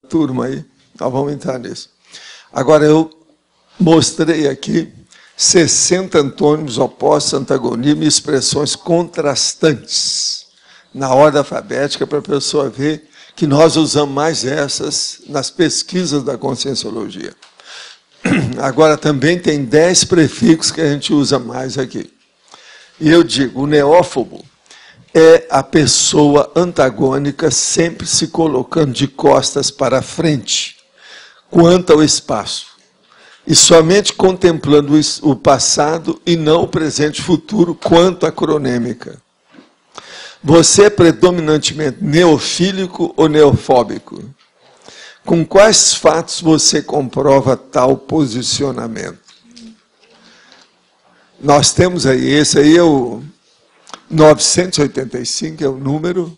turma aí, nós vamos entrar nisso. Agora, eu mostrei aqui 60 antônimos opostos, antagonismo e expressões contrastantes na ordem alfabética, para a pessoa ver que nós usamos mais essas nas pesquisas da conscienciologia. Agora, também tem 10 prefixos que a gente usa mais aqui. E eu digo, o neófobo é a pessoa antagônica sempre se colocando de costas para frente, quanto ao espaço, e somente contemplando o passado e não o presente e futuro quanto à cronêmica. Você é predominantemente neofílico ou neofóbico? Com quais fatos você comprova tal posicionamento? Nós temos aí, esse aí é o 985, é o número,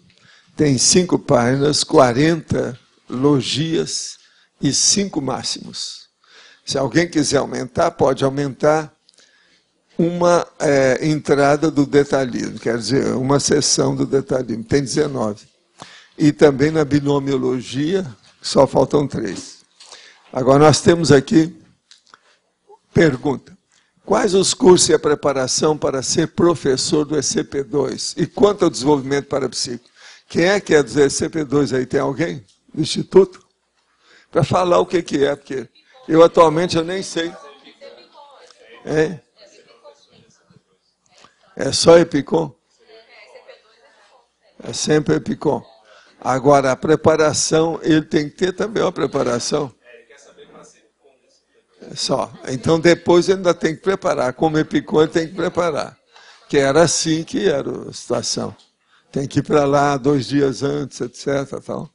tem 5 páginas, 40 logias e 5 máximos. Se alguém quiser aumentar, pode aumentar uma entrada do detalhismo, quer dizer, uma seção do detalhismo, tem 19. E também na binomiologia, só faltam 3. Agora, nós temos aqui, pergunta, quais os cursos e a preparação para ser professor do ECP2? E quanto ao desenvolvimento parapsíquico? Quem é que é do ECP2 aí? Tem alguém do Instituto? Para falar o que é, porque eu atualmente eu nem sei. É só Epicom? É sempre Epicom. Agora, a preparação, ele tem que ter também uma preparação. É só. Então, depois ele ainda tem que preparar. Como Epicom, ele tem que preparar. Que era assim que era a situação. Tem que ir para lá 2 dias antes, etc. Tal.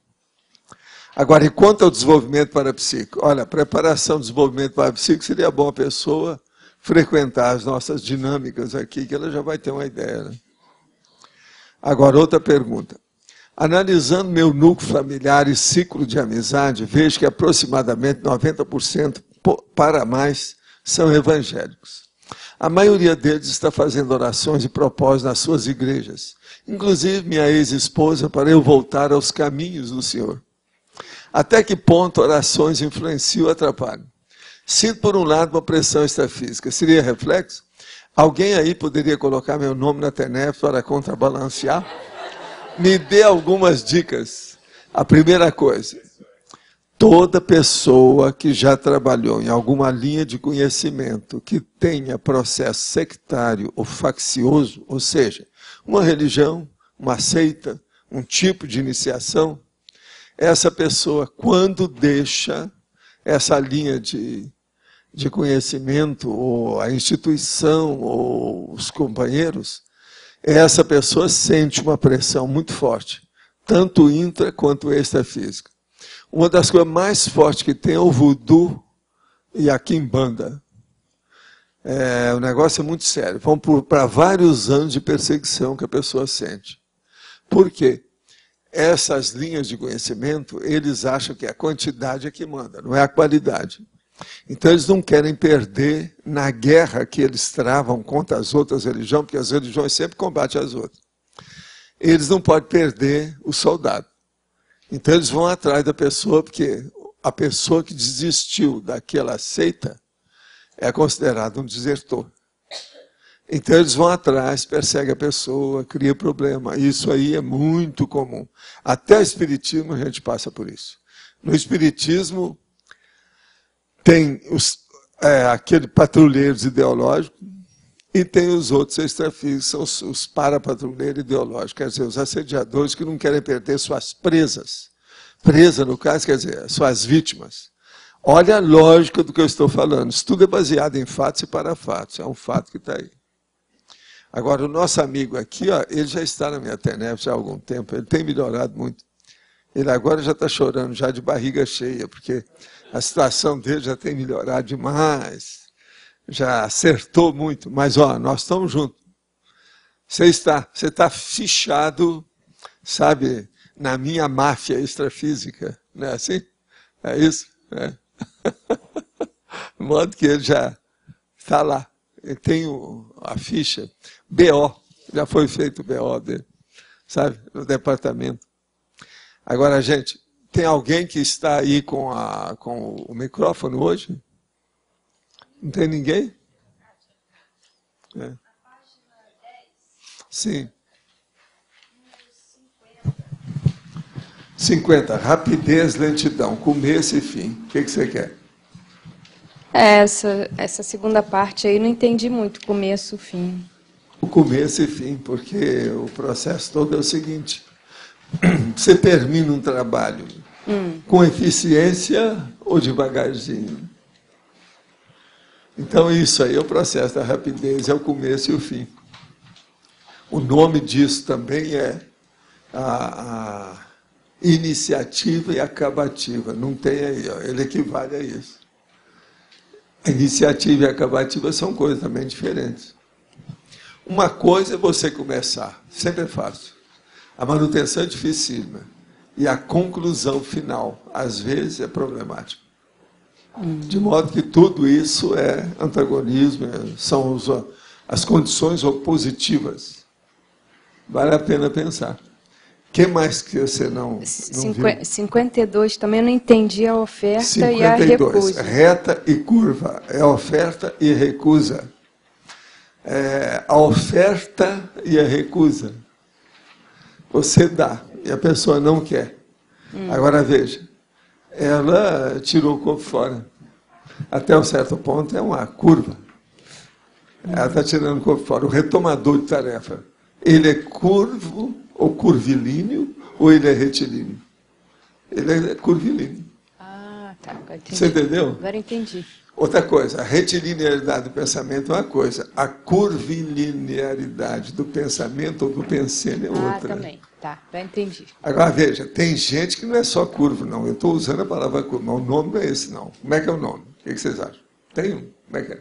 Agora, e quanto ao desenvolvimento parapsíquico? Olha, a preparação do desenvolvimento parapsíquico seria bom a pessoa frequentar as nossas dinâmicas aqui, que ela já vai ter uma ideia. Né? Agora, outra pergunta. Analisando meu núcleo familiar e ciclo de amizade, vejo que aproximadamente 90% para mais são evangélicos. A maioria deles está fazendo orações e propósitos nas suas igrejas. Inclusive, minha ex-esposa, para eu voltar aos caminhos do Senhor. Até que ponto orações influenciam ou atrapalham? Sinto, por um lado, uma pressão extrafísica. Seria reflexo? Alguém aí poderia colocar meu nome na TENEP para contrabalancear? Me dê algumas dicas. A primeira coisa, toda pessoa que já trabalhou em alguma linha de conhecimento que tenha processo sectário ou faccioso, ou seja, uma religião, uma seita, um tipo de iniciação, essa pessoa, quando deixa essa linha de conhecimento, ou a instituição, ou os companheiros, essa pessoa sente uma pressão muito forte, tanto intra quanto extrafísica. Uma das coisas mais fortes que tem é o voodoo e a quimbanda. O negócio é muito sério. Vão para vários anos de perseguição que a pessoa sente. Por quê? Essas linhas de conhecimento, eles acham que a quantidade é que manda, não é a qualidade. Então, eles não querem perder na guerra que eles travam contra as outras religiões, porque as religiões sempre combatem as outras. Eles não podem perder o soldado. Então, eles vão atrás da pessoa, porque a pessoa que desistiu daquela seita é considerada um desertor. Então, eles vão atrás, perseguem a pessoa, cria problema. Isso aí é muito comum. Até o Espiritismo a gente passa por isso. No Espiritismo, tem aquele patrulheiros ideológicos e tem os outros extrafísicos, são os parapatrulheiros ideológicos, quer dizer, os assediadores que não querem perder suas presas. Presa, no caso, quer dizer, suas vítimas. Olha a lógica do que eu estou falando. Isso tudo é baseado em fatos e parafatos. É um fato que está aí. Agora, o nosso amigo aqui, ó, ele já está na minha TENEP já há algum tempo, ele tem melhorado muito. Ele agora já está chorando, já de barriga cheia, porque a situação dele já tem melhorado demais, já acertou muito, mas ó, nós estamos juntos. Você está fichado, sabe, na minha máfia extrafísica, não é assim? É isso? É. De modo que ele já está lá. Ele tem a ficha, BO, já foi feito o BO dele, sabe, no departamento. Agora, gente, Tem alguém que está aí com o microfone hoje? Não tem ninguém? É. Sim. 50. Rapidez, lentidão, começo e fim. O que você quer? Essa segunda parte aí não entendi muito, começo, fim. O começo e fim, porque o processo todo é o seguinte. Você termina um trabalho com eficiência ou devagarzinho? Então, isso aí é o processo da rapidez, é o começo e o fim. O nome disso também é a iniciativa e acabativa. Não tem aí, ó, ele equivale a isso. A iniciativa e a acabativa são coisas também diferentes. Uma coisa é você começar, sempre é fácil. A manutenção é dificílima. E a conclusão final, às vezes, é problemática. De modo que tudo isso é antagonismo, são as condições opositivas. Vale a pena pensar. O que mais que você não viu? 52 também não entendi a oferta 52, e a recusa. Reta e curva. É oferta e recusa. A oferta e a recusa. Você dá e a pessoa não quer. Agora veja, ela tirou o corpo fora. Até um certo ponto é uma curva. Ela está tirando o corpo fora. O retomador de tarefa, ele é curvo ou curvilíneo ou ele é retilíneo? Ele é curvilíneo. Ah, tá. Agora entendi. Você entendeu? Agora entendi. Outra coisa, a retilinearidade do pensamento é uma coisa, a curvilinearidade do pensamento ou do pensene é outra. Ah, também. Tá, já entendi. Agora, veja, tem gente que não é só curvo, não. Eu estou usando a palavra curva, mas o nome não é esse, não. Como é que é o nome? O que vocês acham? Tem um? Como é que é?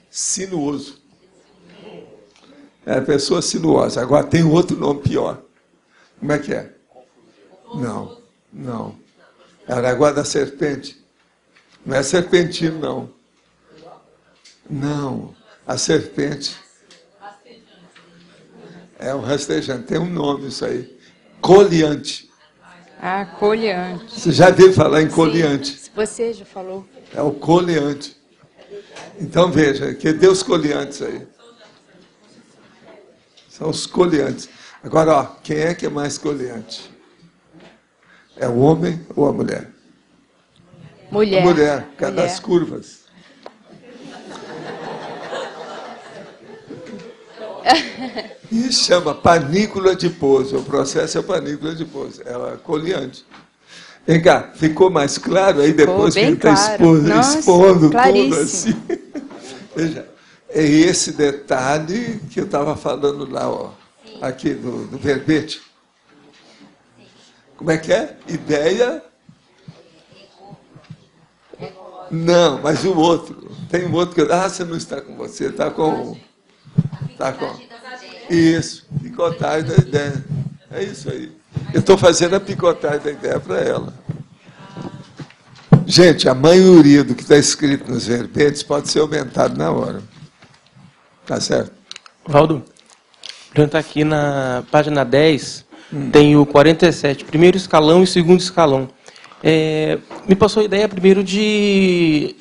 Sinuoso. É a pessoa sinuosa. Agora, tem outro nome pior. Como é que é? Não, não. É a água da serpente. Não é serpentino, não. Não, a serpente. É um rastejante. Tem um nome isso aí. Coleante. Ah, coleante. Você já viu falar em coleante? Sim, você já falou. É o coleante. Então veja, que deu os coleantes aí. São os coleantes. Agora, ó, quem é que é mais coleante? É o homem ou a mulher? Mulher. A mulher, por causa das curvas. Isso chama panícula de pouso. O processo é panícula de pouso. Ela é coleante. Vem cá, ficou mais claro aí depois que ele está expondo tudo assim? Veja, é esse detalhe que eu estava falando lá, ó, aqui do verbete. Como é que é? Ideia. Não, mas o outro. Tem um outro que. Você não está com você, está com. Está com. Isso, picotagem da ideia. É isso aí. Eu estou fazendo a picotagem da ideia para ela. Gente, a maioria do que está escrito nos verbetes pode ser aumentado na hora. Tá certo? Valdo, está aqui na página 10, tem o 47, primeiro escalão e segundo escalão. Me passou a ideia primeiro de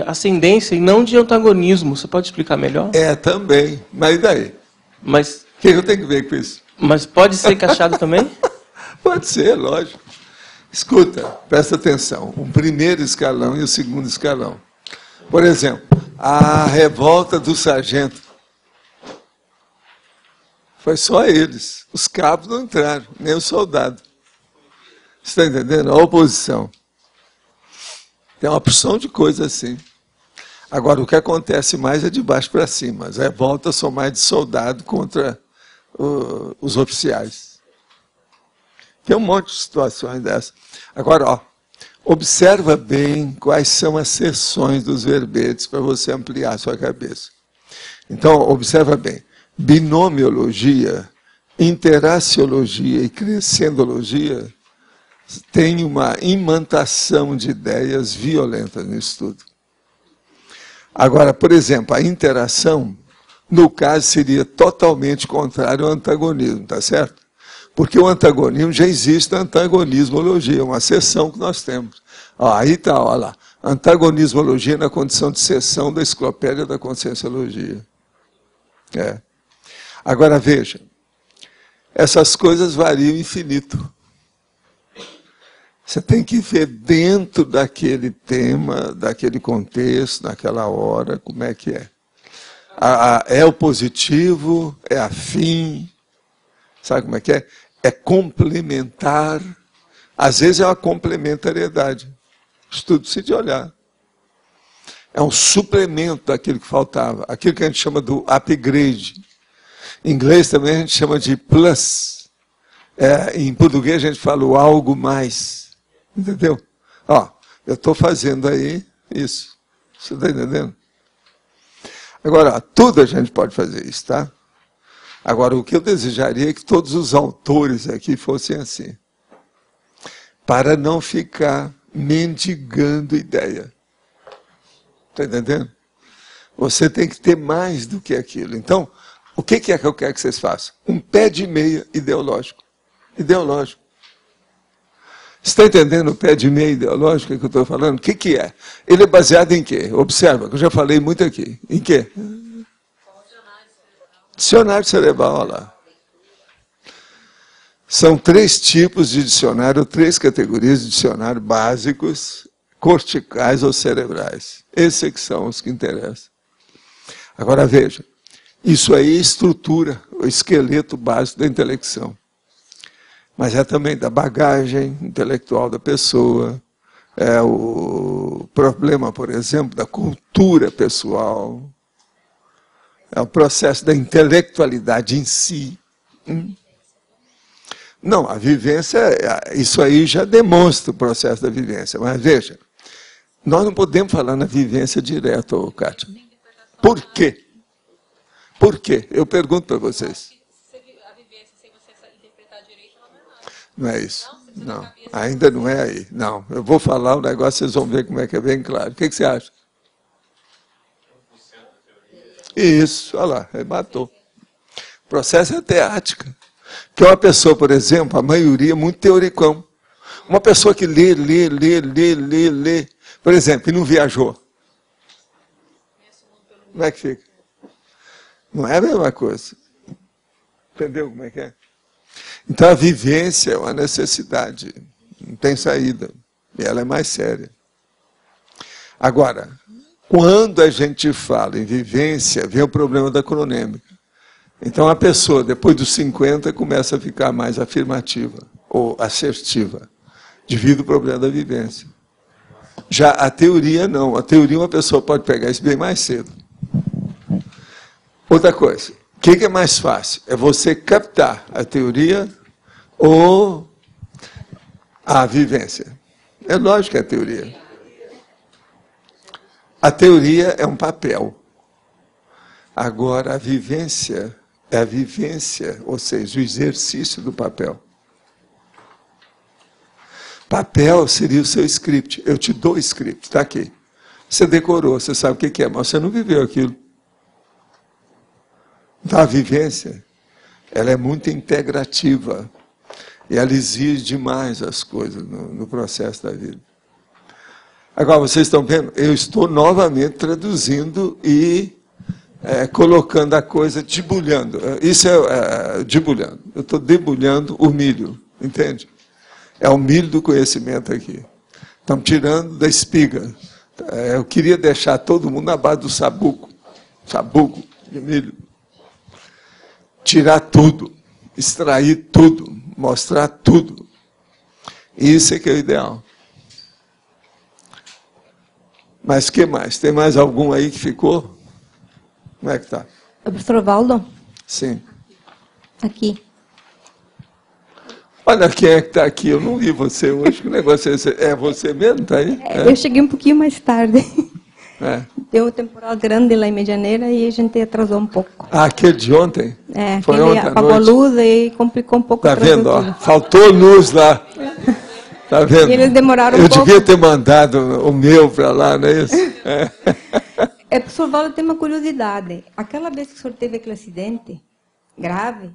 ascendência e não de antagonismo. Você pode explicar melhor? Também. Mas e daí? Mas, o que eu tenho que ver com isso? Mas pode ser encaixado também? Pode ser, lógico. Escuta, presta atenção. O primeiro escalão e o segundo escalão. Por exemplo, a revolta do sargento. Foi só eles. Os cabos não entraram, nem o soldado. Você está entendendo? A oposição. Tem uma opção de coisa assim. Agora, o que acontece mais é de baixo para cima. As revoltas são mais de soldado contra os oficiais. Tem um monte de situações dessas. Agora, ó, observa bem quais são as seções dos verbetes para você ampliar a sua cabeça. Então, observa bem. Binomiologia, interaciologia e crescendologia tem uma imantação de ideias violentas no estudo. Agora, por exemplo, a interação, no caso, seria totalmente contrário ao antagonismo, tá certo? Porque o antagonismo, já existe a antagonismologia, uma seção que nós temos. Ó, aí está, olha lá. Antagonismologia na condição de seção da enciclopédia da conscienciologia. Agora, veja, essas coisas variam infinito. Você tem que ver dentro daquele tema, daquele contexto, naquela hora, como é que é. É o positivo, é afim, sabe como é que é? É complementar. Às vezes é uma complementariedade. Estudo-se de olhar. É um suplemento daquilo que faltava. Aquilo que a gente chama do upgrade. Em inglês também a gente chama de plus. Em português a gente fala o algo mais. Entendeu? Ó, eu estou fazendo aí isso. Você está entendendo? Agora, tudo a gente pode fazer isso, tá? Agora, o que eu desejaria é que todos os autores aqui fossem assim. Para não ficar mendigando ideia. Está entendendo? Você tem que ter mais do que aquilo. Então, o que é que eu quero que vocês façam? Um pé de meia ideológico. Ideológico. Você está entendendo o pé de meia ideológico que eu estou falando? O que é? Ele é baseado em quê? Observa, que eu já falei muito aqui. Em quê? Dicionário cerebral, olha lá. São 3 tipos de dicionário, 3 categorias de dicionário básicos, corticais ou cerebrais. Esses é que são os que interessam. Agora veja, isso aí é estrutura, o esqueleto básico da intelecção. Mas é também da bagagem intelectual da pessoa, é o problema, por exemplo, da cultura pessoal, é o processo da intelectualidade em si. Não, a vivência, isso aí já demonstra o processo da vivência, mas veja, nós não podemos falar na vivência direta, Kátia. Por quê? Por quê? Eu pergunto para vocês. Não é isso. Não, ainda não é aí. Não, eu vou falar o negócio, vocês vão ver como é que é bem claro. O que você acha? Isso, olha lá, ele matou. O processo é teática. Que uma pessoa, por exemplo, a maioria é muito teoricão. Uma pessoa que lê. Por exemplo, e não viajou. Como é que fica? Não é a mesma coisa. Entendeu como é que é? Então a vivência é uma necessidade, não tem saída, e ela é mais séria. Agora, quando a gente fala em vivência, vem o problema da cronêmica. Então a pessoa, depois dos 50, começa a ficar mais afirmativa, ou assertiva, devido ao problema da vivência. Já a teoria não, a teoria uma pessoa pode pegar isso bem mais cedo. Outra coisa. O que é mais fácil? É você captar a teoria ou a vivência? É lógico que é a teoria. A teoria é um papel. Agora, a vivência é a vivência, ou seja, o exercício do papel. Papel seria o seu script. Eu te dou o script, está aqui. Você decorou, você sabe o que é, mas você não viveu aquilo. Então, a vivência, ela é muito integrativa. E ela exige demais as coisas no processo da vida. Agora, vocês estão vendo? Eu estou novamente traduzindo e colocando a coisa, debulhando. Isso é debulhando. Eu estou debulhando o milho, entende? É o milho do conhecimento aqui. Estamos tirando da espiga. Eu queria deixar todo mundo na base do sabugo de milho. Tirar tudo, extrair tudo, mostrar tudo. Isso é que é o ideal. Mas o que mais? Tem mais algum aí que ficou? Como é que está? Professor Valdo? Sim. Aqui. Olha quem é que está aqui. Eu não vi você hoje. Que negócio é esse? É você mesmo? Está aí? Eu cheguei um pouquinho mais tarde. É. Deu um temporal grande lá em Medianeira e a gente atrasou um pouco. Ah, aquele de ontem? Foi ontem apagou a luz e complicou um pouco. Está vendo? Ó, faltou luz lá. Está vendo? E eles demoraram um pouco. Eu devia ter mandado o meu para lá, não é isso? Professor Valdo, tem uma curiosidade. Aquela vez que o senhor teve aquele acidente grave,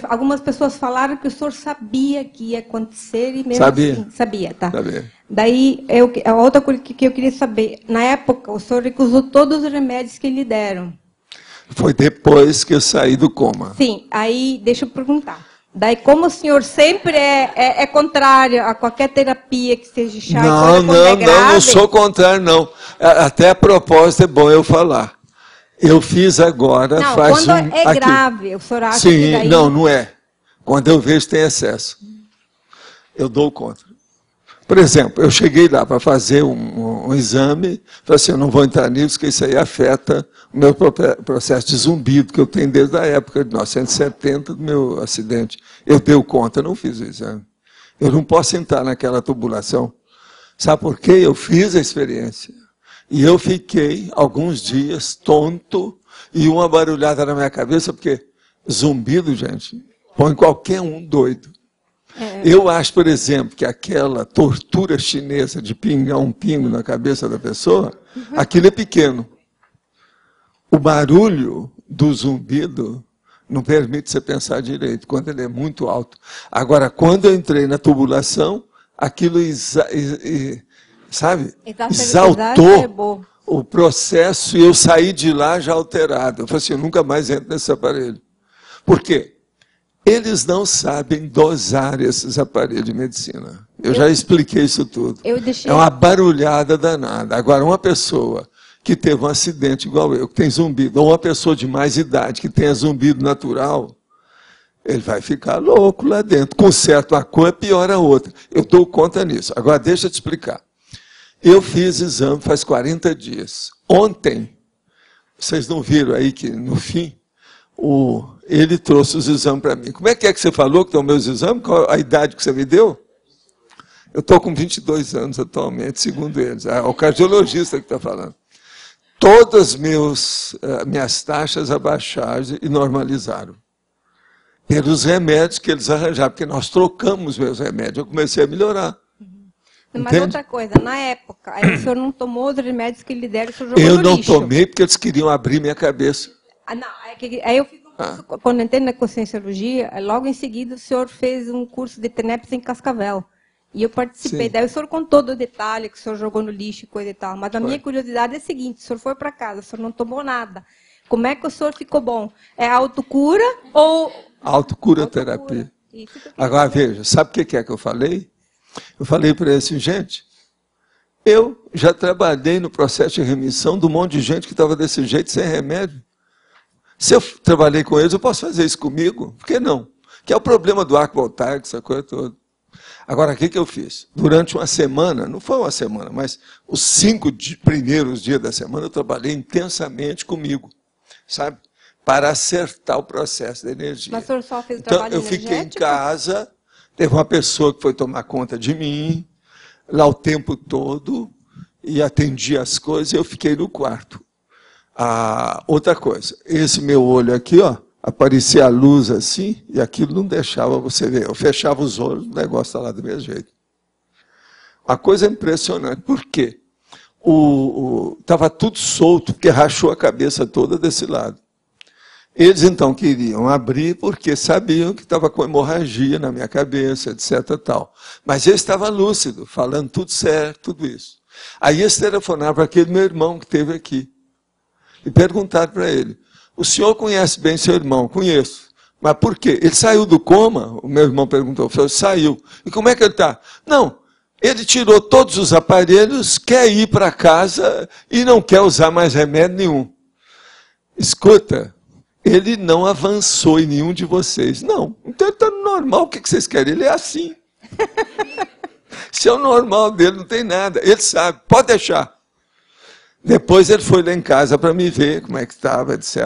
algumas pessoas falaram que o senhor sabia que ia acontecer e mesmo sabia. Assim, sabia, tá? Sabia. Daí, a outra coisa que eu queria saber, na época, o senhor recusou todos os remédios que lhe deram. Foi depois que eu saí do coma. Sim, aí deixa eu perguntar. Daí, como o senhor sempre é contrário a qualquer terapia que seja chá, não sou contrário, não. Até a propósito é bom eu falar. Eu fiz agora, não, faz quando é grave, o senhor acha Sim, que daí... não é. Quando eu vejo tem excesso, eu dou contra. Por exemplo, eu cheguei lá para fazer um exame, falei assim, eu não vou entrar nisso, porque isso aí afeta o meu processo de zumbido, que eu tenho desde a época de 1970, do meu acidente. Eu dei conta, não fiz o exame. Eu não posso entrar naquela tubulação. Sabe por quê? Eu fiz a experiência. E eu fiquei alguns dias tonto e uma barulhada na minha cabeça, porque zumbido, gente, põe qualquer um doido. Eu acho, por exemplo, que aquela tortura chinesa de pingar um pingo na cabeça da pessoa, aquilo é pequeno. O barulho do zumbido não permite você pensar direito, quando ele é muito alto. Agora, quando eu entrei na tubulação, aquilo exaltou o processo e eu saí de lá já alterado. Eu falei assim, eu nunca mais entro nesse aparelho. Por quê? Eles não sabem dosar esses aparelhos de medicina. Eu já expliquei isso tudo. É uma barulhada danada. Agora, uma pessoa que teve um acidente igual eu, que tem zumbido, ou uma pessoa de mais idade que tenha zumbido natural, ele vai ficar louco lá dentro. Conserta uma coisa, piora a outra. Eu dou conta nisso. Agora, deixa eu te explicar. Eu fiz exame faz 40 dias. Ontem, vocês não viram aí que, no fim, ele trouxe os exames para mim. Como é que você falou que estão meus exames? Qual a idade que você me deu? Eu estou com 22 anos atualmente, segundo eles. É o cardiologista que está falando. Todas minhas taxas abaixaram e normalizaram. Pelos remédios que eles arranjaram, porque nós trocamos meus remédios. Eu comecei a melhorar. Mas entende? Outra coisa, na época, aí o senhor não tomou os remédios que lhe deram, o senhor jogou no lixo. Eu não tomei porque eles queriam abrir minha cabeça. Não, aí eu fiz um curso, quando entrei na conscienciologia, logo em seguida o senhor fez um curso de TENEPS em Cascavel. E eu participei. Sim. Daí o senhor contou do detalhe que o senhor jogou no lixo e coisa e tal. Mas a minha curiosidade é a seguinte, o senhor foi para casa, o senhor não tomou nada. Como é que o senhor ficou bom? É autocura ou... Autocura terapia. Agora veja, sabe o que é que eu falei? Eu falei para ele assim, gente, eu já trabalhei no processo de remissão de um monte de gente que estava desse jeito, sem remédio. Se eu trabalhei com eles, eu posso fazer isso comigo? Por que não? Que é o problema do arco voltaico, essa coisa toda. Agora, o que eu fiz? Durante uma semana, não foi uma semana, mas os 5 primeiros dias da semana, eu trabalhei intensamente comigo, sabe? Para acertar o processo da energia. Mas o senhor só fez o trabalho energético? Eu fiquei em casa, teve uma pessoa que foi tomar conta de mim, lá o tempo todo, e atendi as coisas, e eu fiquei no quarto. Outra coisa, esse meu olho aqui, ó, aparecia a luz assim, e aquilo não deixava você ver. Eu fechava os olhos, o negócio está lá do mesmo jeito. Uma coisa impressionante. Por quê? Estava tudo solto, porque rachou a cabeça toda desse lado. Eles, então, queriam abrir, porque sabiam que estava com hemorragia na minha cabeça, etc. Tal. Mas eu estava lúcido, falando tudo certo, tudo isso. Aí eles telefonaram para aquele meu irmão que esteve aqui. E perguntaram para ele, o senhor conhece bem seu irmão? Conheço. Mas por quê? Ele saiu do coma? O meu irmão perguntou. Falei, saiu. E como é que ele está? Não, ele tirou todos os aparelhos, quer ir para casa e não quer usar mais remédio nenhum. Escuta, ele não avançou em nenhum de vocês. Não, então ele está normal. O que vocês querem? Ele é assim. Se é o normal dele, não tem nada. Ele sabe, pode deixar. Depois ele foi lá em casa para me ver como é que estava, etc.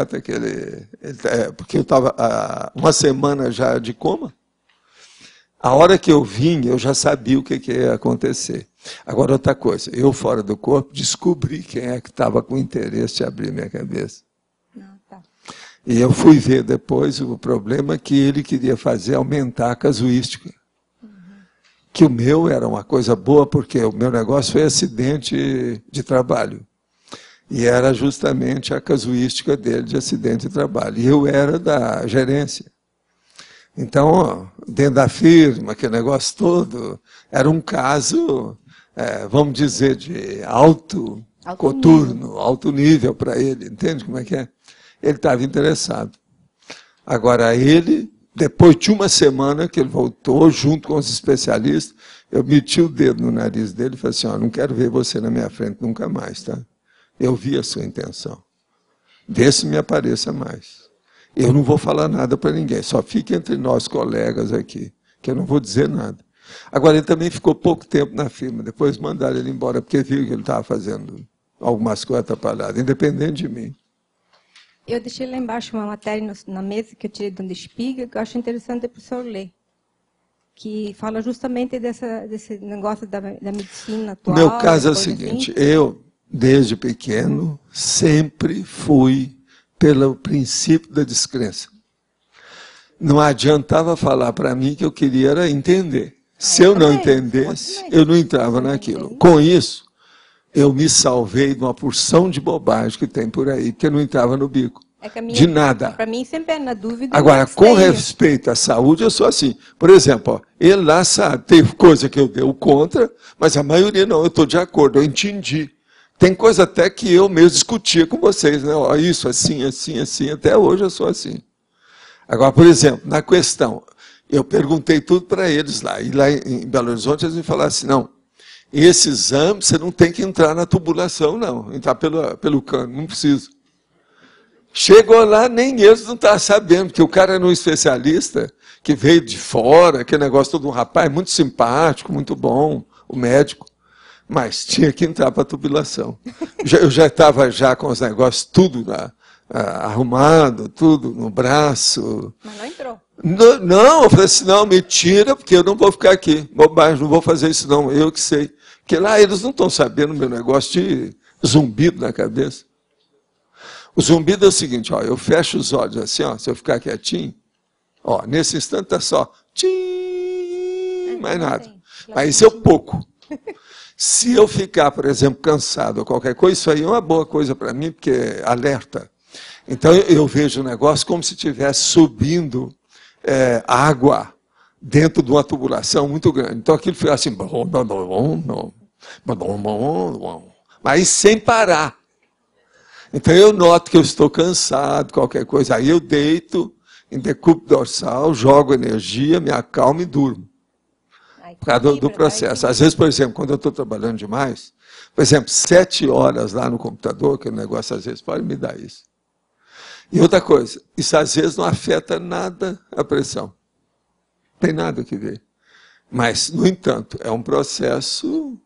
Porque eu estava uma semana já de coma. A hora que eu vim, eu já sabia o que ia acontecer. Agora, outra coisa, eu fora do corpo, descobri quem é que estava com interesse de abrir minha cabeça. Não, tá. E eu fui ver depois o problema que ele queria fazer, aumentar a casuística. Que o meu era uma coisa boa, porque o meu negócio foi acidente de trabalho. E era justamente a casuística dele de acidente de trabalho. E eu era da gerência. Então, dentro da firma, aquele negócio todo, era um caso, vamos dizer, de alto coturno, alto nível para ele. Entende como é que é? Ele estava interessado. Agora, ele, depois de uma semana que ele voltou, junto com os especialistas, eu meti o dedo no nariz dele e falei assim, não quero ver você na minha frente nunca mais, tá? Eu vi a sua intenção. Vê se me apareça mais. Eu não vou falar nada para ninguém, só fique entre nós, colegas aqui, que eu não vou dizer nada. Agora, ele também ficou pouco tempo na firma, depois mandaram ele embora, porque viu que ele estava fazendo algumas coisas atrapalhadas, independente de mim. Eu deixei lá embaixo uma matéria na mesa que eu tirei do Spiegel, que eu acho interessante para o senhor ler, que fala justamente desse negócio da medicina atual. O meu caso é o seguinte, assim. Eu, desde pequeno, sempre fui pelo princípio da descrença. Não adiantava falar para mim que eu queria era entender. Se eu não entendesse, eu não entrava naquilo. Com isso, eu me salvei de uma porção de bobagem que tem por aí, porque eu não entrava no bico. De nada. Para mim, sempre é na dúvida. Agora, com respeito à saúde, eu sou assim. Por exemplo, ó, ele lá sabe, tem coisa que eu deu contra, mas a maioria não, eu estou de acordo, eu entendi. Tem coisa até que eu mesmo discutia com vocês, né? Ó, isso, assim, assim, assim, até hoje eu sou assim. Agora, por exemplo, na questão, eu perguntei tudo para eles lá, e lá em Belo Horizonte eles me falaram assim, não, esse exame você não tem que entrar na tubulação, não, entrar pelo cano, não precisa. Chegou lá, nem eles não estavam sabendo, porque o cara era um especialista que veio de fora, aquele negócio todo, um rapaz muito simpático, muito bom, o médico. Mas tinha que entrar para a tubulação. Eu já estava já com os negócios tudo lá, arrumado, tudo no braço. Mas não entrou. Não, eu falei assim, não, me tira, porque eu não vou ficar aqui. Bobagem, não vou fazer isso não, eu que sei. Porque lá eles não estão sabendo o meu negócio de zumbido na cabeça. O zumbido é o seguinte, ó, eu fecho os olhos assim, ó, se eu ficar quietinho, ó, nesse instante está só, tchim, mais nada. Mas isso é pouco. Se eu ficar, por exemplo, cansado ou qualquer coisa, isso aí é uma boa coisa para mim, porque é alerta. Então eu vejo o negócio como se estivesse subindo água dentro de uma tubulação muito grande. Então aquilo fica assim, mas sem parar. Então eu noto que eu estou cansado, qualquer coisa, aí eu deito em decúbito dorsal, jogo energia, me acalmo e durmo. Por causa do processo. Às vezes, por exemplo, quando eu estou trabalhando demais, por exemplo, 7 horas lá no computador, que o negócio às vezes pode me dar isso. E outra coisa, isso às vezes não afeta nada a pressão. Não tem nada que ver. Mas, no entanto, é um processo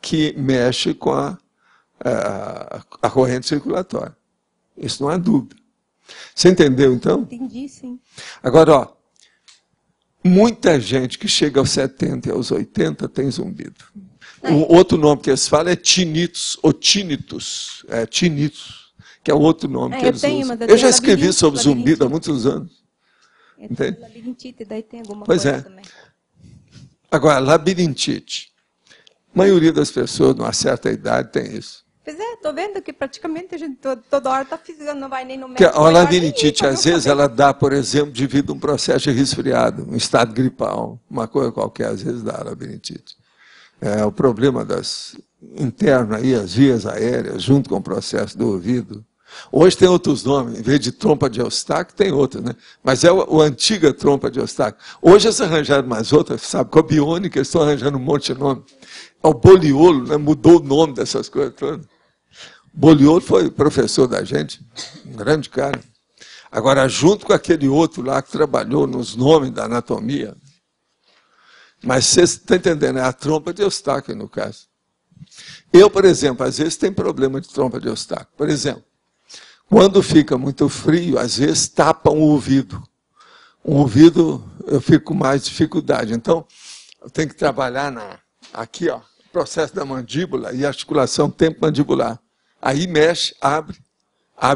que mexe com a corrente circulatória. Isso não há dúvida. Você entendeu, então? Entendi, sim. Agora, ó, muita gente que chega aos 70 e aos 80 tem zumbido. Um outro nome que eles falam é tinnitus, ou tinnitus. Tinnitus, que é o outro nome que eles usam. Eu já escrevi sobre zumbido há muitos anos. Entende? Labirintite, daí tem alguma pois coisa é. Também. Agora, labirintite. A maioria das pessoas, numa certa idade, tem isso. Pois é, estou vendo que praticamente a gente toda hora está fazendo, não vai nem no médico. A labirintite, às vezes, ela dá, por exemplo, devido a um processo de resfriado, um estado gripal, uma coisa qualquer, às vezes dá a labirintite. É o problema interno aí, as vias aéreas, junto com o processo do ouvido. Hoje tem outros nomes, em vez de trompa de Eustáquio, tem outros, né? Mas é a antiga trompa de Eustáquio. Hoje eles arranjaram mais outras, sabe? Com a biônica, eles estão arranjando um monte de nome. O Boliolo, né? Mudou o nome dessas coisas todas. Boliolo foi professor da gente, um grande cara. Agora, junto com aquele outro lá que trabalhou nos nomes da anatomia. Mas você está entendendo, é a trompa de Eustáquio, no caso. Eu, por exemplo, às vezes tenho problema de trompa de Eustáquio. Por exemplo, quando fica muito frio, às vezes tapam o ouvido. O ouvido eu fico com mais dificuldade. Então, eu tenho que trabalhar aqui, ó, processo da mandíbula e articulação tempo-mandibular. Aí mexe, abre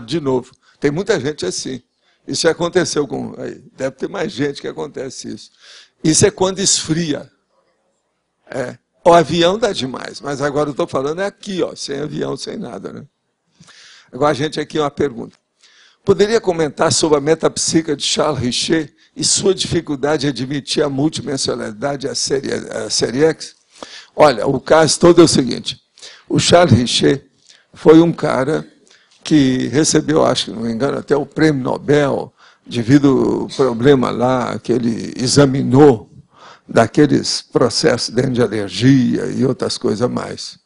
de novo. Tem muita gente assim. Isso já aconteceu com... Deve ter mais gente que acontece isso. Isso é quando esfria. O avião dá demais, mas agora eu estou falando aqui, ó, sem avião, sem nada, né? Agora, a gente aqui uma pergunta. Poderia comentar sobre a metapsíquica de Charles Richer, e sua dificuldade em admitir a multidimensionalidade, a série X? Olha, o caso todo é o seguinte, o Charles Richer foi um cara que recebeu, acho que não me engano, até o prêmio Nobel, devido ao problema lá que ele examinou daqueles processos dentro de alergia e outras coisas mais.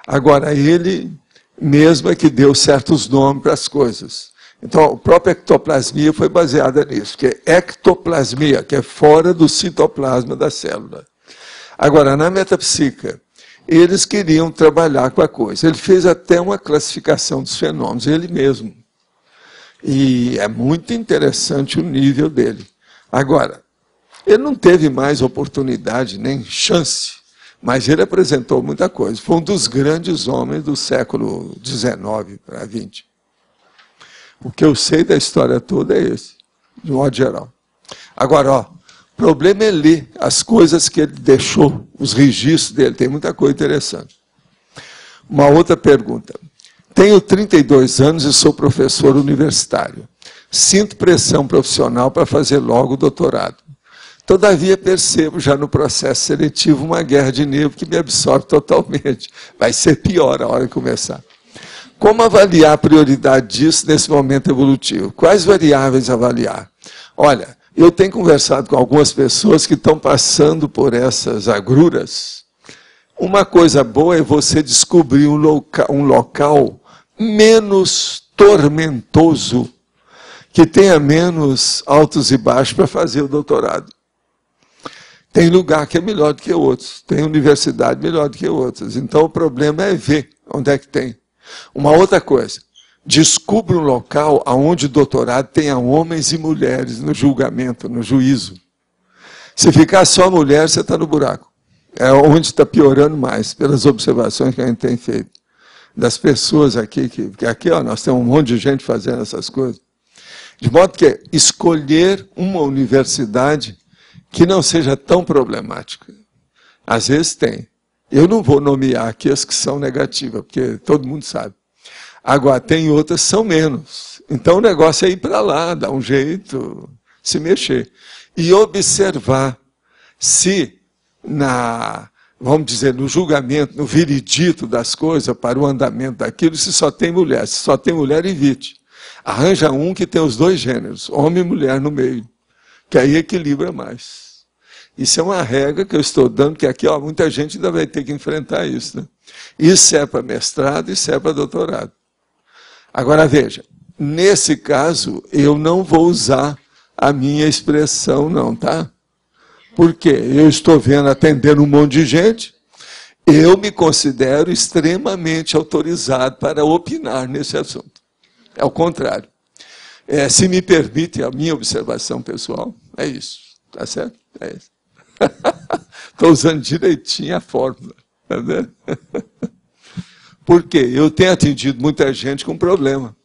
Agora, ele mesmo é que deu certos nomes para as coisas. Então, a própria ectoplasmia foi baseada nisso, que é ectoplasmia, que é fora do citoplasma da célula. Agora, na metafísica, eles queriam trabalhar com a coisa. Ele fez até uma classificação dos fenômenos, ele mesmo. E é muito interessante o nível dele. Agora, ele não teve mais oportunidade, nem chance, mas ele apresentou muita coisa. Foi um dos grandes homens do século XIX para XX. O que eu sei da história toda é esse, de modo geral. Agora, ó, o problema é ler as coisas que ele deixou, os registros dele, tem muita coisa interessante. Uma outra pergunta. Tenho 32 anos e sou professor universitário. Sinto pressão profissional para fazer logo o doutorado. Todavia, percebo já no processo seletivo uma guerra de nervo que me absorve totalmente. Vai ser pior a hora que começar. Como avaliar a prioridade disso nesse momento evolutivo? Quais variáveis avaliar? Olha, eu tenho conversado com algumas pessoas que estão passando por essas agruras. Uma coisa boa é você descobrir um local menos tormentoso, que tenha menos altos e baixos para fazer o doutorado. Tem lugar que é melhor do que outros, tem universidade melhor do que outras. Então, o problema é ver onde é que tem. Uma outra coisa, descubra um local onde o doutorado tenha homens e mulheres no julgamento, no juízo. Se ficar só mulher, você está no buraco. É onde está piorando mais, pelas observações que a gente tem feito. Das pessoas aqui, que aqui ó, nós temos um monte de gente fazendo essas coisas. De modo que escolher uma universidade que não seja tão problemática. Às vezes tem. Eu não vou nomear aqui as que são negativas, porque todo mundo sabe. Agora, tem outras que são menos. Então, o negócio é ir para lá, dar um jeito, se mexer. E observar se, vamos dizer, no julgamento, no veredito das coisas, para o andamento daquilo, se só tem mulher. Se só tem mulher, evite. Arranja um que tem os dois gêneros, homem e mulher no meio, que aí equilibra mais. Isso é uma regra que eu estou dando, que aqui ó, muita gente ainda vai ter que enfrentar isso. Né? Isso é para mestrado, isso é para doutorado. Agora veja, nesse caso, eu não vou usar a minha expressão não, tá? Porque eu estou vendo, atendendo um monte de gente, eu me considero extremamente autorizado para opinar nesse assunto. É o contrário. Se me permite a minha observação pessoal, é isso. Tá certo? É isso. Estou usando direitinho a fórmula. Tá vendo? Por quê? Eu tenho atendido muita gente com problema.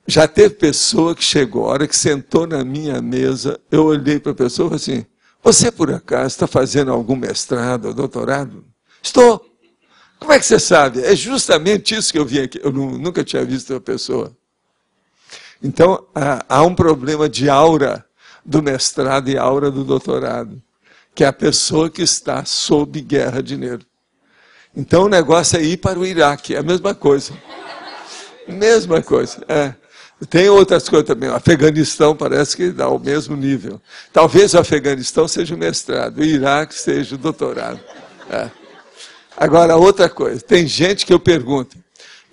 Já teve pessoa que chegou, a hora que sentou na minha mesa, eu olhei para a pessoa e falei assim, você por acaso está fazendo algum mestrado ou doutorado? Estou. Como é que você sabe? É justamente isso que eu vim aqui. Eu nunca tinha visto uma pessoa. Então, há um problema de aura do mestrado e aura do doutorado, que é a pessoa que está sob guerra de nervo. Então, o negócio é ir para o Iraque, é a mesma coisa. Mesma coisa, Tem outras coisas também. O Afeganistão parece que dá o mesmo nível. Talvez o Afeganistão seja o mestrado, o Iraque seja o doutorado. Agora, outra coisa. Tem gente que eu pergunto,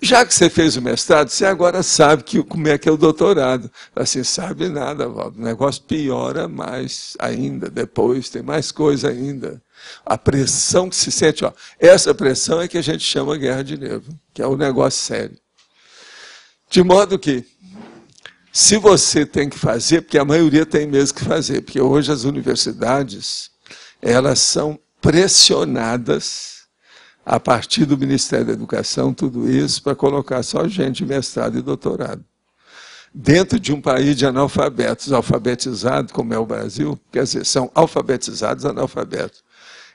já que você fez o mestrado, você agora sabe como é que é o doutorado. Assim, sabe nada, Valdo. O negócio piora mais ainda, depois tem mais coisa ainda. A pressão que se sente, ó, essa pressão é que a gente chama guerra de nervo, que é um negócio sério. De modo que, se você tem que fazer, porque a maioria tem mesmo que fazer, porque hoje as universidades, elas são pressionadas a partir do Ministério da Educação, tudo isso, para colocar só gente de mestrado e doutorado. Dentro de um país de analfabetos, alfabetizados, como é o Brasil, quer dizer, são alfabetizados analfabetos.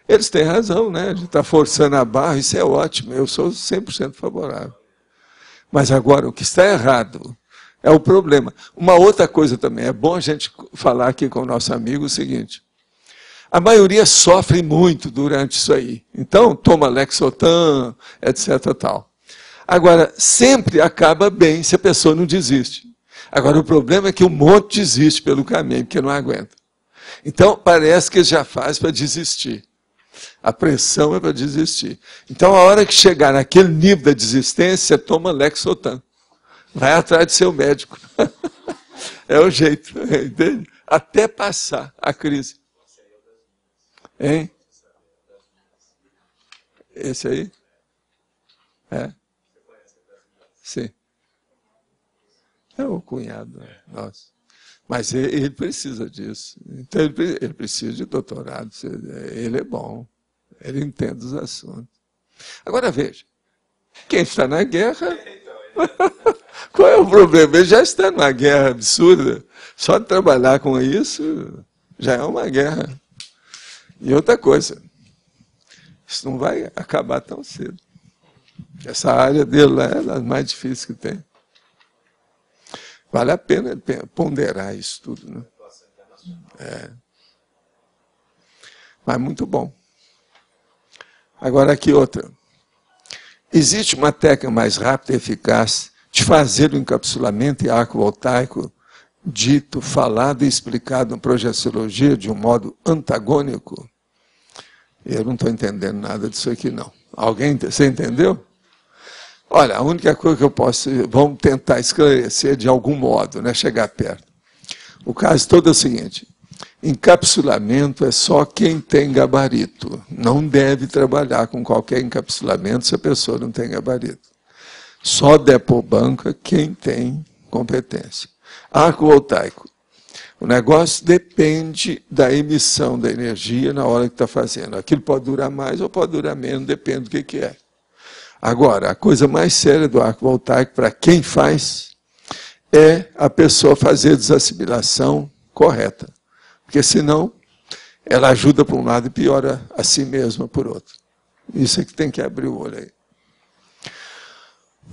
Eles têm razão, né? A gente está forçando a barra, isso é ótimo, eu sou 100% favorável. Mas agora, o que está errado É o problema. Uma outra coisa também, é bom a gente falar aqui com o nosso amigo o seguinte. A maioria sofre muito durante isso aí. Então, toma Lexotan, etc. tal. Agora, sempre acaba bem se a pessoa não desiste. Agora, o problema é que um monte desiste pelo caminho, porque não aguenta. Então, parece que já faz para desistir. A pressão é para desistir. Então, a hora que chegar naquele nível da desistência, toma Lexotan. Vai atrás do seu médico. É o jeito, entende? Até passar a crise. Hein? Esse aí? É? Sim. É o cunhado nosso. Mas ele precisa disso. Então, ele precisa de doutorado. Ele é bom. Ele entende os assuntos. Agora, veja. Quem está na guerra... Qual é o problema? Ele já está numa guerra absurda. Só de trabalhar com isso, já é uma guerra. E outra coisa, isso não vai acabar tão cedo. Essa área dele lá é das mais difíceis que tem. Vale a pena ponderar isso tudo, né? É. Mas muito bom. Agora aqui outra. Existe uma técnica mais rápida e eficaz de fazer o encapsulamento em arco voltaico dito, falado e explicado na projeciologia de um modo antagônico? Eu não estou entendendo nada disso aqui, não. Alguém, você entendeu? Olha, a única coisa que eu posso... Vamos tentar esclarecer de algum modo, né? Chegar perto. O caso todo é o seguinte. Encapsulamento é só quem tem gabarito. Não deve trabalhar com qualquer encapsulamento se a pessoa não tem gabarito. Só depobanca quem tem competência. Arco voltaico. O negócio depende da emissão da energia na hora que está fazendo. Aquilo pode durar mais ou pode durar menos, depende do que é. Agora, a coisa mais séria do arco voltaico, para quem faz, é a pessoa fazer a desassimilação correta. Porque senão, ela ajuda por um lado e piora a si mesma por outro. Isso é que tem que abrir o olho aí.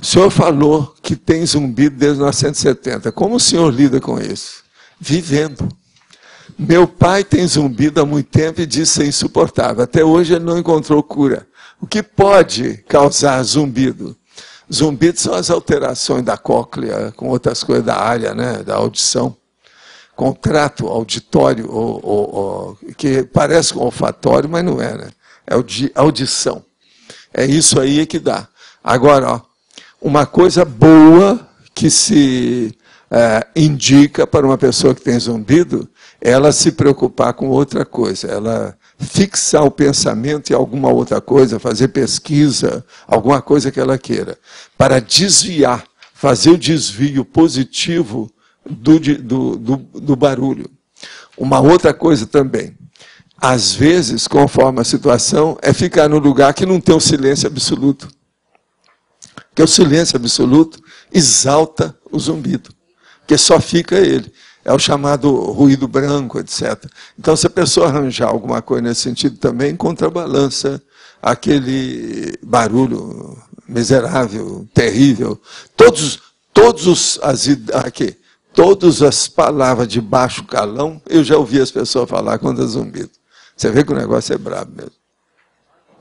O senhor falou que tem zumbido desde 1970. Como o senhor lida com isso? Vivendo. Meu pai tem zumbido há muito tempo e disse ser insuportável. Até hoje ele não encontrou cura. O que pode causar zumbido? Zumbido são as alterações da cóclea com outras coisas da área, né, da audição. Contrato auditório, que parece com olfatório, mas não é, né? É audição. É isso aí que dá. Agora, ó, uma coisa boa que se indica para uma pessoa que tem zumbido, é ela se preocupar com outra coisa, ela fixar o pensamento em alguma outra coisa, fazer pesquisa, alguma coisa que ela queira, para desviar, fazer o desvio positivo do barulho. Uma outra coisa também, às vezes, conforme a situação, é ficar num lugar que não tem o silêncio absoluto. Porque o silêncio absoluto exalta o zumbido, porque só fica ele. É o chamado ruído branco, etc. Então, se a pessoa arranjar alguma coisa nesse sentido também, contrabalança aquele barulho miserável, terrível. Todas as palavras de baixo calão, eu já ouvi as pessoas falar quando é zumbido. Você vê que o negócio é brabo mesmo.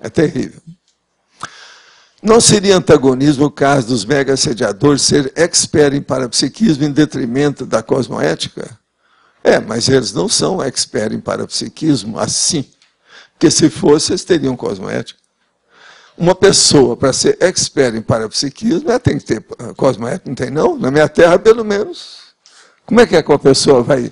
É terrível. Não seria antagonismo o caso dos mega-assediadores ser expert em parapsiquismo em detrimento da cosmoética? Mas eles não são expert em parapsiquismo assim. Porque se fosse, eles teriam cosmoética. Uma pessoa, para ser expert em parapsiquismo, ela tem que ter cosmoética, não tem não? Na minha terra, pelo menos. Como é que uma pessoa vai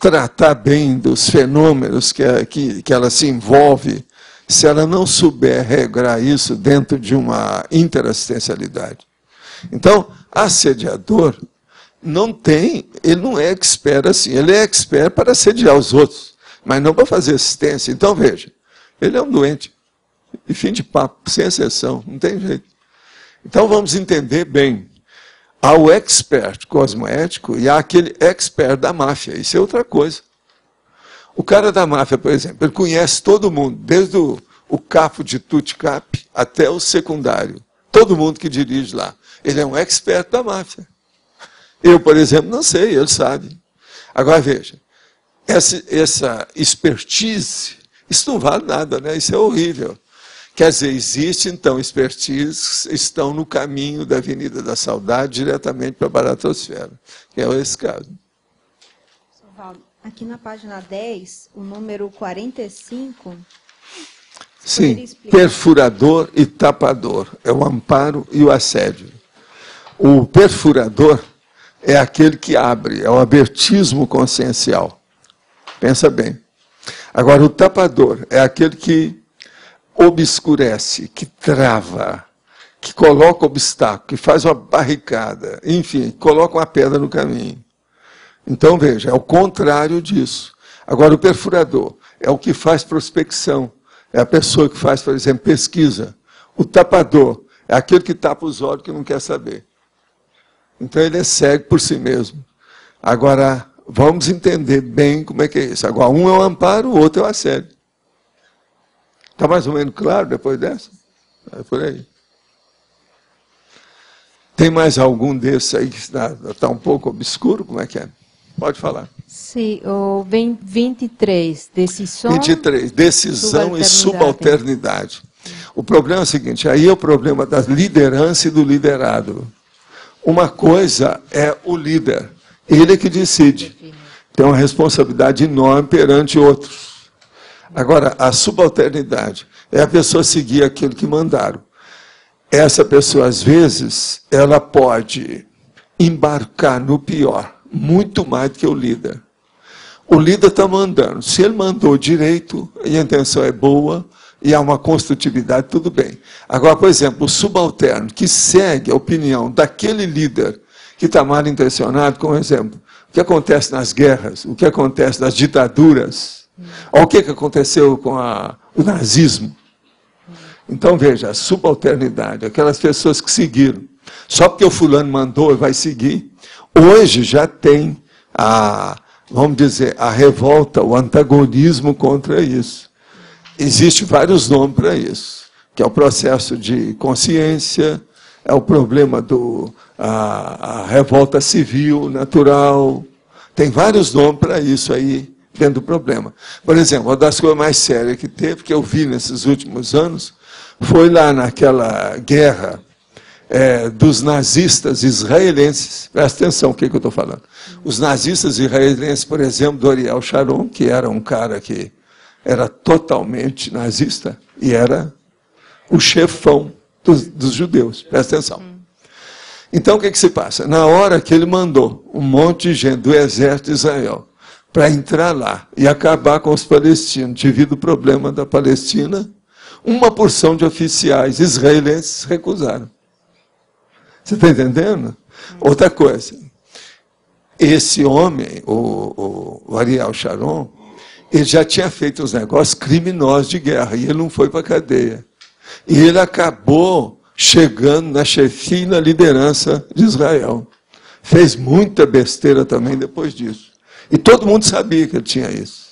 tratar bem dos fenômenos que ela se envolve, se ela não souber regrar isso dentro de uma interassistencialidade? Então, assediador ele não é expert assim, ele é expert para assediar os outros, mas não para fazer assistência. Então, veja, ele é um doente, e fim de papo, sem exceção, não tem jeito. Então, vamos entender bem. Há o expert cosmoético e há aquele expert da máfia, isso é outra coisa. O cara da máfia, por exemplo, ele conhece todo mundo, desde o capo de Tuticap até o secundário. Todo mundo que dirige lá. Ele é um expert da máfia. Eu, por exemplo, não sei, ele sabe. Agora, veja, essa expertise, isso não vale nada, né? Isso é horrível. Quer dizer, existe, então, expertises que estão no caminho da Avenida da Saudade, diretamente para a baratosfera, que é esse caso. Aqui na página 10, o número 45... Sim, perfurador e tapador. É o amparo e o assédio. O perfurador é aquele que abre, é o abertismo consciencial. Pensa bem. Agora, o tapador é aquele que obscurece, que trava, que coloca obstáculo, que faz uma barricada, enfim, coloca uma pedra no caminho. Então, veja, é o contrário disso. Agora, o perfurador é o que faz prospecção, é a pessoa que faz, por exemplo, pesquisa. O tapador é aquele que tapa os olhos que não quer saber. Então, ele é cego por si mesmo. Agora, vamos entender bem como é que é isso. Agora, um é o amparo, o outro é o assédio. Está mais ou menos claro depois dessa? É por aí. Tem mais algum desses aí que está um pouco obscuro? Como é que é? Pode falar. Sim, o 23, decisão... 23, decisão e subalternidade. O problema é o seguinte, aí é o problema da liderança e do liderado. Uma coisa é o líder, ele é que decide. Tem uma responsabilidade enorme perante outros. Agora, a subalternidade é a pessoa seguir aquilo que mandaram. Essa pessoa, às vezes, ela pode embarcar no pior, muito mais do que o líder. O líder está mandando. Se ele mandou direito, e a intenção é boa, e há uma construtividade, tudo bem. Agora, por exemplo, o subalterno, que segue a opinião daquele líder que está mal intencionado, como exemplo, o que acontece nas guerras, o que acontece nas ditaduras, olha o que aconteceu com o nazismo. Então, veja, a subalternidade, aquelas pessoas que seguiram. Só porque o fulano mandou e vai seguir, hoje já tem vamos dizer, a revolta, o antagonismo contra isso. Existem vários nomes para isso, que é o processo de consciência, é o problema a revolta civil, natural. Tem vários nomes para isso aí, dentro do problema. Por exemplo, uma das coisas mais sérias que teve, que eu vi nesses últimos anos, foi lá naquela guerra dos nazistas israelenses. Presta atenção, o que eu estou falando. Os nazistas israelenses, por exemplo, do Ariel Sharon, que era um cara que era totalmente nazista, e era o chefão dos judeus. Presta atenção. Então, o que se passa? Na hora que ele mandou um monte de gente do exército de Israel para entrar lá e acabar com os palestinos, devido ao problema da Palestina, uma porção de oficiais israelenses recusaram. Você está entendendo? Outra coisa, esse homem, o Ariel Sharon, ele já tinha feito os negócios criminosos de guerra, e ele não foi para a cadeia. E ele acabou chegando na chefia e na liderança de Israel. Fez muita besteira também depois disso. E todo mundo sabia que ele tinha isso.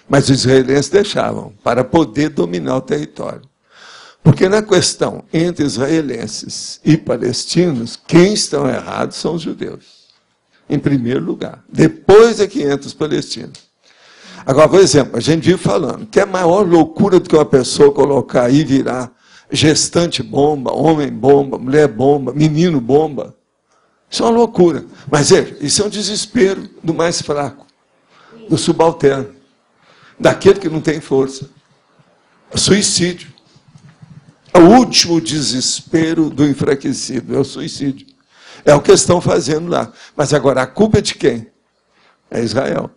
Mas os israelenses deixavam, para poder dominar o território. Porque na questão entre israelenses e palestinos, quem estão errados são os judeus. Em primeiro lugar. Depois é que entra os palestinos. Agora, por exemplo, a gente vive falando que é a maior loucura do que uma pessoa colocar aí e virar gestante bomba, homem bomba, mulher bomba, menino bomba. Isso é uma loucura. Mas isso é um desespero do mais fraco, do subalterno, daquele que não tem força. É suicídio. É o último desespero do enfraquecido, é o suicídio. É o que eles estão fazendo lá. Mas agora, a culpa é de quem? É Israel.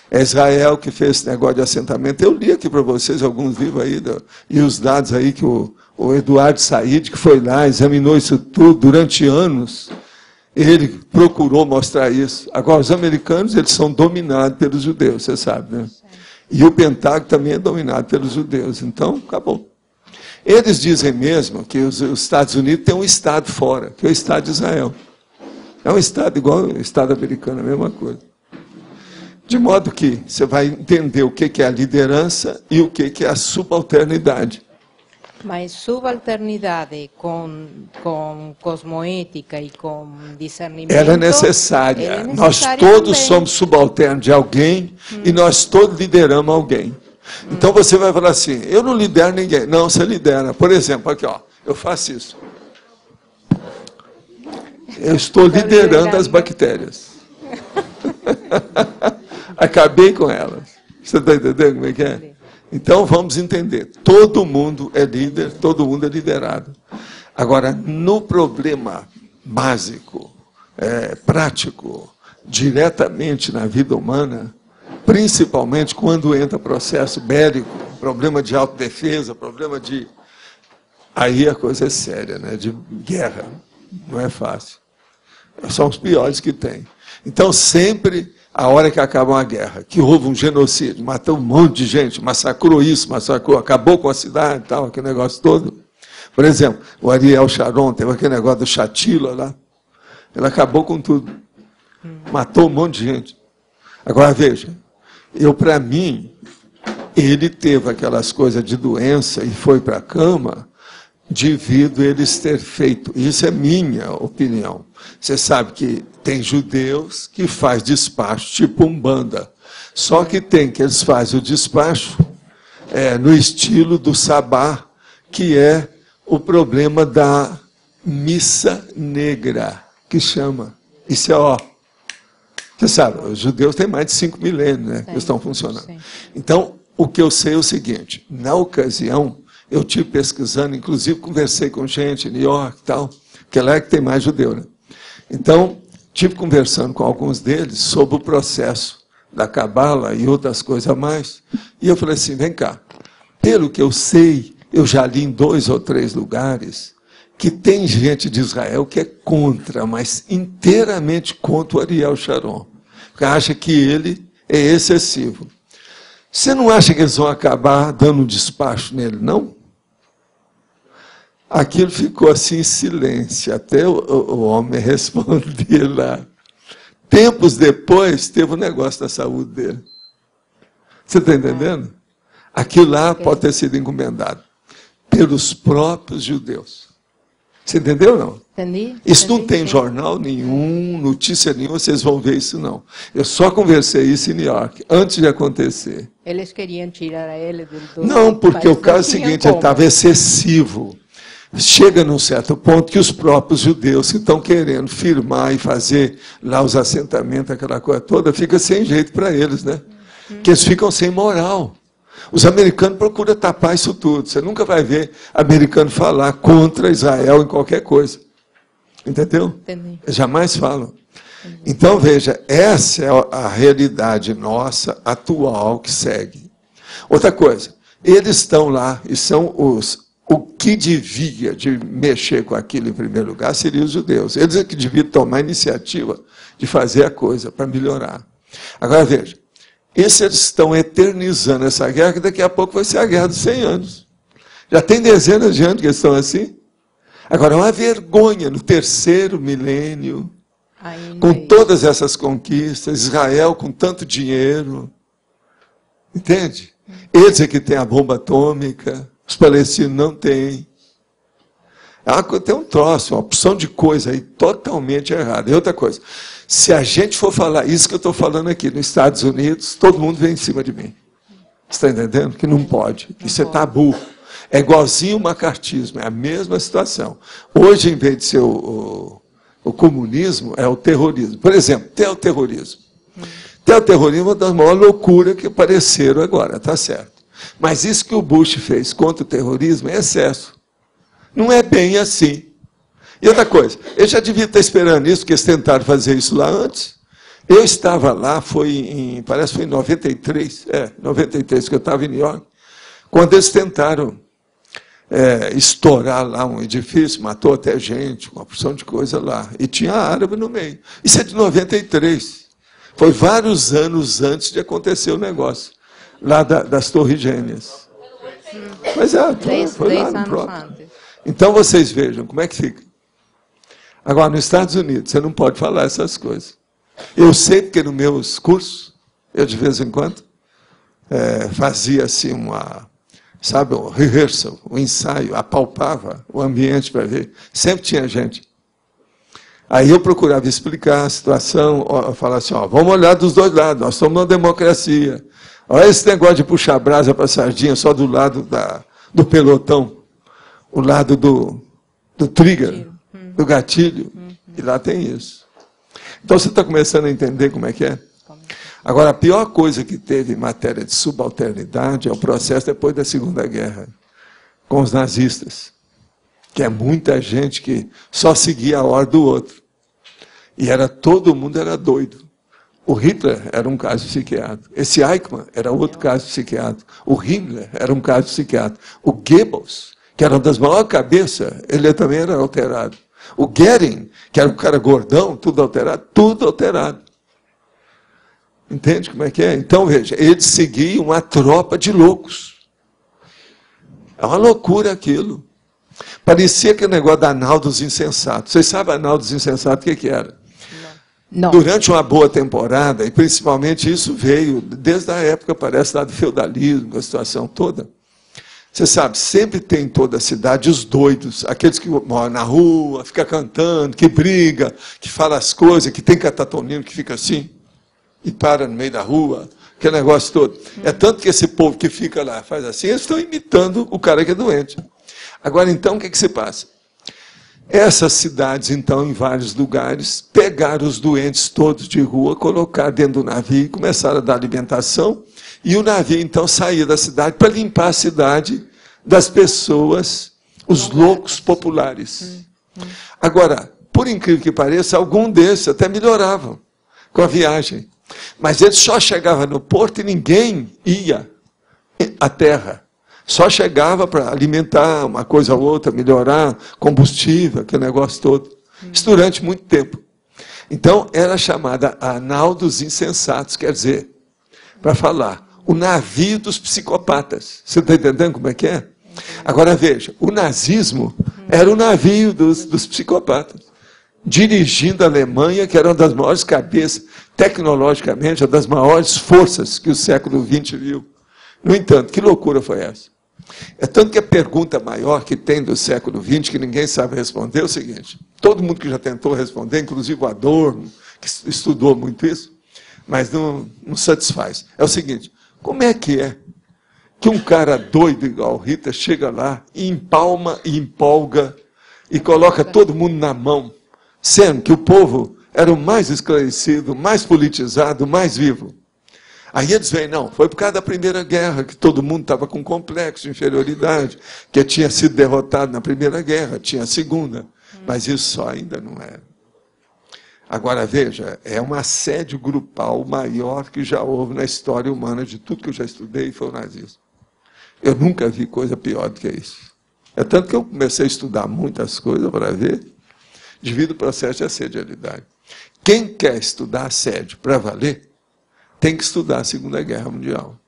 É Israel que fez esse negócio de assentamento. Eu li aqui para vocês alguns livros aí, e os dados aí que o Eduardo Said, que foi lá, examinou isso tudo durante anos, ele procurou mostrar isso. Agora, os americanos, eles são dominados pelos judeus, você sabe, né? E o Pentágono também é dominado pelos judeus. Então, acabou. Eles dizem mesmo que os Estados Unidos têm um Estado fora, que é o Estado de Israel. É um Estado igual ao Estado americano, a mesma coisa. De modo que você vai entender o que é a liderança e o que é a subalternidade. Mas subalternidade com cosmoética e com discernimento... Ela é necessária. Nós todos somos subalternos de alguém e nós todos lideramos alguém. Então você vai falar assim, eu não lidero ninguém. Não, você lidera. Por exemplo, aqui, ó, eu faço isso. Eu estou liderando as bactérias. Acabei com elas. Você está entendendo como é que é? Então, vamos entender. Todo mundo é líder, todo mundo é liderado. Agora, no problema básico, prático, diretamente na vida humana, principalmente quando entra processo bélico, problema de autodefesa, problema de... Aí a coisa é séria, né? De guerra. Não é fácil. São os piores que tem. Então, sempre... A hora que acaba uma guerra, que houve um genocídio, matou um monte de gente, massacrou isso, massacrou, acabou com a cidade e tal, aquele negócio todo. Por exemplo, o Ariel Sharon, teve aquele negócio do Shatila lá. Ele acabou com tudo. Matou um monte de gente. Agora, veja, para mim, ele teve aquelas coisas de doença e foi para a cama devido a eles ter feito. Isso é minha opinião. Você sabe que tem judeus que faz despacho tipo Umbanda. Só que tem que eles fazem o despacho no estilo do Sabá, que é o problema da missa negra, que chama. Isso é, ó. Você sabe, os judeus têm mais de 5 milênios, né, que estão funcionando. Sim. Então, o que eu sei é o seguinte, na ocasião, eu estive pesquisando, inclusive conversei com gente em New York e tal, que é lá que tem mais judeu, né? Então, estive conversando com alguns deles sobre o processo da Cabala e outras coisas a mais, e eu falei assim, vem cá, pelo que eu sei, eu já li em 2 ou 3 lugares, que tem gente de Israel que é contra, mas inteiramente contra o Ariel Sharon, porque acha que ele é excessivo. Você não acha que eles vão acabar dando um despacho nele, não? Aquilo ficou assim em silêncio, até o homem responder lá. Tempos depois, teve um negócio da saúde dele. Você está entendendo? Aquilo lá pode ter sido encomendado pelos próprios judeus. Você entendeu ou não? Entendi. Isso não tem jornal nenhum, notícia nenhuma, vocês vão ver isso não. Eu só conversei isso em New York, antes de acontecer. Eles queriam tirar ele do... Não, porque o caso é o seguinte, ele estava excessivo. Chega num certo ponto que os próprios judeus que estão querendo firmar e fazer lá os assentamentos, aquela coisa toda, fica sem jeito para eles, né? Porque eles ficam sem moral. Os americanos procuram tapar isso tudo. Você nunca vai ver americano falar contra Israel em qualquer coisa. Entendeu? Entendi. Eles jamais falam. Entendi. Então, veja, essa é a realidade nossa, atual, que segue. Outra coisa, eles estão lá e são os... O que devia de mexer com aquilo em primeiro lugar seriam os judeus. Eles é que deviam tomar a iniciativa de fazer a coisa para melhorar. Agora, veja, eles estão eternizando essa guerra, que daqui a pouco vai ser a guerra dos 100 anos. Já tem dezenas de anos que eles estão assim. Agora, é uma vergonha no 3º milênio, com todas essas conquistas, Israel com tanto dinheiro. Entende? Eles é que têm a bomba atômica. Os palestinos não têm. Tem um troço, uma opção de coisa aí totalmente errada. E outra coisa, se a gente for falar isso que eu estou falando aqui nos Estados Unidos, todo mundo vem em cima de mim. Você está entendendo? Que não pode. Isso é tabu. É igualzinho o macartismo, é a mesma situação. Hoje, em vez de ser o comunismo, é o terrorismo. Por exemplo, terrorismo. O terrorismo é uma das maiores loucuras que apareceram agora, tá certo. Mas isso que o Bush fez contra o terrorismo é excesso. Não é bem assim. E outra coisa, eu já devia estar esperando isso, porque eles tentaram fazer isso lá antes. Eu estava lá, parece que foi em 93, 93, que eu estava em New York, quando eles tentaram estourar lá um edifício, matou até gente, uma porção de coisa lá. E tinha árabe no meio. Isso é de 93. Foi vários anos antes de acontecer o negócio, lá das Torres Gêmeas. Mas foi lá no próprio. Então vocês vejam como é que fica. Agora, nos Estados Unidos, você não pode falar essas coisas. Eu sei porque nos meus cursos, eu de vez em quando fazia assim sabe, o rehearsal, o ensaio, apalpava o ambiente para ver. Sempre tinha gente. Aí eu procurava explicar a situação, falar assim, vamos olhar dos dois lados, nós somos uma democracia. Olha esse negócio de puxar brasa para sardinha só do lado do pelotão, o lado do trigger, do gatilho, e lá tem isso. Então você está começando a entender como é que é? Agora, a pior coisa que teve em matéria de subalternidade é o processo depois da Segunda Guerra, com os nazistas, que é muita gente que só seguia a ordem do outro. E todo mundo era doido. O Hitler era um caso psiquiátrico. Esse Eichmann era outro caso psiquiátrico. O Himmler era um caso psiquiátrico. O Goebbels, que era uma das maiores cabeças, ele também era alterado. O Goering, que era um cara gordão, tudo alterado, tudo alterado. Entende como é que é? Então, veja, eles seguiam uma tropa de loucos. É uma loucura aquilo. Parecia aquele negócio da anal dos insensatos. Vocês sabem a anal dos insensatos o que era? Não. Durante uma boa temporada, e principalmente isso veio desde a época, parece, lá do feudalismo, a situação toda. Você sabe, sempre tem em toda a cidade os doidos, aqueles que moram na rua, ficam cantando, que briga, que fala as coisas, que tem catatonino, que fica assim, e para no meio da rua, aquele negócio todo. É tanto que esse povo que fica lá faz assim, eles estão imitando o cara que é doente. Agora, então, o que se passa? Essas cidades, então, em vários lugares, pegaram os doentes todos de rua, colocaram dentro do navio e começaram a dar alimentação. E o navio, então, saía da cidade para limpar a cidade das pessoas, os loucos populares. Agora, por incrível que pareça, algum desses até melhoravam com a viagem. Mas eles só chegavam no porto e ninguém ia à terra. Só chegava para alimentar uma coisa ou outra, melhorar combustível, aquele negócio todo. Isso durante muito tempo. Então, era chamada a anal dos insensatos, quer dizer, para falar, o navio dos psicopatas. Você está entendendo como é que é? Agora, veja, o nazismo era o navio dos psicopatas, dirigindo a Alemanha, que era uma das maiores cabeças, tecnologicamente, uma das maiores forças que o século XX viu. No entanto, que loucura foi essa? É tanto que a pergunta maior que tem do século XX, que ninguém sabe responder, é o seguinte, todo mundo que já tentou responder, inclusive o Adorno, que estudou muito isso, mas não satisfaz. É o seguinte, como é que um cara doido igual o Rita chega lá e empalma e empolga e coloca todo mundo na mão, sendo que o povo era o mais esclarecido, mais politizado, mais vivo? Aí eles veem, não, foi por causa da Primeira Guerra, que todo mundo estava com complexo de inferioridade, que tinha sido derrotado na Primeira Guerra, tinha a Segunda, mas isso só ainda não era. Agora, veja, é um assédio grupal maior que já houve na história humana, de tudo que eu já estudei, foi o nazismo. Eu nunca vi coisa pior do que isso. É tanto que eu comecei a estudar muitas coisas para ver, devido ao processo de assedialidade. Quem quer estudar assédio para valer, tem que estudar a Segunda Guerra Mundial.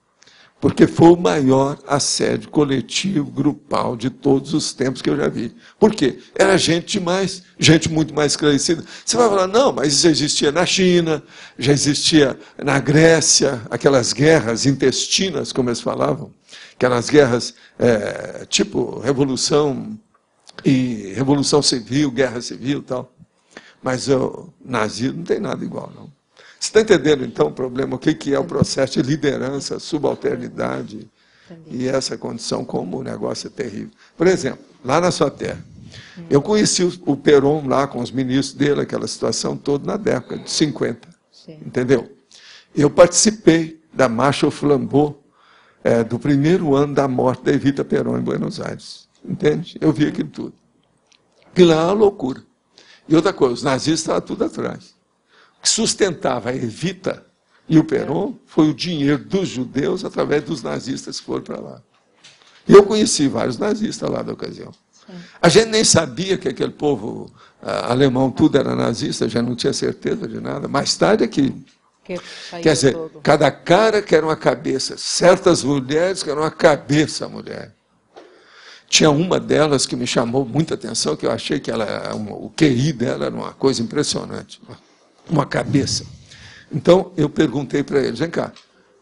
Porque foi o maior assédio coletivo, grupal, de todos os tempos que eu já vi. Por quê? Era gente demais, gente muito mais esclarecida. Você vai falar, não, mas isso já existia na China, já existia na Grécia, aquelas guerras intestinas, como eles falavam, aquelas guerras tipo Revolução Civil, Guerra Civil e tal. Mas o nazismo não tem nada igual, não. Você está entendendo, então, o problema? O que é o processo de liderança, subalternidade e essa condição, como o negócio é terrível. Por exemplo, lá na sua terra, eu conheci o Perón lá com os ministros dele, aquela situação toda na década de 50. Sim. Entendeu? Eu participei da Marcha ao Flambeau do primeiro ano da morte da Evita Perón em Buenos Aires. Entende? Eu vi aquilo tudo. E lá é uma loucura. E outra coisa, os nazistas estavam tudo atrás. O que sustentava a Evita e o Perón foi o dinheiro dos judeus através dos nazistas que foram para lá. E eu conheci vários nazistas lá da ocasião. Sim. A gente nem sabia que aquele povo alemão tudo era nazista, já não tinha certeza de nada. Mais tarde é que quer dizer, todo. Cada cara que era uma cabeça, certas mulheres que eram uma cabeça mulher. Tinha uma delas que me chamou muita atenção, que eu achei que o QI dela era uma coisa impressionante. Uma cabeça. Então, eu perguntei para eles, vem cá,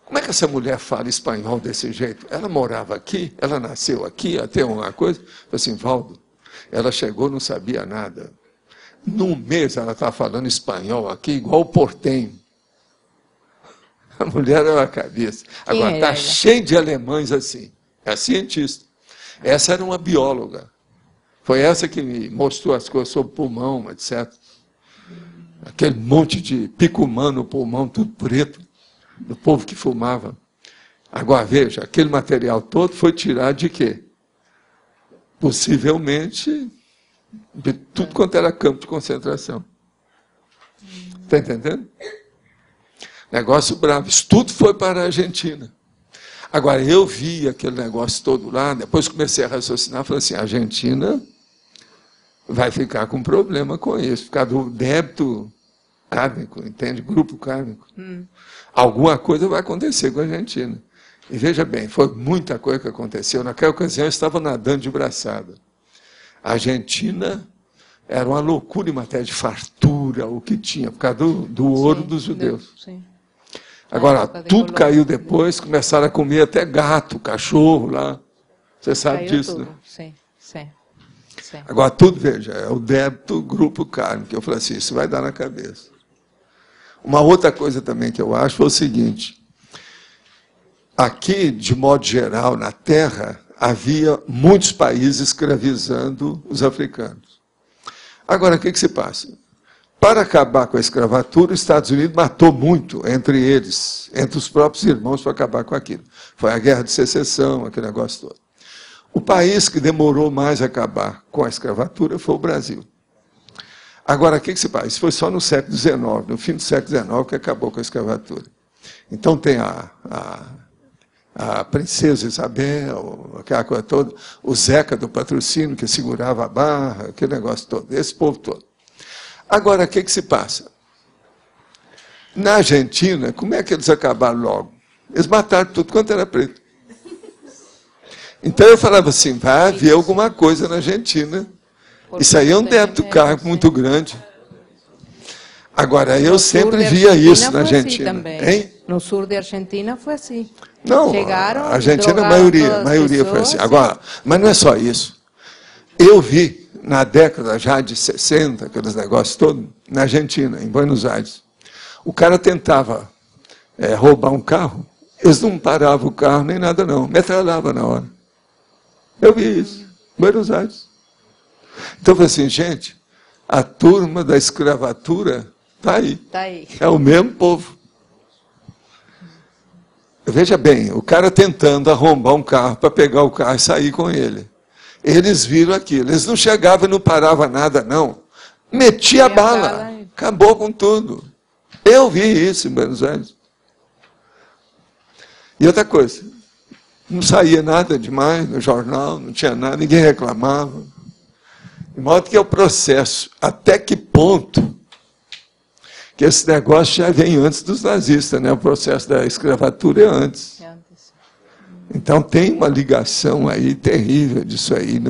Como é que essa mulher fala espanhol desse jeito? Ela morava aqui, ela nasceu aqui, até uma coisa. Eu falei assim, Valdo, ela chegou, não sabia nada. Num mês ela está falando espanhol aqui, igual o portenho. A mulher é uma cabeça. Agora, está cheio de alemães assim. É cientista. Essa era uma bióloga. Foi essa que me mostrou as coisas sobre pulmão, etc. Aquele monte de picumã no pulmão, tudo preto, do povo que fumava. Agora, veja, aquele material todo foi tirado de quê? Possivelmente de tudo quanto era campo de concentração. Está entendendo? Negócio bravo. Isso tudo foi para a Argentina. Agora, eu vi aquele negócio todo lá, depois comecei a raciocinar, falei assim, a Argentina vai ficar com problema com isso, por causa do débito kármico, entende? Grupo kármico. Alguma coisa vai acontecer com a Argentina. E veja bem, foi muita coisa que aconteceu. Naquela ocasião, eu estava nadando de braçada. A Argentina era uma loucura em matéria de fartura, o que tinha, por causa do ouro dos judeus. Sim. Agora, tudo caiu depois, começaram a comer até gato, cachorro lá. Você sabe disso, tudo. né? Sim, sim. Sim. Agora, tudo, veja, é o débito grupo kármico. Eu falei assim, isso vai dar na cabeça. Uma outra coisa também que eu acho foi o seguinte, aqui, de modo geral, na Terra, havia muitos países escravizando os africanos. Agora, o que se passa? Para acabar com a escravatura, os Estados Unidos matou muito entre eles, entre os próprios irmãos, para acabar com aquilo. Foi a Guerra de Secessão, aquele negócio todo. O país que demorou mais a acabar com a escravatura foi o Brasil. Agora, o que se passa? Isso foi só no século XIX, no fim do século XIX, que acabou com a escravatura. Então tem a princesa Isabel, aquela coisa toda, o Zeca do Patrocínio, que segurava a barra, aquele negócio todo, esse povo todo. Agora, o que se passa? Na Argentina, como é que eles acabaram logo? Eles mataram tudo quanto era preto. Então eu falava assim, vai haver alguma coisa na Argentina. Isso aí é um débito kármico muito grande. Agora, eu sempre via isso na Argentina. Hein? No sul da Argentina foi assim. Não, chegaram, a Argentina, a maioria foi assim. Agora, mas não é só isso. Eu vi, na década já de 60, aqueles negócios todos, na Argentina, em Buenos Aires, o cara tentava roubar um carro, eles não paravam o carro nem nada não, metralhava na hora. Eu vi isso, em Buenos Aires. Então eu falei assim, gente, a turma da escravatura está aí. Tá aí. É o mesmo povo. Veja bem, o cara tentando arrombar um carro para pegar o carro e sair com ele. Eles viram aquilo. Eles não chegavam e não paravam nada, não. Metia a bala. Acabou com tudo. Eu vi isso em Buenos Aires. E outra coisa, não saía nada demais no jornal, não tinha nada, ninguém reclamava. De modo que é o processo, até que ponto que esse negócio já vem antes dos nazistas, né? O processo da escravatura é antes. Então tem uma ligação aí terrível disso aí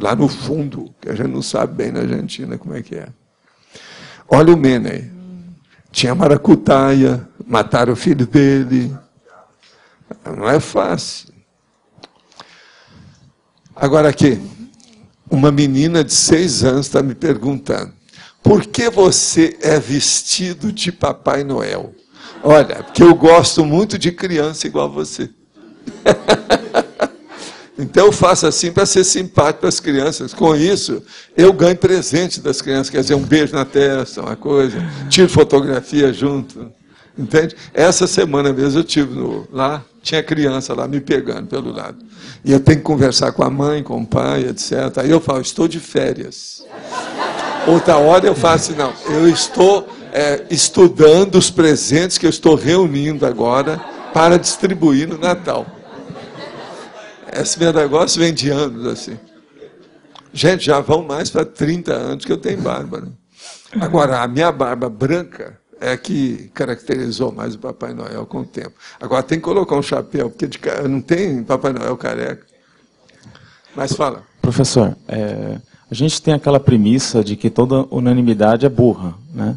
lá no fundo, que a gente não sabe bem na Argentina como é que é. Olha o Menem. Tinha maracutaia, mataram o filho dele. Não é fácil. Agora aqui, uma menina de 6 anos está me perguntando, por que você é vestido de Papai Noel? Olha, porque eu gosto muito de criança igual você. Então eu faço assim para ser simpático para as crianças. Com isso, eu ganho presente das crianças, quer dizer, um beijo na testa, uma coisa, tiro fotografia junto. Entende? Essa semana mesmo eu tive lá, tinha criança lá me pegando pelo lado. E eu tenho que conversar com a mãe, com o pai, etc. Aí eu falo, estou de férias. Outra hora eu faço, não, eu estou estudando os presentes que eu estou reunindo agora para distribuir no Natal. Esse meu negócio vem de anos, assim. Gente, já vão mais para 30 anos que eu tenho barba. Né? Agora, a minha barba branca é que caracterizou mais o Papai Noel com o tempo. Agora, tem que colocar um chapéu, porque não tem Papai Noel careca. Mas fala. Professor, a gente tem aquela premissa de que toda unanimidade é burra, né?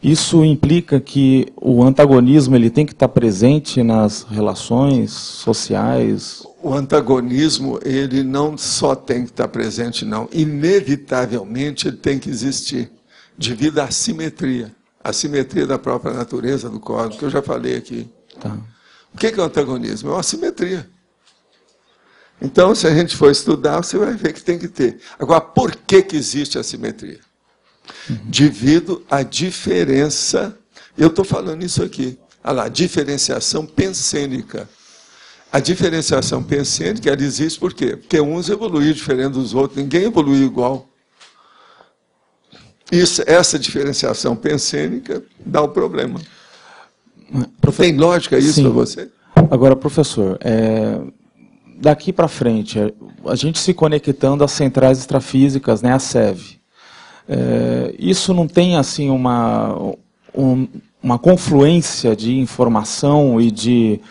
Isso implica que o antagonismo ele tem que estar presente nas relações sociais? O antagonismo, ele não só tem que estar presente, não. Inevitavelmente ele tem que existir, devido à assimetria. A assimetria da própria natureza do cosmos, que eu já falei aqui. Tá. O que é o antagonismo? É uma assimetria. Então, se a gente for estudar, você vai ver que tem que ter. Agora, por que existe a assimetria? Devido à diferença, eu estou falando isso aqui, olha lá, diferenciação pensênica. A diferenciação pensênica, ela existe por quê? Porque uns evoluíram diferente dos outros, ninguém evoluiu igual. Essa diferenciação pensênica dá o problema. Tem lógica isso para você? Agora, professor, daqui para frente, a gente se conectando às centrais extrafísicas, né, a SEV, isso não tem assim uma confluência de informação e de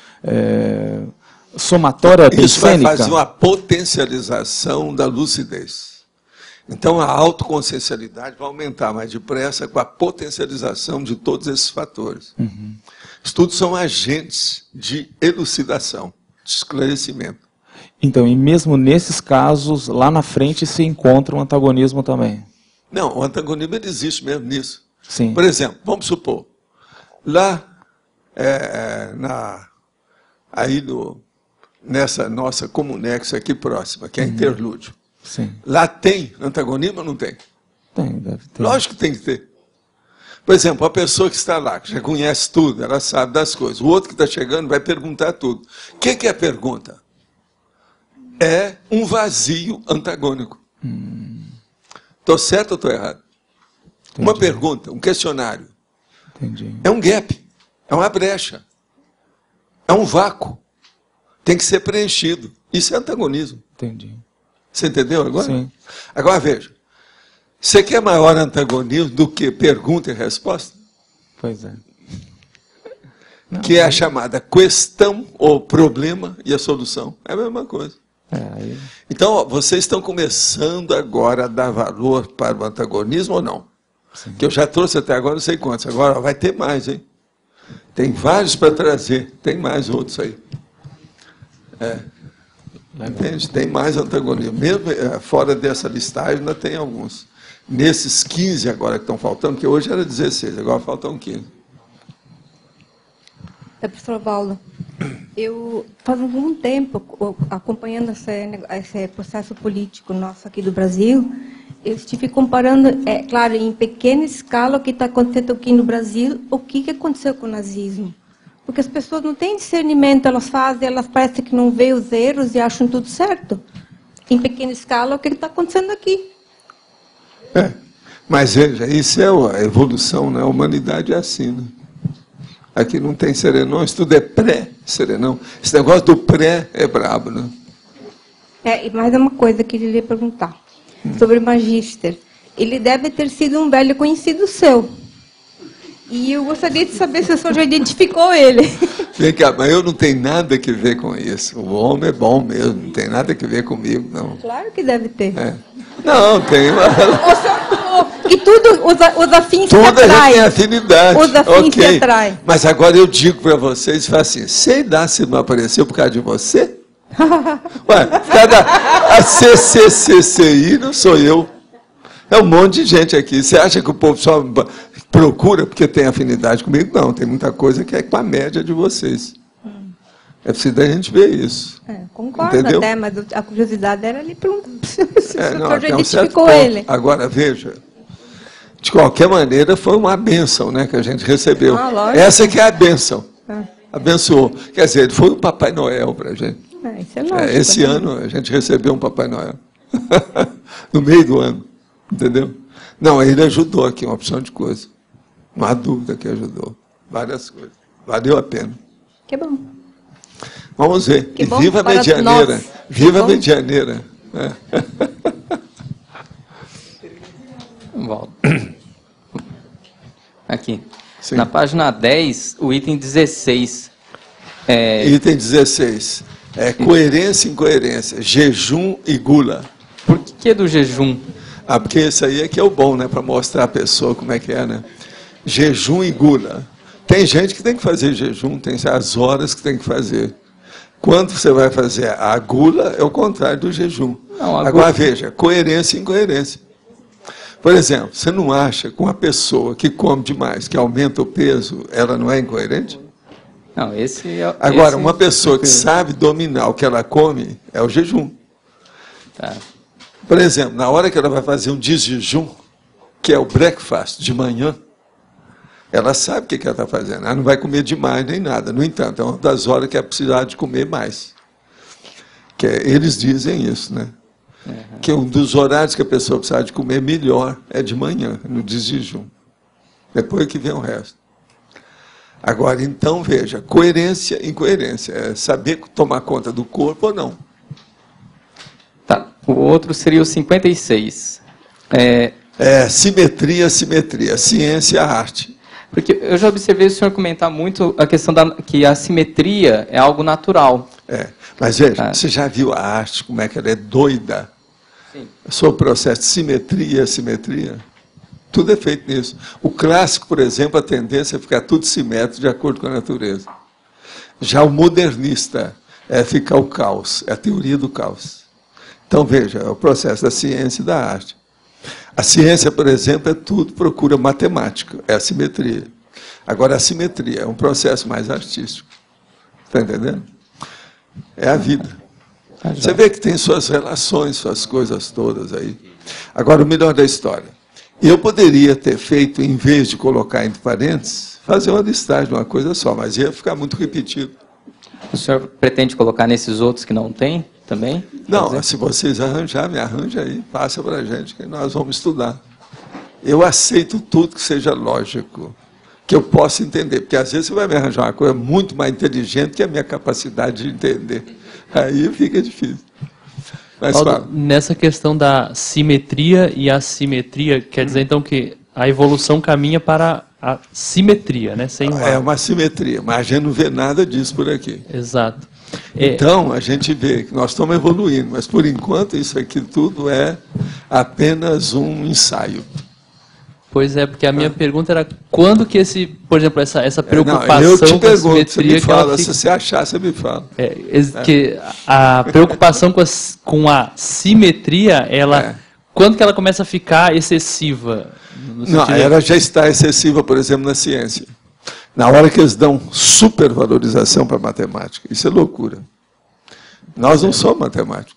somatória pensênica? Isso vai fazer uma potencialização da lucidez. Então, a autoconsciencialidade vai aumentar mais depressa com a potencialização de todos esses fatores. Uhum. Isso tudo são agentes de elucidação, de esclarecimento. Então, e mesmo nesses casos, lá na frente se encontra um antagonismo também? Não, o antagonismo ele existe mesmo nisso. Sim. Por exemplo, vamos supor, lá nessa nossa Comunex aqui próxima, que é Interlúdio, sim. Lá tem antagonismo ou não tem? Tem, deve ter. Lógico que tem que ter. Por exemplo, a pessoa que está lá, que já conhece tudo, ela sabe das coisas. O outro que está chegando vai perguntar tudo. O que é a pergunta? É um vazio antagônico. Estou certo ou estou errado? Entendi. Uma pergunta, um questionário. Entendi. É um gap, é uma brecha, é um vácuo. Tem que ser preenchido. Isso é antagonismo. Entendi. Você entendeu agora? Sim. Agora veja, você quer maior antagonismo do que pergunta e resposta? Pois é. Não, Que é a chamada questão ou problema e a solução. É a mesma coisa. Aí... Então, vocês estão começando agora a dar valor para o antagonismo ou não? Sim. Que eu já trouxe até agora não sei quantos. Agora vai ter mais, hein? Tem vários para trazer. Tem mais outros aí. Entende? Tem mais antagonismo. Mesmo fora dessa listagem, ainda tem alguns. Nesses 15 agora que estão faltando, porque hoje era 16, agora faltam 15. Professor Valdo, eu faz algum tempo, acompanhando esse processo político nosso aqui do Brasil, eu estive comparando, claro, em pequena escala, o que está acontecendo aqui no Brasil, o que aconteceu com o nazismo. Porque as pessoas não têm discernimento, elas parecem que não veem os erros e acham tudo certo. Em pequena escala, o que está acontecendo aqui. Mas veja, isso é a evolução, né? A humanidade é assim, né? Aqui não tem serenão, isso tudo é pré-serenão. Esse negócio do pré é brabo, né? E mais uma coisa que eu queria perguntar. Sobre o Magíster. Ele deve ter sido um velho conhecido seu. E eu gostaria de saber se o senhor já identificou ele. Vem cá, mas eu não tenho nada a ver com isso. O homem é bom mesmo, não tem nada a ver comigo, não. Claro que deve ter. Não, tem. E tudo, os afins tudo se atraem. A gente tem afinidade. Os afins se atraem. Mas agora eu digo para vocês, fala assim, sei lá se não apareceu por causa de você? Ué, a CCCCI não sou eu. É um monte de gente aqui. Você acha que o povo só procura porque tem afinidade comigo? Não, tem muita coisa que é com a média de vocês. É preciso a gente ver isso. Concordo. Entendeu? Até, mas a curiosidade era ali perguntar se o senhor já identificou ele. Agora, veja, de qualquer maneira, foi uma bênção, né, que a gente recebeu. Essa que é a bênção. Abençoou. Quer dizer, ele foi o Papai Noel para a gente. Isso é lógico, esse ano a gente recebeu um Papai Noel. No meio do ano. Entendeu? Não, ele ajudou aqui uma opção de coisa. Não há dúvida que ajudou. Várias coisas. Valeu a pena. Que bom. Vamos ver. Que e bom viva a Medianeira. Viva a Medianeira. Aqui. Sim. Na página 10, o item 16. Item 16. Coerência e incoerência. Jejum e gula. Por que é do jejum? Porque esse aí é que é o bom, né? Para mostrar a pessoa como é que é, né? jejum e gula. Tem gente que tem que fazer jejum, tem as horas que tem que fazer. Quando você vai fazer a gula, é o contrário do jejum. Não, agora, veja, coerência e incoerência. Por exemplo, você não acha que uma pessoa que come demais, que aumenta o peso, ela não é incoerente? Não, Agora, uma pessoa que sabe dominar o que ela come, é o jejum. Tá. Por exemplo, na hora que ela vai fazer um desjejum, que é o breakfast de manhã, ela sabe o que ela está fazendo. Ela não vai comer demais nem nada. No entanto, é uma das horas que ela precisa de comer mais. Eles dizem isso, né? Uhum. Que um dos horários que a pessoa precisa de comer melhor é de manhã, no desjejum. Depois que vem o resto. Agora, então, veja, coerência e incoerência. É saber tomar conta do corpo ou não. Tá. O outro seria o 56. Simetria, simetria. Ciência e arte. Porque eu já observei o senhor comentar muito a questão que a simetria é algo natural. Mas veja, você já viu a arte, como é que ela é doida? Sim. Sobre o processo de simetria, simetria. Tudo é feito nisso. O clássico, por exemplo, a tendência é ficar tudo simétrico de acordo com a natureza. Já o modernista é ficar o caos, é a teoria do caos. Então, veja, é o processo da ciência e da arte. A ciência, por exemplo, tudo procura matemática, é a simetria. Agora, a simetria é um processo mais artístico. Está entendendo? É a vida. Você vê que tem suas relações, suas coisas todas aí. Agora, o melhor da história. Eu poderia ter feito, em vez de colocar entre parênteses, fazer uma listagem de uma coisa só, mas ia ficar muito repetido. O senhor pretende colocar nesses outros que não tem também? Não, se vocês arranjarem, me arranja aí, passa para a gente, que nós vamos estudar. Eu aceito tudo que seja lógico, que eu possa entender, porque às vezes você vai me arranjar uma coisa muito mais inteligente que a minha capacidade de entender. Aí fica difícil. Mas, Aldo, nessa questão da simetria e assimetria, quer dizer então que a evolução caminha para a simetria, né? Sem é uma simetria, mas a gente não vê nada disso por aqui. Exato. Então, a gente vê que nós estamos evoluindo, mas por enquanto isso aqui tudo é apenas um ensaio. Pois é, porque a minha pergunta era quando que por exemplo, essa preocupação eu te pergunto, com a simetria... Você me fala, se você achar, você me fala. Que a preocupação com a simetria, quando que ela começa a ficar excessiva? Não, ela já está excessiva, por exemplo, na ciência. Na hora que eles dão supervalorização para a matemática. Isso é loucura. Nós não somos matemáticos.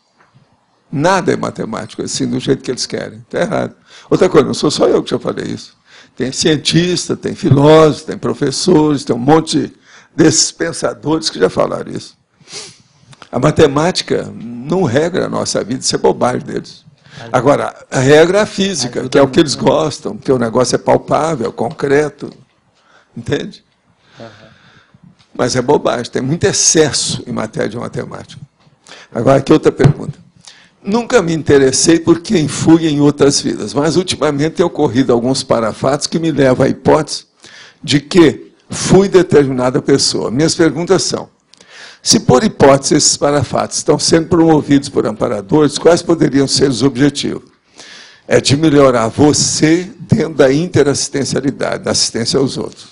Nada é matemático, assim, do jeito que eles querem. Está errado. Outra coisa, não sou só eu que já falei isso. Tem cientista, tem filósofos, tem professores, tem um monte desses pensadores que já falaram isso. A matemática não regra a nossa vida, isso é bobagem deles. Agora, a regra é a física, que é o que eles gostam, porque o negócio é palpável, concreto. Entende? Mas é bobagem, tem muito excesso em matéria de matemática. Agora, aqui outra pergunta. Nunca me interessei por quem fui em outras vidas, mas ultimamente tem ocorrido alguns parafatos que me levam à hipótese de que fui determinada pessoa. Minhas perguntas são: se por hipótese esses parafatos estão sendo promovidos por amparadores, quais poderiam ser os objetivos? É de melhorar você dentro da interassistencialidade, da assistência aos outros.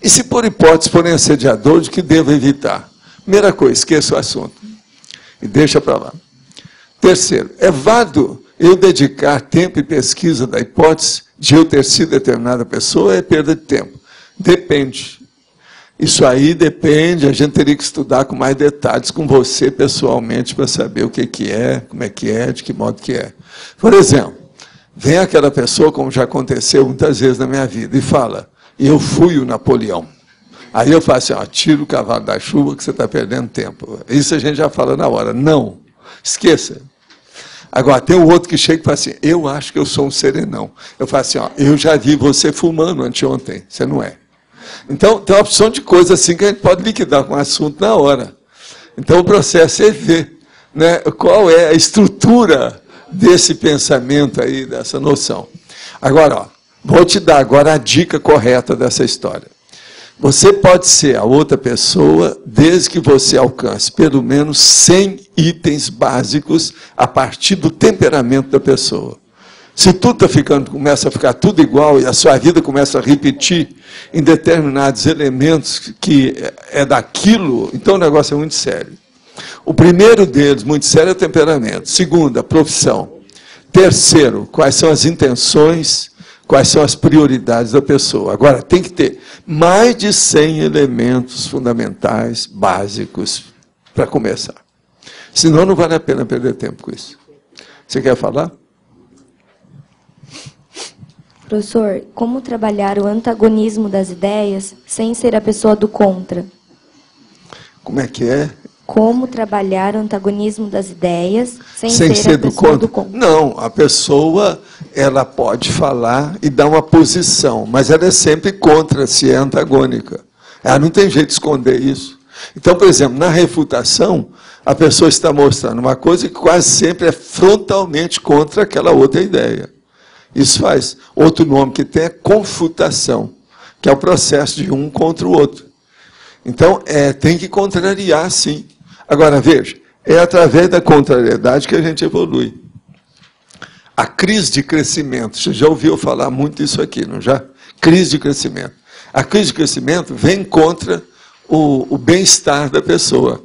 E se por hipótese forem assediadores, o que devo evitar? Primeira coisa, esqueça o assunto e deixa para lá. Terceiro, é válido eu dedicar tempo e pesquisa da hipótese de eu ter sido determinada pessoa, é perda de tempo? Depende. Isso aí depende, a gente teria que estudar com mais detalhes com você pessoalmente para saber o que é, como é que é, de que modo que é. Por exemplo, vem aquela pessoa, como já aconteceu muitas vezes na minha vida, e fala: eu fui o Napoleão. Aí eu faço assim: tira o cavalo da chuva que você está perdendo tempo. Isso a gente já fala na hora. Não. Esqueça. Agora, tem o outro que chega e fala assim: eu acho que eu sou um serenão. Eu falo assim: eu já vi você fumando anteontem. Você não é. Então, tem uma opção de coisa assim que a gente pode liquidar com o assunto na hora. Então, o processo é ver, né, qual é a estrutura desse pensamento aí, dessa noção. Agora, vou te dar agora a dica correta dessa história. Você pode ser a outra pessoa desde que você alcance pelo menos 100 itens básicos a partir do temperamento da pessoa. Se tudo começa a ficar tudo igual e a sua vida começa a repetir em determinados elementos que é daquilo, então o negócio é muito sério. O primeiro deles, muito sério, é o temperamento. Segundo, a profissão. Terceiro, quais são as intenções, quais são as prioridades da pessoa. Agora, tem que ter mais de 100 elementos fundamentais, básicos, para começar. Senão, não vale a pena perder tempo com isso. Você quer falar? Professor, como trabalhar o antagonismo das ideias sem ser a pessoa do contra? Como é que é? Como trabalhar o antagonismo das ideias sem ser a pessoa do contra? Não, a pessoa ela pode falar e dar uma posição, mas ela é sempre contra, se é antagônica. Ela não tem jeito de esconder isso. Então, por exemplo, na refutação, a pessoa está mostrando uma coisa que quase sempre é frontalmente contra aquela outra ideia. Isso faz. Outro nome que tem é confutação, que é o processo de um contra o outro. Então, tem que contrariar, sim. Agora, veja, é através da contrariedade que a gente evolui. A crise de crescimento, você já ouviu falar muito isso aqui, não já? Crise de crescimento. A crise de crescimento vem contra o bem-estar da pessoa.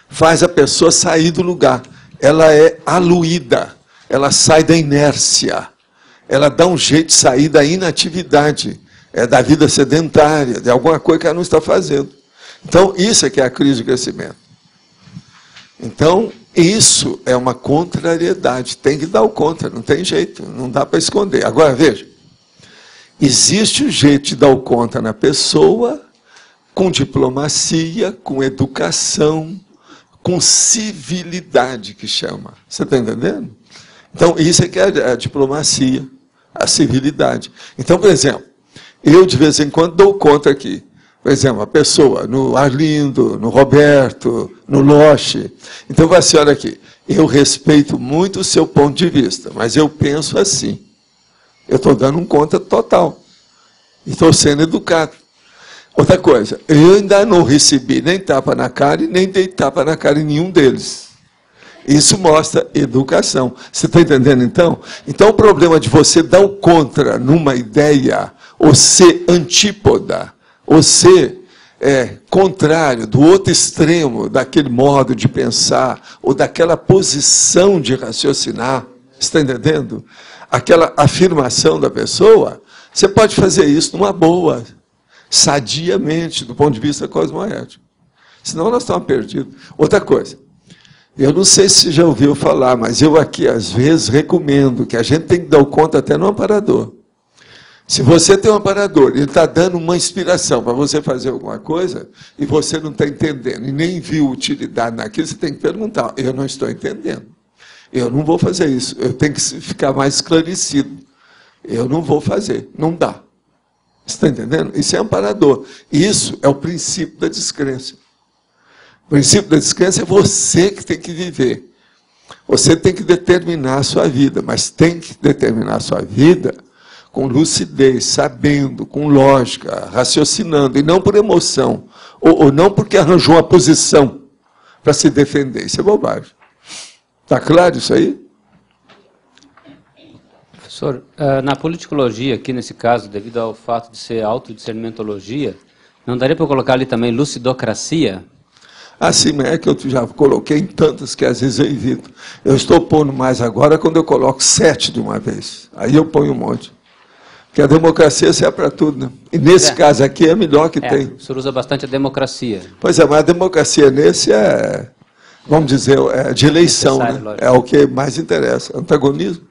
Faz a pessoa sair do lugar. Ela é aluída. Ela sai da inércia, ela dá um jeito de sair da inatividade, da vida sedentária, de alguma coisa que ela não está fazendo. Então, isso é que é a crise de crescimento. Então, isso é uma contrariedade, tem que dar o contra, não tem jeito, não dá para esconder. Agora, veja, existe um jeito de dar o contra na pessoa, com diplomacia, com educação, com civilidade, que chama. Você está entendendo? Então, isso é que é a diplomacia, a civilidade. Então, por exemplo, eu de vez em quando dou conta aqui. Por exemplo, a pessoa no Arlindo, no Roberto, no Loche. Então, vai assim, olha aqui, eu respeito muito o seu ponto de vista, mas eu penso assim. Eu estou dando um conta total. E estou sendo educado. Outra coisa, eu ainda não recebi nem tapa na cara e nem dei tapa na cara em nenhum deles. Isso mostra educação. Você está entendendo, então? Então, o problema de você dar o contra numa ideia, ou ser antípoda, ou ser contrário, do outro extremo, daquele modo de pensar, ou daquela posição de raciocinar, você está entendendo? Aquela afirmação da pessoa, você pode fazer isso numa boa, sadiamente, do ponto de vista cosmoético. Senão nós estamos perdidos. Outra coisa, eu não sei se você já ouviu falar, mas eu aqui, às vezes, recomendo que a gente tem que dar conta até no amparador. Se você tem um amparador e ele está dando uma inspiração para você fazer alguma coisa, e você não está entendendo, e nem viu utilidade naquilo, você tem que perguntar, eu não estou entendendo. Eu não vou fazer isso, eu tenho que ficar mais esclarecido. Eu não vou fazer, não dá. Você está entendendo? Isso é amparador. Isso é o princípio da descrença. O princípio da descrença é você que tem que viver. Você tem que determinar a sua vida, mas tem que determinar a sua vida com lucidez, sabendo, com lógica, raciocinando, e não por emoção, ou não porque arranjou uma posição para se defender. Isso é bobagem. Está claro isso aí? Professor, na politicologia, aqui nesse caso, devido ao fato de ser autodiscernimentologia, não daria para colocar ali também lucidocracia? Assim é que eu já coloquei em tantas que às vezes eu evito. Eu estou pondo mais agora quando eu coloco 7 de uma vez. Aí eu ponho um monte. Porque a democracia serve para tudo, né? E nesse caso aqui é melhor que tem. O senhor usa bastante a democracia. Pois é, mas a democracia nesse vamos dizer, de eleição, né? Lógico. É o que mais interessa. Antagonismo.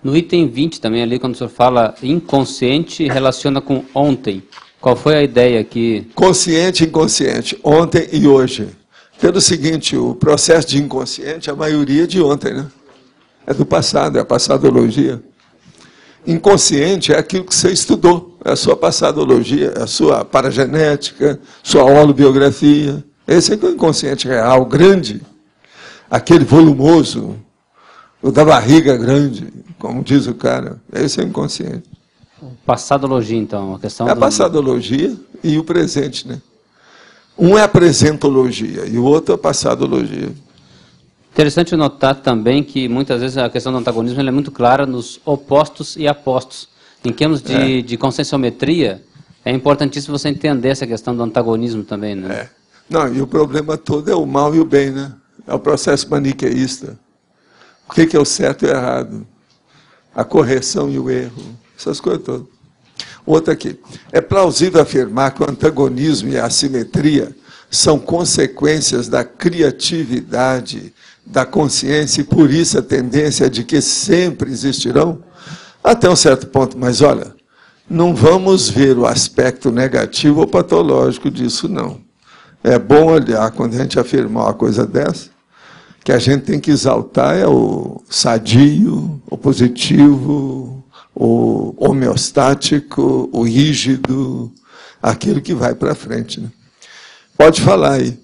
No item 20 também, ali, quando o senhor fala inconsciente, relaciona com ontem. Qual foi a ideia aqui? Consciente e inconsciente, ontem e hoje. Pelo seguinte, o processo de inconsciente, a maioria é de ontem, né? É do passado, é a passadologia. Inconsciente é aquilo que você estudou, é a sua passadologia, é a sua paragenética, sua holobiografia. Esse é o inconsciente real, grande, aquele volumoso, o da barriga grande, como diz o cara. Esse é o inconsciente. Passadologia, então, a questão... É a passadologia e o presente, né? Um é a presentologia e o outro é a passadologia. Interessante notar também que muitas vezes a questão do antagonismo ela é muito clara nos opostos e apostos. Em termos de conscienciometria, é importantíssimo você entender essa questão do antagonismo também, né? Não, e o problema todo é o mal e o bem, né? É o processo maniqueísta. O que é o certo e o errado? A correção e o erro. Essas coisas todas. Outra aqui. É plausível afirmar que o antagonismo e a assimetria são consequências da criatividade, da consciência, e por isso a tendência de que sempre existirão? Até um certo ponto, mas olha, não vamos ver o aspecto negativo ou patológico disso, não. É bom olhar, quando a gente afirmar uma coisa dessa, que a gente tem que exaltar é o sadio, o positivo, o homeostático, o rígido, aquilo que vai para frente, né? Pode falar aí.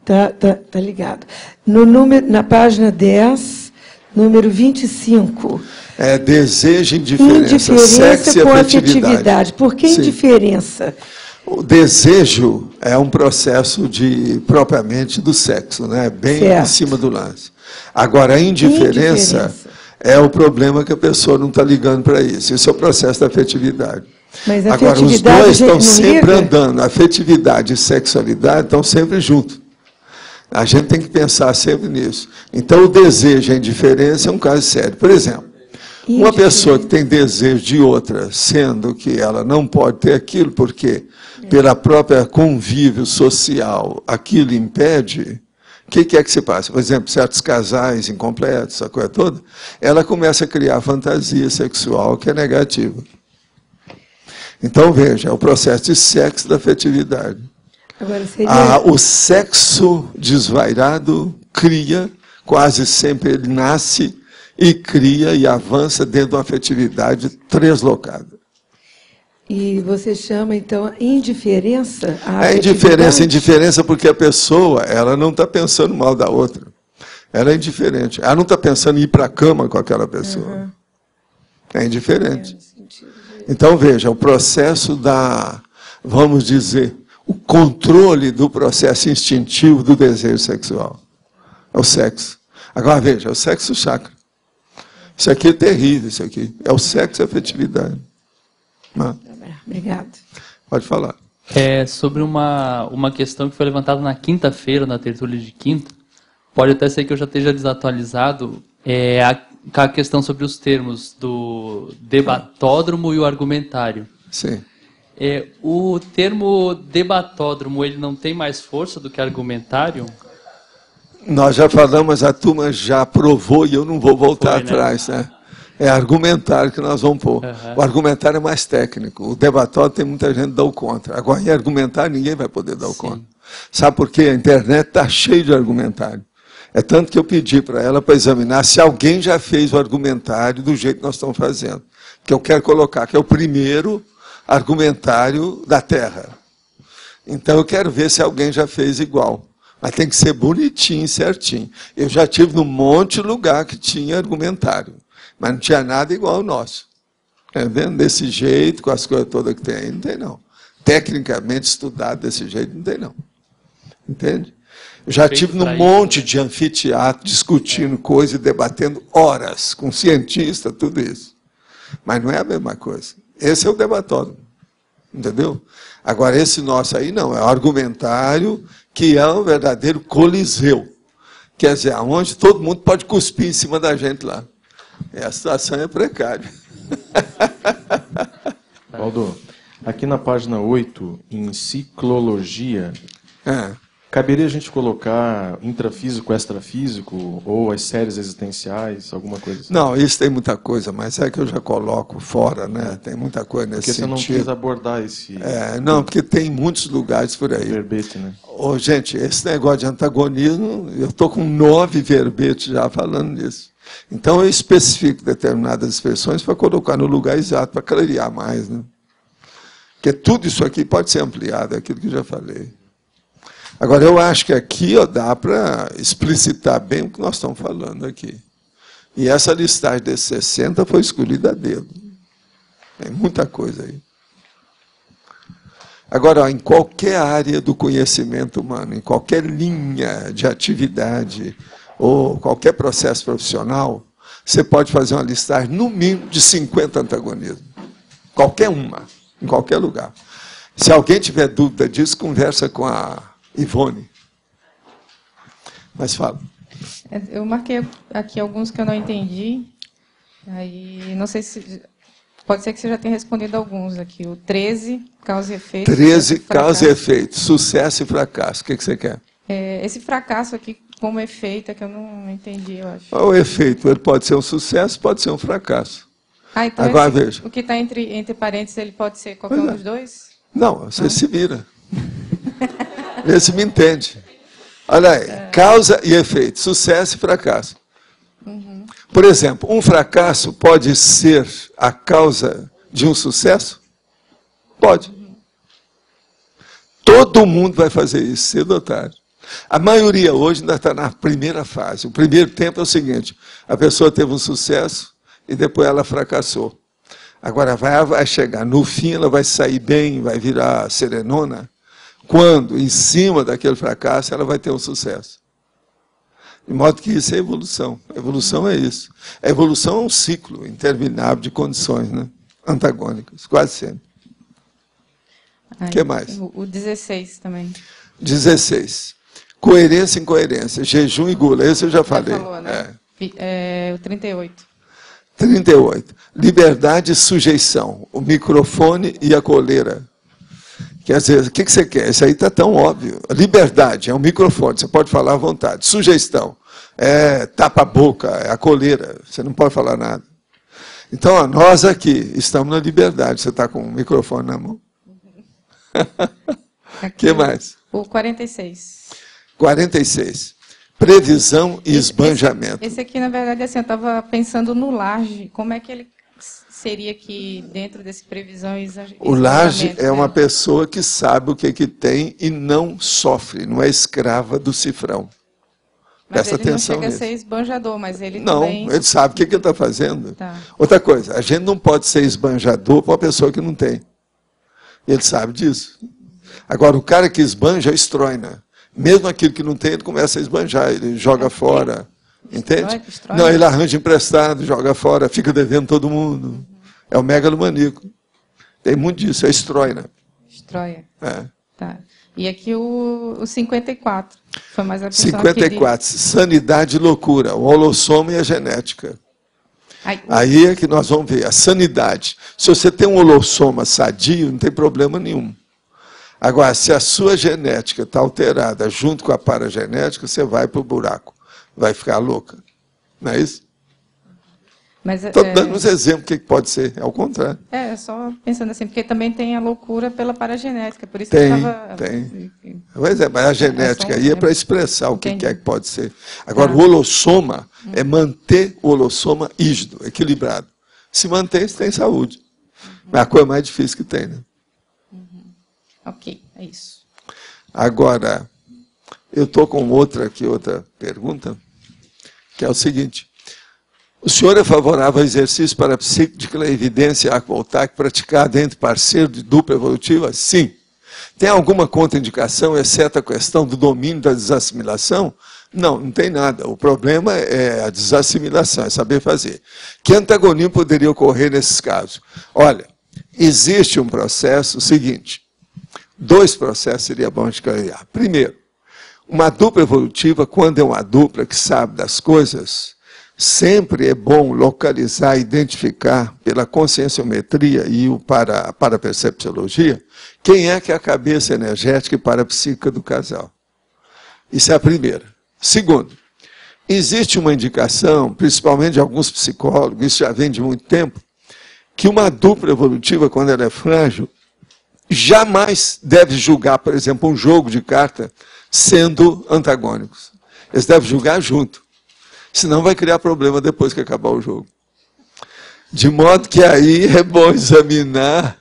Tá ligado. Na página 10, número 25. É desejo e indiferença, sexo e afetividade. Por que indiferença? O desejo é um processo propriamente do sexo, né? Bem em cima do lance. Agora, a indiferença é o problema que a pessoa não está ligando para isso. Esse é o processo da afetividade. Mas a agora, os dois estão sempre andando. A afetividade e sexualidade estão sempre juntos. A gente tem que pensar sempre nisso. Então, o desejo e a indiferença é um caso sério. Por exemplo, uma pessoa que tem desejo de outra, sendo que ela não pode ter aquilo, porque pela própria convívio social aquilo impede, o que é que se passa? Por exemplo, certos casais incompletos, essa coisa toda, ela começa a criar fantasia sexual que é negativa. Então, veja, é o processo de sexo da afetividade. Agora, seria... o sexo desvairado cria, quase sempre ele nasce e cria e avança dentro de uma afetividade translocada. E você chama, então, indiferença? Indiferença porque a pessoa ela não está pensando mal da outra. Ela é indiferente. Ela não está pensando em ir para a cama com aquela pessoa. É indiferente. Então, veja, o processo vamos dizer, o controle do processo instintivo do desejo sexual. É o sexo. Agora, veja, é o sexo chakra. Isso aqui é terrível, isso aqui. É o sexo e a afetividade. Obrigado. Pode falar. Sobre uma questão que foi levantada na quinta-feira, na tertúlia de quinta, pode até ser que eu já esteja desatualizado, a questão sobre os termos do debatódromo e o argumentário. Sim. O termo debatódromo, ele não tem mais força do que argumentário? Nós já falamos, a turma já provou e eu não vou voltar atrás, né? É argumentário que nós vamos pôr. O argumentário é mais técnico. O debatório tem muita gente que dá o contra. Agora, em argumentário, ninguém vai poder dar o contra. Sabe por quê? A internet está cheia de argumentário. É tanto que eu pedi para ela para examinar se alguém já fez o argumentário do jeito que nós estamos fazendo. Que eu quero colocar, que é o primeiro argumentário da Terra. Então, eu quero ver se alguém já fez igual. Mas tem que ser bonitinho, certinho. Eu já tive num monte de lugar que tinha argumentário, mas não tinha nada igual ao nosso. Tá vendo? Desse jeito, com as coisas todas que tem aí, não tem não. Tecnicamente estudado desse jeito, não tem não. Entende? Eu já tive num monte de anfiteatro, discutindo coisa e debatendo horas, com cientista, tudo isso. Mas não é a mesma coisa. Esse é o debatório. Entendeu? Agora, esse nosso aí não, é o argumentário, que é um verdadeiro coliseu. Quer dizer, onde todo mundo pode cuspir em cima da gente lá. E a situação é precária. Valdo, aqui na página 8, em ciclologia, caberia a gente colocar intrafísico, extrafísico, ou as séries existenciais, alguma coisa assim? Não, isso tem muita coisa, mas é que eu já coloco fora, né? Tem muita coisa nesse sentido. Porque você não quis abordar esse... não, porque tem muitos lugares por aí. Verbete, né? Gente, esse negócio de antagonismo, eu estou com 9 verbetes já falando nisso. Então, eu especifico determinadas expressões para colocar no lugar exato, para clarear mais, né? Porque tudo isso aqui pode ser ampliado, é aquilo que eu já falei. Agora, eu acho que aqui dá para explicitar bem o que nós estamos falando aqui. E essa listagem desses 60 foi escolhida a dedo. Tem muita coisa aí. Agora, em qualquer área do conhecimento humano, em qualquer linha de atividade ou qualquer processo profissional, você pode fazer uma listagem, no mínimo, de 50 antagonismos. Qualquer uma, em qualquer lugar. Se alguém tiver dúvida disso, conversa com a Ivone. Mas fala. Eu marquei aqui alguns que eu não entendi. Aí, não sei se... Pode ser que você já tenha respondido alguns aqui. O 13, causa e efeito. 13, causa e efeito. Sucesso e fracasso. O que você quer? Esse fracasso aqui, como efeito, é que eu não entendi, eu acho. O efeito, ele pode ser um sucesso, pode ser um fracasso. Então agora, veja. O que está entre parênteses, ele pode ser qualquer um dos dois? Não, você se vira. Vê se me entende. Olha aí, causa e efeito, sucesso e fracasso. Uhum. Por exemplo, um fracasso pode ser a causa de um sucesso? Pode. Uhum. Todo mundo vai fazer isso, cedo ou tarde. A maioria hoje ainda está na primeira fase. O primeiro tempo é o seguinte, a pessoa teve um sucesso e depois ela fracassou. Agora vai chegar, no fim ela vai sair bem, vai virar serenona, quando, em cima daquele fracasso, ela vai ter um sucesso. De modo que isso é evolução. A evolução é isso. A evolução é um ciclo interminável de condições, né? Antagônicas, quase sempre. O que mais? O 16 também. 16. Coerência e incoerência, jejum e gula. Esse eu já falei. Falou, né? O 38. 38. Liberdade e sujeição. O microfone e a coleira. Quer dizer, o que você quer? Isso aí está tão óbvio. Liberdade é o microfone, você pode falar à vontade. Sugestão é tapa a boca, é a coleira, você não pode falar nada. Então, ó, nós aqui estamos na liberdade. Você está com o microfone na mão? O que mais? O 46. 46. Previsão e esbanjamento. Esse aqui, na verdade, assim, eu estava pensando no Laje. Como é que ele seria que dentro desse previsão e esbanjamento? O Laje é uma pessoa que sabe o que tem e não sofre, não é escrava do cifrão. Mas Presta ele atenção não chega nisso. a ser esbanjador, mas ele não, também... ele sabe o que ele está fazendo. Tá. Outra coisa, a gente não pode ser esbanjador para uma pessoa que não tem. Ele sabe disso. Agora, o cara que esbanja, estroina. Mesmo aquilo que não tem, ele começa a esbanjar, ele joga fora. Entende? Não, ele arranja emprestado, joga fora, fica devendo todo mundo. É o megalomaníaco. Tem muito disso, é estroina. Estroia. É. Tá. E aqui o 54. Foi mais a 54. Sanidade e loucura. O holossoma e a genética. Aí é que nós vamos ver. A sanidade. Se você tem um holossoma sadio, não tem problema nenhum. Agora, se a sua genética está alterada junto com a paragenética, você vai para o buraco. Vai ficar louca. Não é isso? Estou dando uns exemplos do que pode ser. É o contrário. Só pensando assim, porque também tem a loucura pela paragenética. Por isso tem, que eu estava... Tem. Pois é, mas a genética aí é para expressar o que é que pode ser. Agora, o holossoma é manter o holossoma rígido, equilibrado. Se mantém, você tem saúde. Mas a coisa mais difícil que tem, né? Ok, é isso. Agora, eu estou com outra pergunta, que é o seguinte. O senhor é favorável ao exercício para a psique de clarividência aquavoltaica praticado entre parceiros de dupla evolutiva? Sim. Tem alguma contraindicação, exceto a questão do domínio da desassimilação? Não, não tem nada. O problema é a desassimilação, é saber fazer. Que antagonismo poderia ocorrer nesses casos? Olha, existe um processo seguinte. 2 processos seria bom de clarear. Primeiro, uma dupla evolutiva, quando é uma dupla que sabe das coisas, sempre é bom localizar, identificar pela conscienciometria e para a percepciologia, quem é que é a cabeça energética e parapsíquica do casal. Isso é a primeira. Segundo, existe uma indicação, principalmente de alguns psicólogos, isso já vem de muito tempo, que uma dupla evolutiva, quando ela é frágil, jamais deve julgar, por exemplo, um jogo de carta sendo antagônicos. Eles devem julgar junto. Senão vai criar problema depois que acabar o jogo. De modo que aí é bom examinar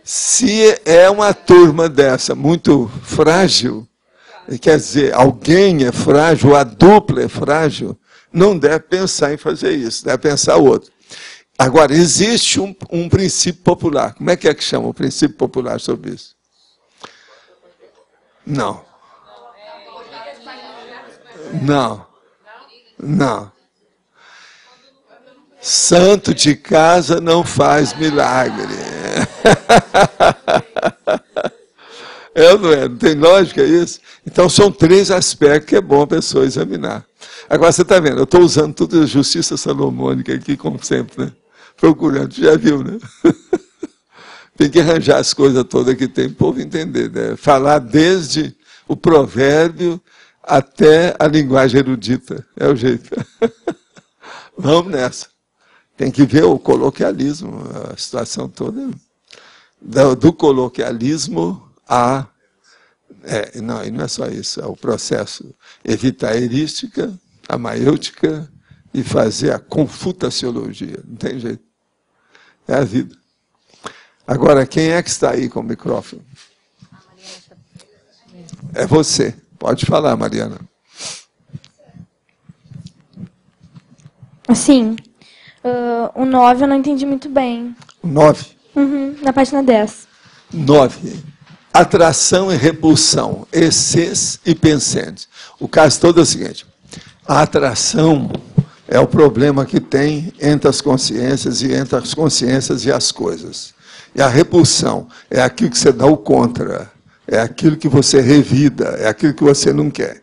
se é uma turma dessa muito frágil, quer dizer, alguém é frágil, a dupla é frágil, não deve pensar em fazer isso, deve pensar outro. Agora, existe um princípio popular. Como é que chama o princípio popular sobre isso? Não. Não. Não. Santo de casa não faz milagre. Não tem lógica isso? Então, são 3 aspectos que é bom a pessoa examinar. Agora, você está vendo, eu estou usando tudo a justiça salomônica aqui, como sempre, né? Procurando, já viu, né? Tem que arranjar as coisas todas que tem para o povo entender, né? Falar desde o provérbio até a linguagem erudita. É o jeito. Vamos nessa. Tem que ver o coloquialismo, a situação toda. Do coloquialismo a... não, e não é só isso, é o processo. Evitar a erística, a maêutica e fazer a confutaciologia. Não tem jeito. É a vida. Agora, quem é que está aí com o microfone? É você. Pode falar, Mariana. Sim. O 9 eu não entendi muito bem. O 9? Uhum, na página 10. 9. Atração e repulsão. Essência e pensante. O caso todo é o seguinte. A atração é o problema que tem entre as consciências e as coisas. E a repulsão é aquilo que você dá o contra. É aquilo que você revida. É aquilo que você não quer.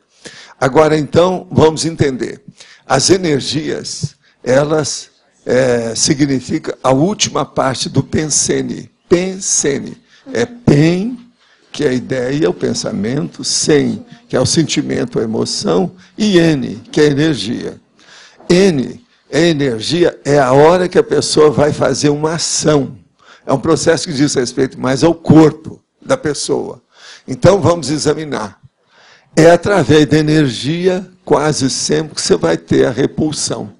Agora, então, vamos entender. As energias, elas significam a última parte do pensene. Pensene. É pen, que é a ideia, o pensamento, sen, que é o sentimento, a emoção, e N, que é a energia. N é energia, é a hora que a pessoa vai fazer uma ação. É um processo que diz respeito mais ao corpo da pessoa. Então, vamos examinar. É através da energia, quase sempre, que você vai ter a repulsão.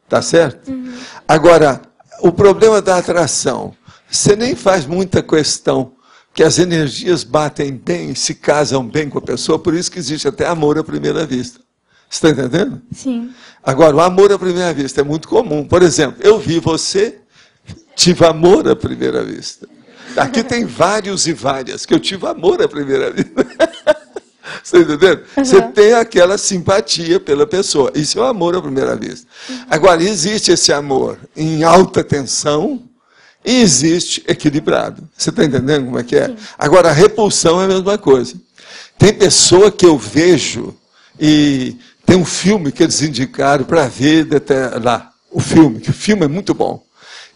Tá certo? Uhum. Agora, o problema da atração, você nem faz muita questão, que as energias batem bem, se casam bem com a pessoa, por isso que existe até amor à primeira vista. Você está entendendo? Sim. Agora, o amor à primeira vista é muito comum. Por exemplo, eu vi você, tive amor à primeira vista. Aqui tem vários e várias, que eu tive amor à primeira vista. Você está entendendo? Uhum. Você tem aquela simpatia pela pessoa. Isso é o amor à primeira vista. Uhum. Agora, existe esse amor em alta tensão e existe equilibrado. Você está entendendo como é que é? Sim. Agora, a repulsão é a mesma coisa. Tem pessoa que eu vejo e tem um filme que eles indicaram para ver até lá. O filme, que o filme é muito bom.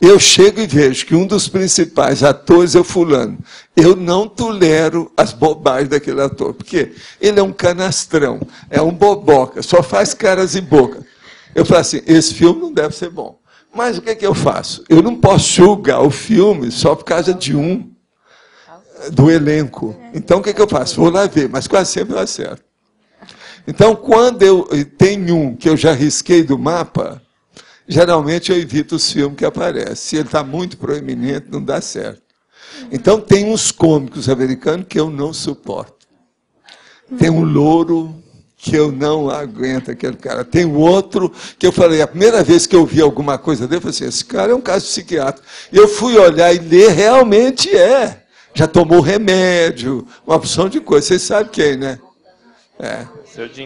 Eu chego e vejo que um dos principais atores é o fulano. Eu não tolero as bobagens daquele ator, porque ele é um canastrão, é um boboca, só faz caras e boca. Eu falo assim, esse filme não deve ser bom. Mas o que é que eu faço? Eu não posso julgar o filme só por causa de um do elenco. Então o que é que eu faço? Vou lá ver, mas quase sempre eu acerto. Então, quando eu tenho um que eu já risquei do mapa, geralmente eu evito os filmes que aparecem. Se ele está muito proeminente, não dá certo. Então, tem uns cômicos americanos que eu não suporto. Tem um louro que eu não aguento aquele cara. Tem outro que eu falei, a primeira vez que eu vi alguma coisa dele, eu falei assim, esse cara é um caso de psiquiatra. E eu fui olhar e ler, realmente é. Já tomou remédio, uma opção de coisa. Vocês sabem quem, né? É.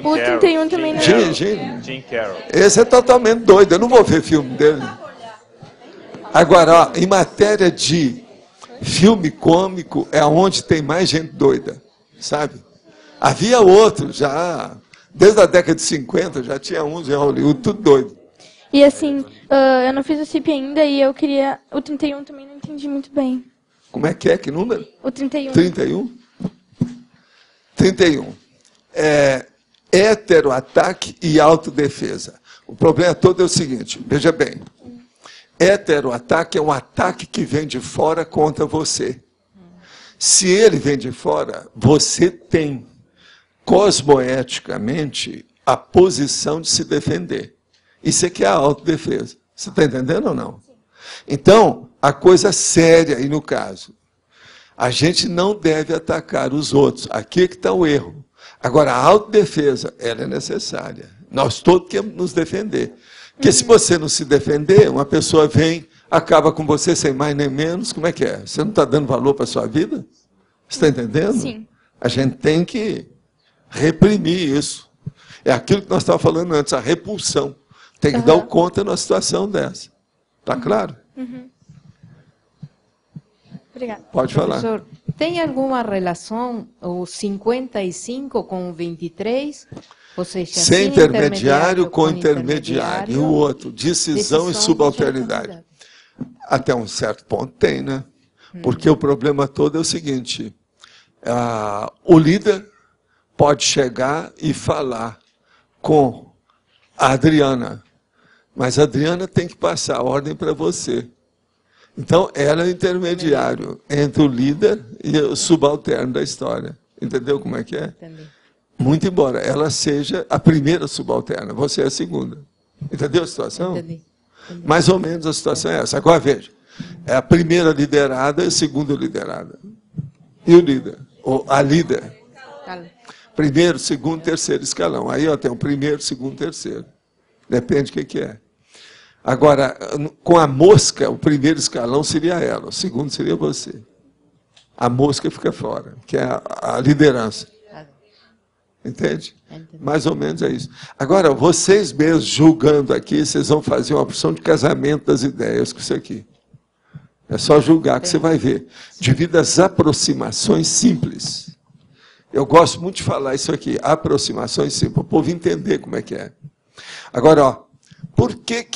O 31 também não. Jim Carroll. Esse é totalmente doido, eu não vou ver filme dele. Agora, ó, em matéria de filme cômico, é onde tem mais gente doida, sabe? Havia outros já, desde a década de 50, já tinha uns em Hollywood, tudo doido. E assim, eu não fiz o CIP ainda e eu queria... O 31 também não entendi muito bem. Como é que é? Que número? O 31. 31? 31. Heteroataque e autodefesa. O problema todo é o seguinte, veja bem. Heteroataque é um ataque que vem de fora contra você. Se ele vem de fora, você tem, cosmoeticamente, a posição de se defender. Isso é que é a autodefesa. Você está entendendo ou não? Então, a coisa séria aí no caso, a gente não deve atacar os outros. Aqui é que está o erro. Agora, a autodefesa, ela é necessária. Nós todos queremos nos defender. Porque se você não se defender, uma pessoa vem, acaba com você sem mais nem menos, como é que é? Você não está dando valor para a sua vida? Você está entendendo? Sim. A gente tem que reprimir isso. É aquilo que nós estávamos falando antes, a repulsão. Tem que dar conta numa situação dessa. Está claro? Obrigada. Pode falar. Professor, tem alguma relação o 55 com o 23? Ou seja, sem intermediário com intermediário. E o outro, decisão e subalternidade. Até um certo ponto tem, né? Porque o problema todo é o seguinte, o líder pode chegar e falar com a Adriana, mas a Adriana tem que passar a ordem para você. Então, ela é o intermediário entre o líder e o subalterno da história. Entendeu como é que é? Entendi. Muito embora ela seja a primeira subalterna, você é a segunda. Entendeu a situação? Entendi. Mais ou menos a situação é essa. Agora, veja, é a primeira liderada e a segunda liderada. E o líder? Ou a líder? Primeiro, segundo, terceiro escalão. Aí tem o primeiro, segundo, terceiro. Depende do que é. Agora, com a mosca, o primeiro escalão seria ela, o segundo seria você. A mosca fica fora, que é a liderança. Entende? Mais ou menos é isso. Agora, vocês mesmos julgando aqui, vocês vão fazer uma opção de casamento das ideias com isso aqui. É só julgar que você vai ver. Devido às aproximações simples. Eu gosto muito de falar isso aqui, aproximações simples, para o povo entender como é que é. Agora, por que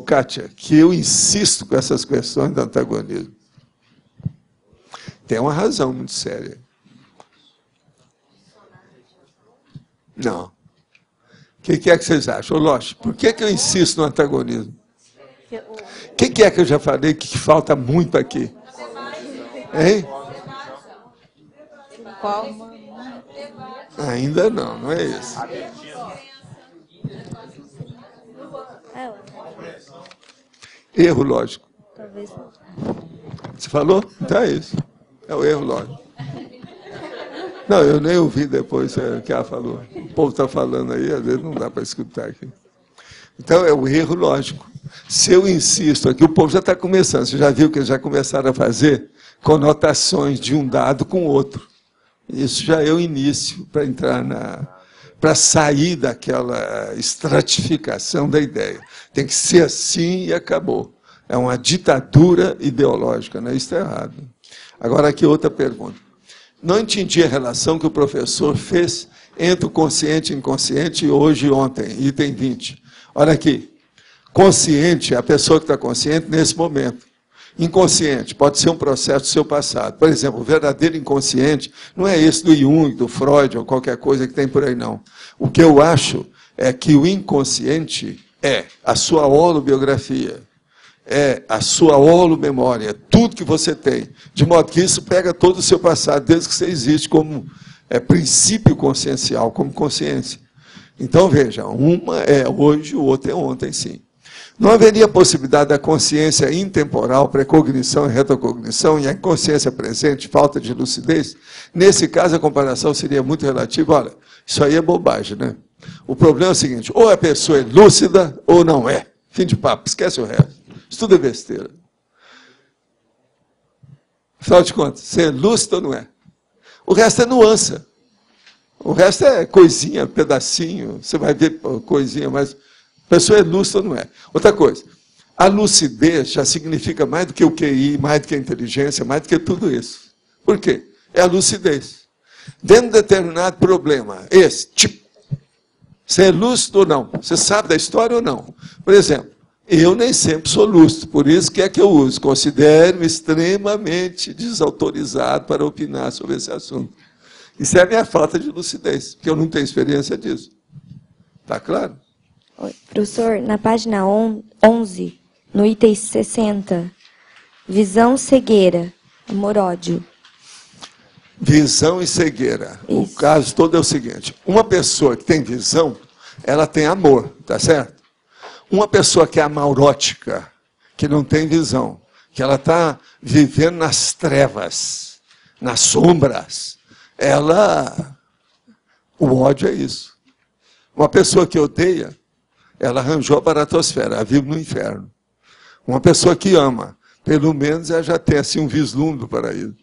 Kátia, que eu insisto com essas questões do antagonismo? Tem uma razão muito séria. Não. O que é que vocês acham? Lógico, por que eu insisto no antagonismo? O que é que eu já falei que falta muito aqui? Hein? Qual? Ainda não é isso. Erro lógico. Você falou? Então é isso. É o erro lógico. Não, eu nem ouvi depois o que ela falou. O povo está falando aí, às vezes não dá para escutar aqui. Então, é o erro lógico. Se eu insisto aqui, o povo já está começando. Você já viu que eles já começaram a fazer conotações de um dado com o outro. Isso já é o início para entrar para sair daquela estratificação da ideia. Tem que ser assim e acabou. É uma ditadura ideológica, né? Isso está errado. Agora, aqui outra pergunta. Não entendi a relação que o professor fez entre o consciente e inconsciente hoje e ontem, item 20. Olha aqui. Consciente é a pessoa que está consciente nesse momento. Inconsciente pode ser um processo do seu passado. Por exemplo, o verdadeiro inconsciente não é esse do Jung, do Freud, ou qualquer coisa que tem por aí, não. O que eu acho é que o inconsciente é a sua holobiografia, é a sua holomemória, tudo que você tem. De modo que isso pega todo o seu passado, desde que você existe como princípio consciencial, como consciência. Então, veja, uma é hoje, o outro é ontem, sim. Não haveria possibilidade da consciência intemporal, precognição e retrocognição, e a inconsciência presente, falta de lucidez? Nesse caso, a comparação seria muito relativa. Olha, isso aí é bobagem, né? O problema é o seguinte, ou a pessoa é lúcida ou não é. Fim de papo, esquece o resto. Isso tudo é besteira. Afinal de contas, você é lúcido ou não é? O resto é nuance. O resto é coisinha, pedacinho. Você vai ver coisinha, mas a pessoa é lúcida ou não é? Outra coisa, a lucidez já significa mais do que o QI, mais do que a inteligência, mais do que tudo isso. Por quê? É a lucidez. Dentro de determinado problema, tipo, você é lúcido ou não? Você sabe da história ou não? Por exemplo, eu nem sempre sou lúcido, por isso que eu uso. Considero-me extremamente desautorizado para opinar sobre esse assunto. Isso é a minha falta de lucidez, porque eu não tenho experiência disso. Está claro? Oi, professor, na página 11, no item 60, visão, cegueira, amor-ódio. Visão e cegueira. Isso. O caso todo é o seguinte, uma pessoa que tem visão, ela tem amor, tá certo? Uma pessoa que é amaurótica, que não tem visão, que ela está vivendo nas trevas, nas sombras, o ódio é isso. Uma pessoa que odeia, ela arranjou a baratosfera, ela vive no inferno. Uma pessoa que ama, pelo menos ela já tem assim, um vislumbre do paraíso.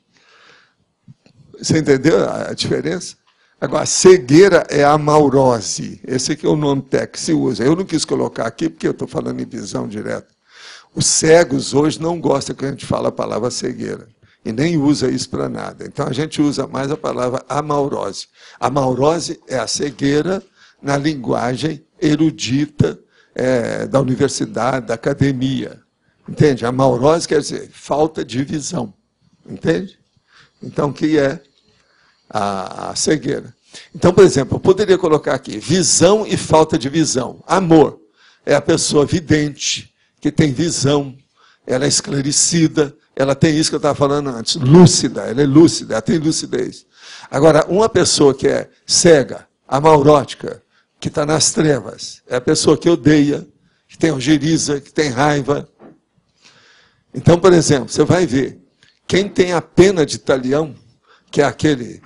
Você entendeu a diferença? Agora, cegueira é a amaurose. Esse aqui é o nome técnico que se usa. Eu não quis colocar aqui porque eu estou falando em visão direta. Os cegos hoje não gostam que a gente fale a palavra cegueira. E nem usa isso para nada. Então, a gente usa mais a palavra amaurose. Amaurose é a cegueira na linguagem erudita da universidade, da academia. Entende? Amaurose quer dizer falta de visão. Entende? Então, o que é a cegueira? Então, por exemplo, eu poderia colocar aqui visão e falta de visão. Amor é a pessoa vidente, que tem visão, ela é esclarecida, ela tem isso que eu estava falando antes, lúcida, ela é lúcida, ela tem lucidez. Agora, uma pessoa que é cega, amaurótica, que está nas trevas, é a pessoa que odeia, que tem ojeriza, que tem raiva. Então, por exemplo, você vai ver, quem tem a pena de talião, que é aquele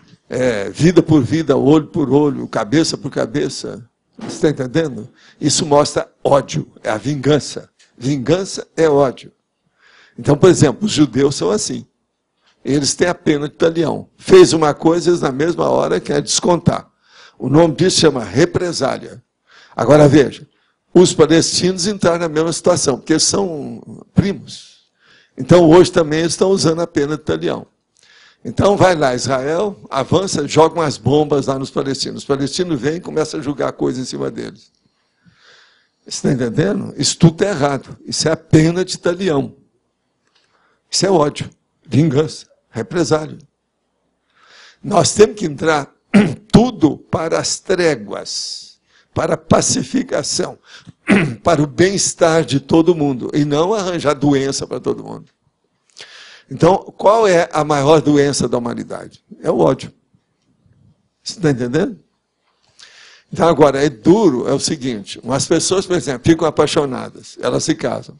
vida por vida, olho por olho, cabeça por cabeça, você está entendendo? Isso mostra ódio, é a vingança. Vingança é ódio. Então, por exemplo, os judeus são assim. Eles têm a pena de talião. Fez uma coisa, eles na mesma hora querem descontar. O nome disso chama represália. Agora, veja, os palestinos entraram na mesma situação, porque eles são primos. Então, hoje também eles estão usando a pena de talião. Então, vai lá, Israel, avança, joga umas bombas lá nos palestinos. Os palestinos vêm e começam a jogar coisa em cima deles. Você está entendendo? Isso tudo é errado. Isso é a pena de talião. Isso é ódio, vingança, represália. Nós temos que entrar tudo para as tréguas, para a pacificação, para o bem-estar de todo mundo, e não arranjar doença para todo mundo. Então, qual é a maior doença da humanidade? É o ódio. Você está entendendo? Então, agora, é duro, é o seguinte, umas pessoas, por exemplo, ficam apaixonadas, elas se casam.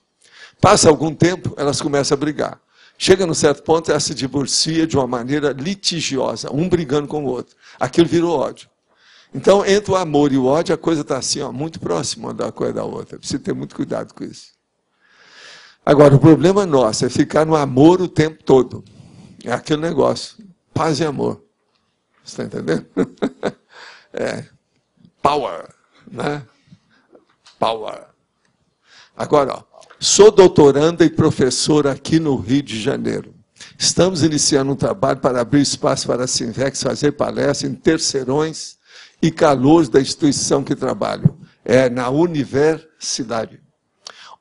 Passa algum tempo, elas começam a brigar. Chega num certo ponto, ela se divorcia de uma maneira litigiosa, um brigando com o outro. Aquilo virou ódio. Então, entre o amor e o ódio, a coisa está assim, ó, muito próxima da coisa da outra. Precisa ter muito cuidado com isso. Agora, o problema nosso é ficar no amor o tempo todo. É aquele negócio, paz e amor. Você está entendendo? Power, né? Power. Agora, ó, sou doutoranda e professora aqui no Rio de Janeiro. Estamos iniciando um trabalho para abrir espaço para a Sinvex fazer palestra em terceirões e calouros da instituição que trabalho. É na universidade.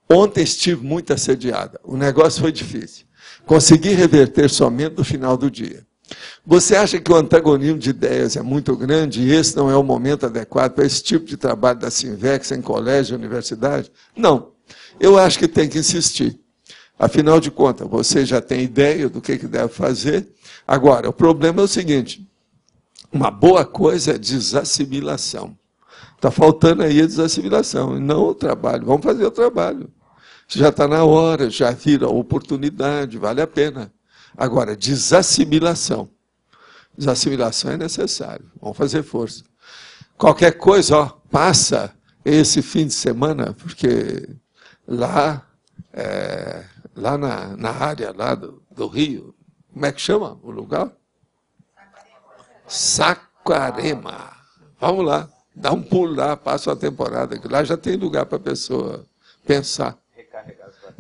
Ontem estive muito assediada. O negócio foi difícil. Consegui reverter somente no final do dia. Você acha que o antagonismo de ideias é muito grande e esse não é o momento adequado para esse tipo de trabalho da Sinvex em colégio e universidade? Não. Eu acho que tem que insistir. Afinal de contas, você já tem ideia do que deve fazer. Agora, o problema é o seguinte, uma boa coisa é desassimilação. Está faltando aí a desassimilação, e não o trabalho. Vamos fazer o trabalho. Já está na hora, já vira oportunidade, vale a pena. Agora, desassimilação. Desassimilação é necessário. Vamos fazer força. Qualquer coisa, ó, passa esse fim de semana, porque lá na área lá do Rio, como é que chama o lugar? Saquarema. Vamos lá, dá um pulo lá, passa uma temporada, que lá já tem lugar para a pessoa pensar.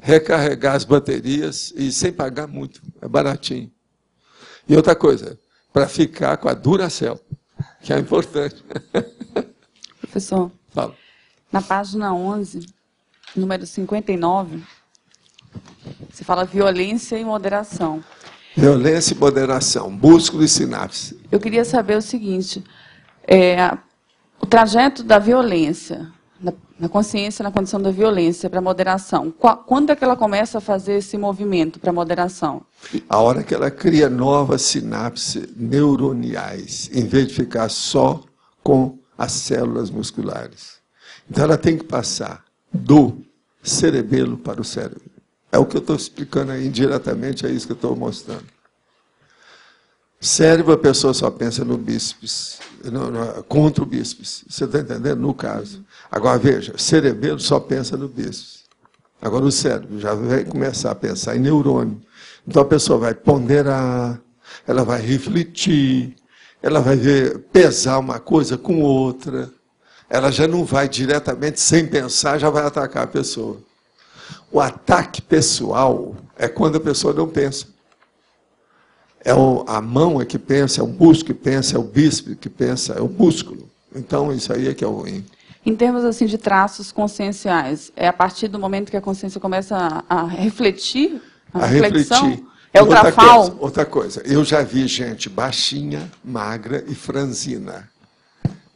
Recarregar as baterias e sem pagar muito, é baratinho. E outra coisa, para ficar com a Duracell, que é importante. Professor, fala. Na página 11, número 59, você fala violência e moderação. Violência e moderação, músculo e sinapse. Eu queria saber o seguinte, o trajeto da violência, na consciência, na condição da violência para moderação, quando é que ela começa a fazer esse movimento para moderação? A hora que ela cria novas sinapses neuroniais, em vez de ficar só com as células musculares. Então ela tem que passar do cerebelo para o cérebro. É o que eu estou explicando aí indiretamente, é isso que eu estou mostrando. Cérebro, a pessoa só pensa no bíceps, contra o bíceps. Você está entendendo? No caso. Agora, veja, cerebelo só pensa no bíceps. Agora, o cérebro já vai começar a pensar em neurônio. Então, a pessoa vai ponderar, ela vai refletir, ela vai pesar uma coisa com outra, ela já não vai diretamente, sem pensar, já vai atacar a pessoa. O ataque pessoal é quando a pessoa não pensa. A mão é que pensa, é o músculo que pensa, é o bíceps que pensa, é o músculo. Então, isso aí é que é o ruim. Em termos assim de traços conscienciais, é a partir do momento que a consciência começa a refletir, a reflexão? Refletir. É o grafal? Outra coisa, eu já vi gente baixinha, magra e franzina.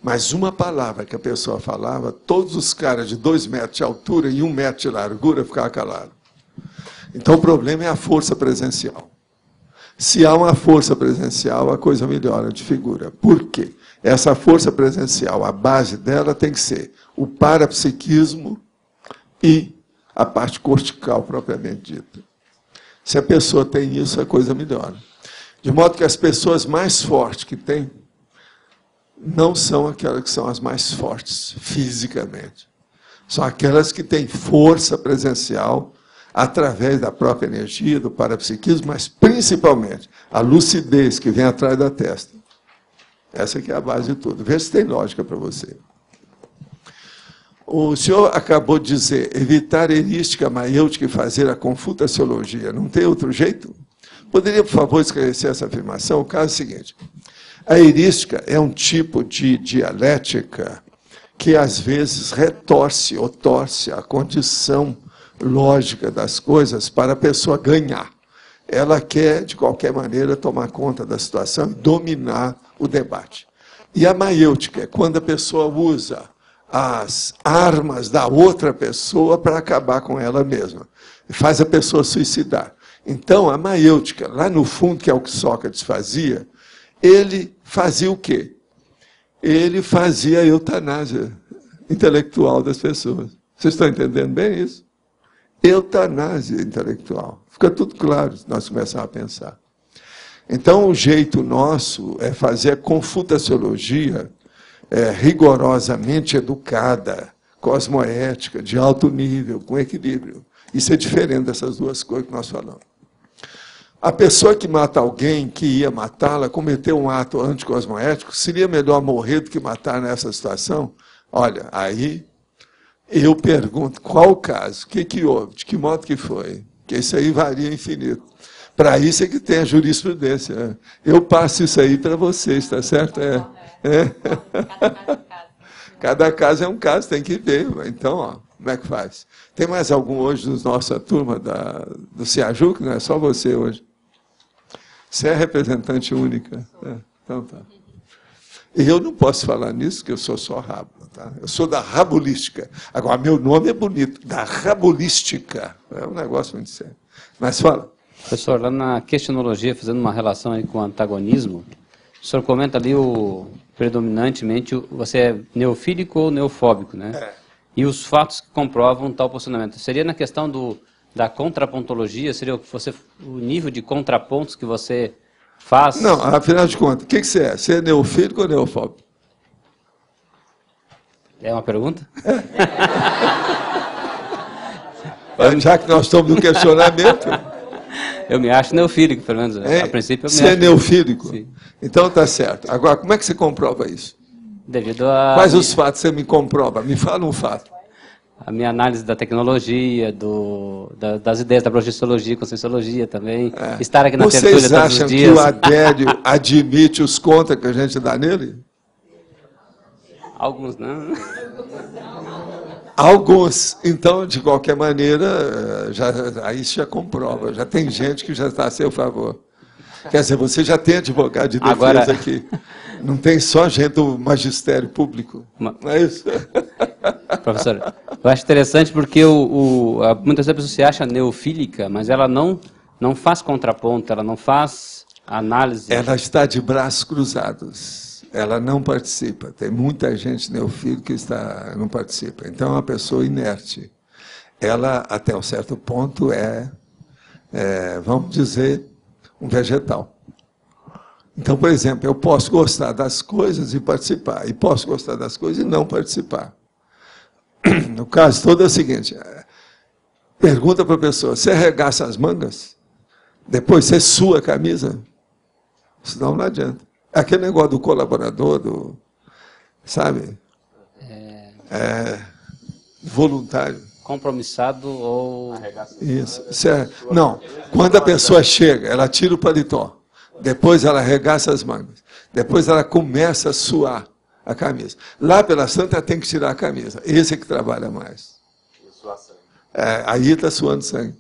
Mas uma palavra que a pessoa falava, todos os caras de 2 metros de altura e 1 metro de largura ficavam calados. Então, o problema é a força presencial. Se há uma força presencial, a coisa melhora de figura. Por quê? Essa força presencial, a base dela tem que ser o parapsiquismo e a parte cortical propriamente dita. Se a pessoa tem isso, a coisa melhora. De modo que as pessoas mais fortes que têm não são aquelas que são as mais fortes fisicamente. São aquelas que têm força presencial através da própria energia, do parapsiquismo, mas principalmente a lucidez que vem atrás da testa. Essa aqui é a base de tudo. Vê se tem lógica para você. O senhor acabou de dizer, evitar a erística maiêutica e fazer a confutaciologia. Não tem outro jeito? Poderia, por favor, esclarecer essa afirmação? O caso é o seguinte. A erística é um tipo de dialética que, às vezes, retorce ou torce a condição lógica das coisas para a pessoa ganhar. Ela quer, de qualquer maneira, tomar conta da situação e dominar o debate. E a maiêutica é quando a pessoa usa as armas da outra pessoa para acabar com ela mesma. Faz a pessoa suicidar. Então, a maiêutica, lá no fundo, que é o que Sócrates fazia, ele fazia o quê? Ele fazia a eutanásia intelectual das pessoas. Vocês estão entendendo bem isso? Eutanásia intelectual. Fica tudo claro se nós começarmos a pensar. Então, o jeito nosso é fazer a confutaciologia rigorosamente educada, cosmoética, de alto nível, com equilíbrio. Isso é diferente dessas duas coisas que nós falamos. A pessoa que mata alguém que ia matá-la cometeu um ato anticosmoético, seria melhor morrer do que matar nessa situação? Olha, aí eu pergunto, qual o caso? O que houve? De que modo que foi? Porque isso aí varia infinito. Para isso é que tem a jurisprudência. Eu passo isso aí para vocês, tá certo? Cada caso é um caso, tem que ver. Então, ó, como é que faz? Tem mais algum hoje na nossa turma do Ciaju, que não é só você hoje? Você é representante única? Então tá. E eu não posso falar nisso, porque eu sou só rabo. Tá? Eu sou da rabulística. Agora, meu nome é bonito, da rabulística. É um negócio muito sério. Mas fala. Professor, lá na questionologia, fazendo uma relação aí com o antagonismo, o senhor comenta ali predominantemente, você é neofílico ou neofóbico, né? E os fatos que comprovam tal posicionamento. Seria na questão da contrapontologia, seria o nível de contrapontos que você faz? Não, afinal de contas, o que você é? Você é neofílico ou neofóbico? É uma pergunta? Já que nós estamos no questionamento... Eu me acho neofílico, pelo menos. A princípio, eu me acho. Você é neofílico? Sim. Então está certo. Agora, como é que você comprova isso? Devido a... Quais os fatos você me comprova? Me fala um fato. A minha análise da tecnologia, das ideias da projeciologia, conscienciologia também. Estar aqui na tertúlia todos os dias. Vocês acham que o Adélio admite os contra que a gente dá nele? Alguns não. Alguns. Então, de qualquer maneira, aí isso já comprova. Já tem gente que já está a seu favor. Quer dizer, você já tem advogado de defesa agora... aqui. Não tem só gente do magistério público. Não é isso? Professor, eu acho interessante porque muitas vezes a pessoa se acha neofílica, mas ela não faz contraponto, ela não faz análise. Ela está de braços cruzados. Ela não participa. Tem muita gente neofílica que não participa. Então, é uma pessoa inerte. Ela, até um certo ponto, vamos dizer, um vegetal. Então, por exemplo, eu posso gostar das coisas e participar, e posso gostar das coisas e não participar. No caso todo é o seguinte, pergunta para a pessoa, você arregaça as mangas? Depois você sua a camisa? Senão não adianta. É aquele negócio do colaborador, sabe? Voluntário. Compromissado ou... Isso. Não, quando a pessoa chega, ela tira o paletó, depois ela arregaça as mangas, depois ela começa a suar a camisa. Lá pela Santa ela tem que tirar a camisa. Esse é que trabalha mais. Aí está suando sangue.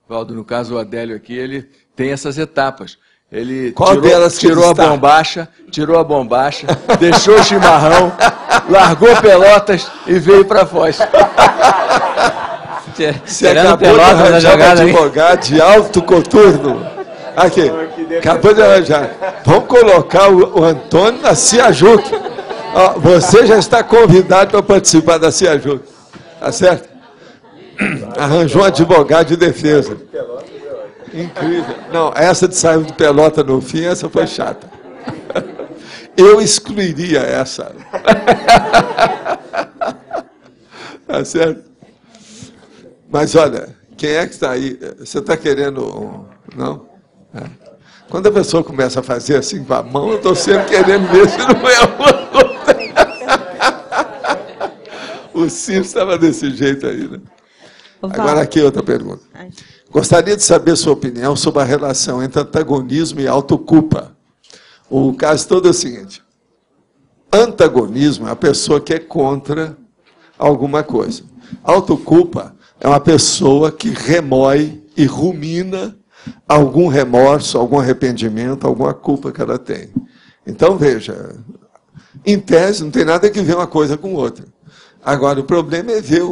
Valdo, no caso o Adélio aqui, ele tem essas etapas. Ele Qual delas tirou a bombacha, deixou o chimarrão, largou Pelotas e veio para Foz. Você acabou de arranjar um advogado de alto coturno. Aqui, acabou de arranjar. Vamos colocar o Antônio na Ciajuc. Você já está convidado para participar da Ciajuc. Tá certo? Arranjou um advogado de defesa. Incrível. Não, essa de saiu de Pelota no fim, essa foi chata. Eu excluiria essa. Tá certo? Mas olha, quem é que está aí? Você está querendo... Não? Quando a pessoa começa a fazer assim com a mão, eu estou sempre querendo ver se não é uma outra. O Ciro estava desse jeito aí, né? Agora aqui outra pergunta. Gostaria de saber sua opinião sobre a relação entre antagonismo e autoculpa. O caso todo é o seguinte. Antagonismo é a pessoa que é contra alguma coisa. Autoculpa é uma pessoa que remói e rumina algum remorso, algum arrependimento, alguma culpa que ela tem. Então, veja, em tese não tem nada que ver uma coisa com outra. Agora, o problema é ver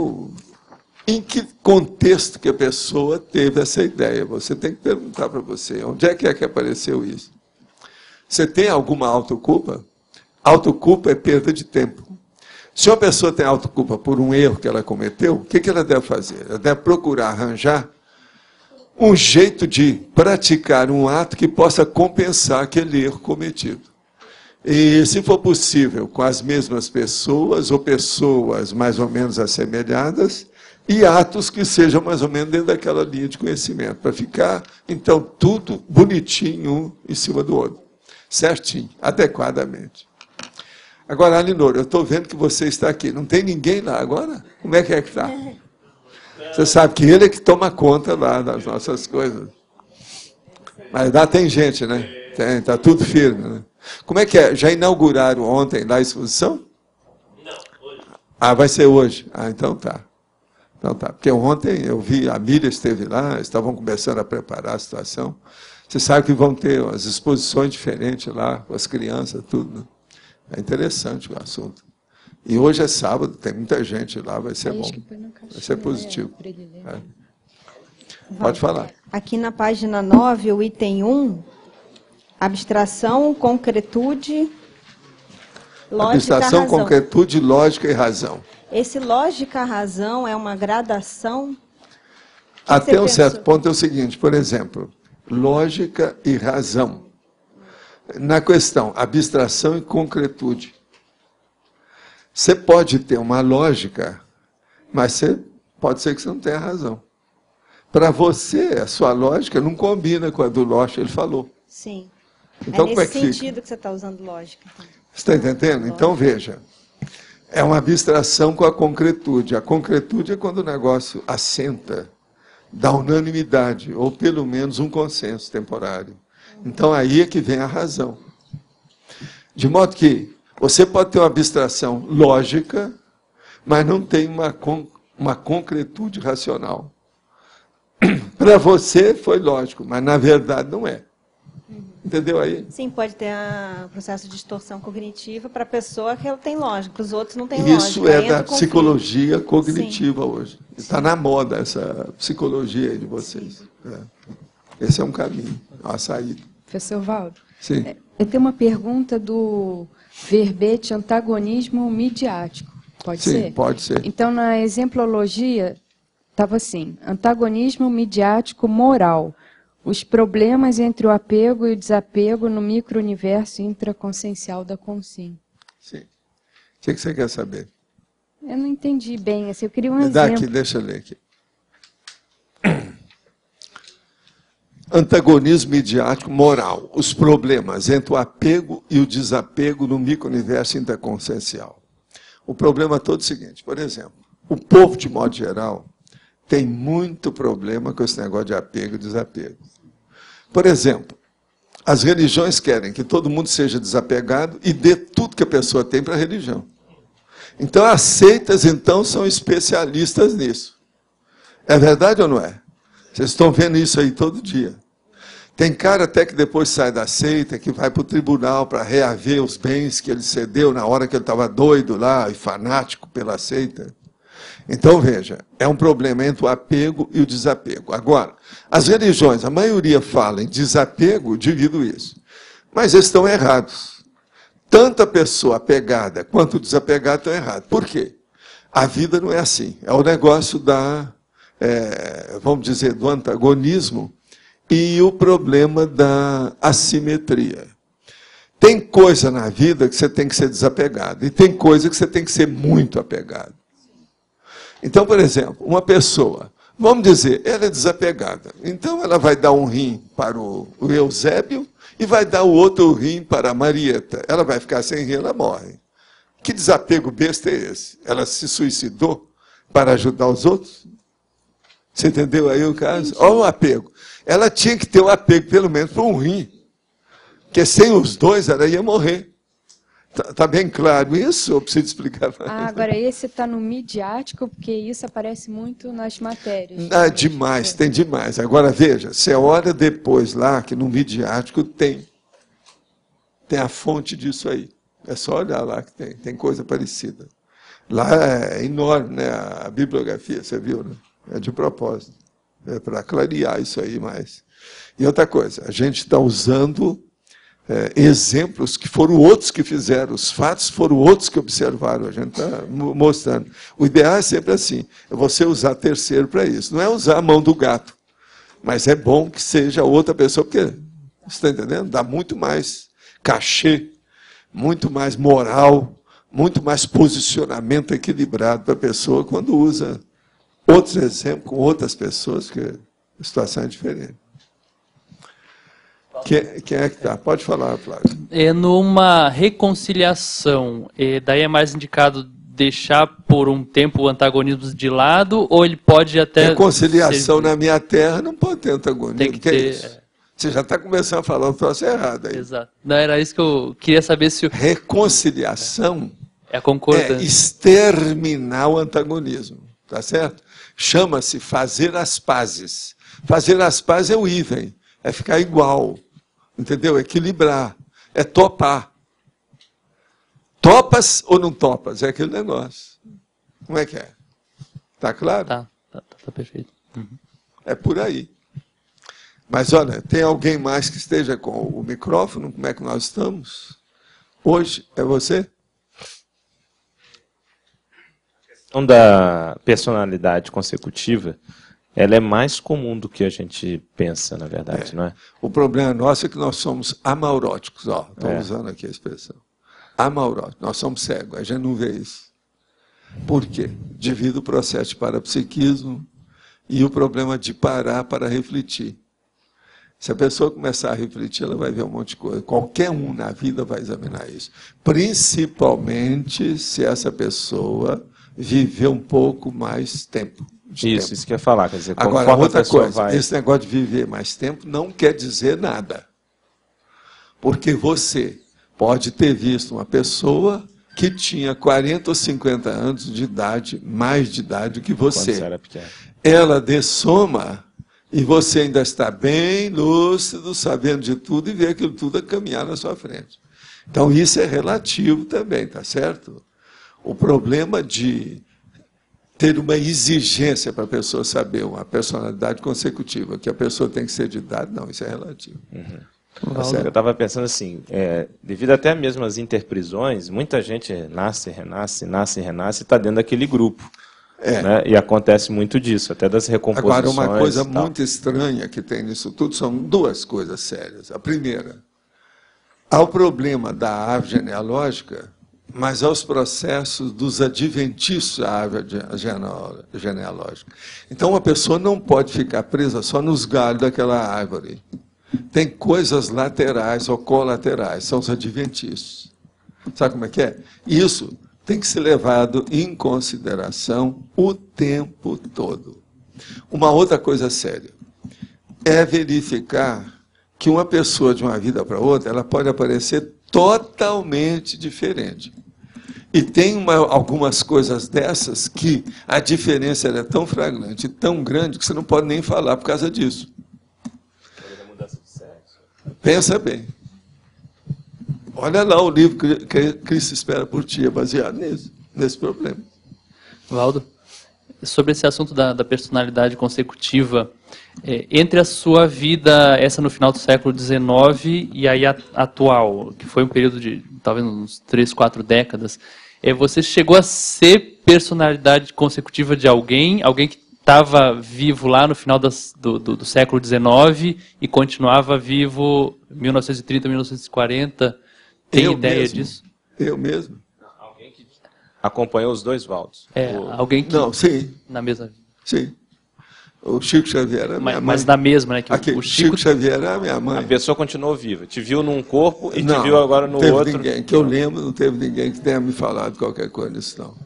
em que contexto que a pessoa teve essa ideia. Você tem que perguntar para você, onde é que apareceu isso? Você tem alguma autoculpa? Autoculpa é perda de tempo. Se uma pessoa tem autoculpa por um erro que ela cometeu, o que ela deve fazer? Ela deve procurar arranjar um jeito de praticar um ato que possa compensar aquele erro cometido. E, se for possível, com as mesmas pessoas ou pessoas mais ou menos assemelhadas, e atos que sejam mais ou menos dentro daquela linha de conhecimento, para ficar, então, tudo bonitinho um em cima do outro, certinho, adequadamente. Agora, Alinor, eu estou vendo que você está aqui. Não tem ninguém lá agora? Como é que está? Você sabe que ele é que toma conta lá das nossas coisas. Mas lá tem gente, né? Tem, está tudo firme, né? Como é que é? Já inauguraram ontem lá a exposição? Não, hoje. Vai ser hoje. Então tá. Então tá. Porque ontem eu vi, a Miriam esteve lá, estavam começando a preparar a situação. Você sabe que vão ter as exposições diferentes lá, com as crianças, tudo, né? É interessante o assunto. E hoje é sábado, tem muita gente lá, vai ser bom. Vai ser positivo. Pode falar. Aqui na página 9, o item 1, abstração, concretude, lógica, abstração, razão. concretude, lógica e razão. Esse lógica-razão é uma gradação? Até um certo ponto é o seguinte, por exemplo, lógica e razão. Na questão abstração e concretude. Você pode ter uma lógica, mas pode ser que você não tenha razão. Para você, a sua lógica não combina com a do Losch, ele falou. Sim. Então, nesse como é que sentido fica? que você está usando lógica. Então. Você está entendendo? Então, veja. É uma abstração com a concretude. A concretude é quando o negócio assenta da unanimidade, ou pelo menos um consenso temporário. Então, aí é que vem a razão. De modo que você pode ter uma abstração lógica, mas não tem uma concretude racional. Para você foi lógico, mas na verdade não é. Entendeu aí? Sim, pode ter um processo de distorção cognitiva para a pessoa que ela tem lógica, para os outros não tem lógica. Isso é da psicologia cognitiva hoje. Está na moda essa psicologia aí de vocês. Esse é um caminho, uma saída. Professor Valdo, sim. Eu tenho uma pergunta do verbete antagonismo midiático. Pode ser? Sim, pode ser. Então, na exemplologia, estava assim, antagonismo midiático moral. Os problemas entre o apego e o desapego no micro-universo intraconsciencial da consciência. Sim. O que você quer saber? Eu não entendi bem, assim, eu queria um exemplo. Dá aqui, deixa eu ler aqui. Antagonismo midiático moral. Os problemas entre o apego e o desapego no micro-universo interconsciencial. O problema todo é o seguinte, por exemplo, o povo, de modo geral, tem muito problema com esse negócio de apego e desapego. Por exemplo, as religiões querem que todo mundo seja desapegado e dê tudo que a pessoa tem para a religião. Então, as seitas, então, são especialistas nisso. É verdade ou não é? Vocês estão vendo isso aí todo dia. Tem cara até que depois sai da seita, que vai para o tribunal para reaver os bens que ele cedeu na hora que ele estava doido lá e fanático pela seita. Então, veja, é um problema entre o apego e o desapego. Agora, as religiões, a maioria fala em desapego devido a isso. Mas eles estão errados. Tanto a pessoa apegada quanto o desapegado estão errados. Por quê? A vida não é assim. É o negócio vamos dizer, do antagonismo e o problema da assimetria. Tem coisa na vida que você tem que ser desapegado e tem coisa que você tem que ser muito apegado. Então, por exemplo, uma pessoa, vamos dizer, ela é desapegada. Então, ela vai dar um rim para o Eusébio e vai dar o outro rim para a Marieta. Ela vai ficar sem rim, ela morre. Que desapego besta é esse? Ela se suicidou para ajudar os outros? Você entendeu aí o caso? Olha o apego. Ela tinha que ter o apego, pelo menos, para um rim. Porque sem os dois, ela ia morrer. Está bem claro isso? Ou preciso explicar mais? Agora, esse está no midiático, porque isso aparece muito nas matérias. Demais, tem demais. Agora, veja, você olha depois lá, que no midiático tem a fonte disso aí. É só olhar lá que tem coisa parecida. Lá é enorme, né? A bibliografia, você viu, né? É de propósito. É para clarear isso aí mais. E outra coisa, a gente está usando exemplos que foram outros que fizeram, os fatos foram outros que observaram, a gente está mostrando. O ideal é sempre assim, é você usar terceiro para isso. Não é usar a mão do gato, mas é bom que seja outra pessoa, porque, você está entendendo? Dá muito mais cachê, muito mais moral, muito mais posicionamento equilibrado para a pessoa quando usa outros exemplos com outras pessoas, que a situação é diferente. Quem é que está? Pode falar, Flávio. Numa reconciliação, daí é mais indicado deixar por um tempo o antagonismo de lado, ou ele pode até... Reconciliação na minha terra não pode ter antagonismo. Tem que ter... é isso? Você já está começando a falar o troço errado aí. Exato. Não, era isso que eu queria saber se... Reconciliação é a concordância. É exterminar o antagonismo. Tá certo? Chama-se fazer as pazes. Fazer as pazes é o even, é ficar igual, entendeu? Equilibrar, é topar. Topas ou não topas? É aquele negócio. Como é que é? Tá claro? Tá perfeito. Uhum. É por aí. Mas olha, tem alguém mais que esteja com o microfone? Como é que nós estamos? Hoje é você? Da personalidade consecutiva, ela é mais comum do que a gente pensa, na verdade, não é? O problema nosso é que nós somos amauróticos, estou usando aqui a expressão. Amauróticos, nós somos cegos, a gente não vê isso. Por quê? Devido ao processo de parapsiquismo e o problema de parar para refletir. Se a pessoa começar a refletir, ela vai ver um monte de coisa. Qualquer um na vida vai examinar isso. Principalmente se essa pessoa viver um pouco mais tempo. Isso que eu ia falar. Quer dizer, agora, outra coisa, esse negócio de viver mais tempo não quer dizer nada. Porque você pode ter visto uma pessoa que tinha 40 ou 50 anos de idade, mais de idade do que você. Quando era pequeno. Ela dessoma e você ainda está bem lúcido, sabendo de tudo e vê aquilo tudo a caminhar na sua frente. Então, isso é relativo também, tá certo? O problema de ter uma exigência para a pessoa saber uma personalidade consecutiva, que a pessoa tem que ser de idade, não, isso é relativo. Uhum. Eu estava pensando assim, devido até mesmo às interprisões, muita gente nasce, renasce, nasce e renasce e está dentro daquele grupo. Né? E acontece muito disso, até das recomposições. Agora, uma coisa muito estranha que tem nisso tudo são duas coisas sérias. A primeira, há o problema da árvore genealógica, mas aos processos dos adventícios da árvore genealógica. Então, uma pessoa não pode ficar presa só nos galhos daquela árvore. Tem coisas laterais ou colaterais, são os adventícios. Sabe como é que é? Isso tem que ser levado em consideração o tempo todo. Uma outra coisa séria é verificar que uma pessoa de uma vida para outra, ela pode aparecer totalmente diferente. E tem algumas coisas dessas que a diferença é tão flagrante, tão grande, que você não pode nem falar por causa disso. Pensa bem. Olha lá o livro que Cristo Espera por Ti, é baseado nesse problema. Valdo, sobre esse assunto da personalidade consecutiva, entre a sua vida, essa no final do século XIX, e aí a atual, que foi um período de talvez uns 3, 4 décadas, você chegou a ser personalidade consecutiva de alguém que estava vivo lá no final do século XIX e continuava vivo em 1930, 1940? Tem ideia disso? Eu mesmo. Alguém que acompanhou os dois Valdos. Alguém que... Não, sim. Na mesma vida. Sim. O Chico Xavier era minha mãe. Mas na mesma, né? Que o Chico Xavier era minha mãe. A pessoa continuou viva. Te viu num corpo e te viu agora no outro. Ninguém, que eu lembro, não teve ninguém que tenha me falado qualquer coisa disso, não.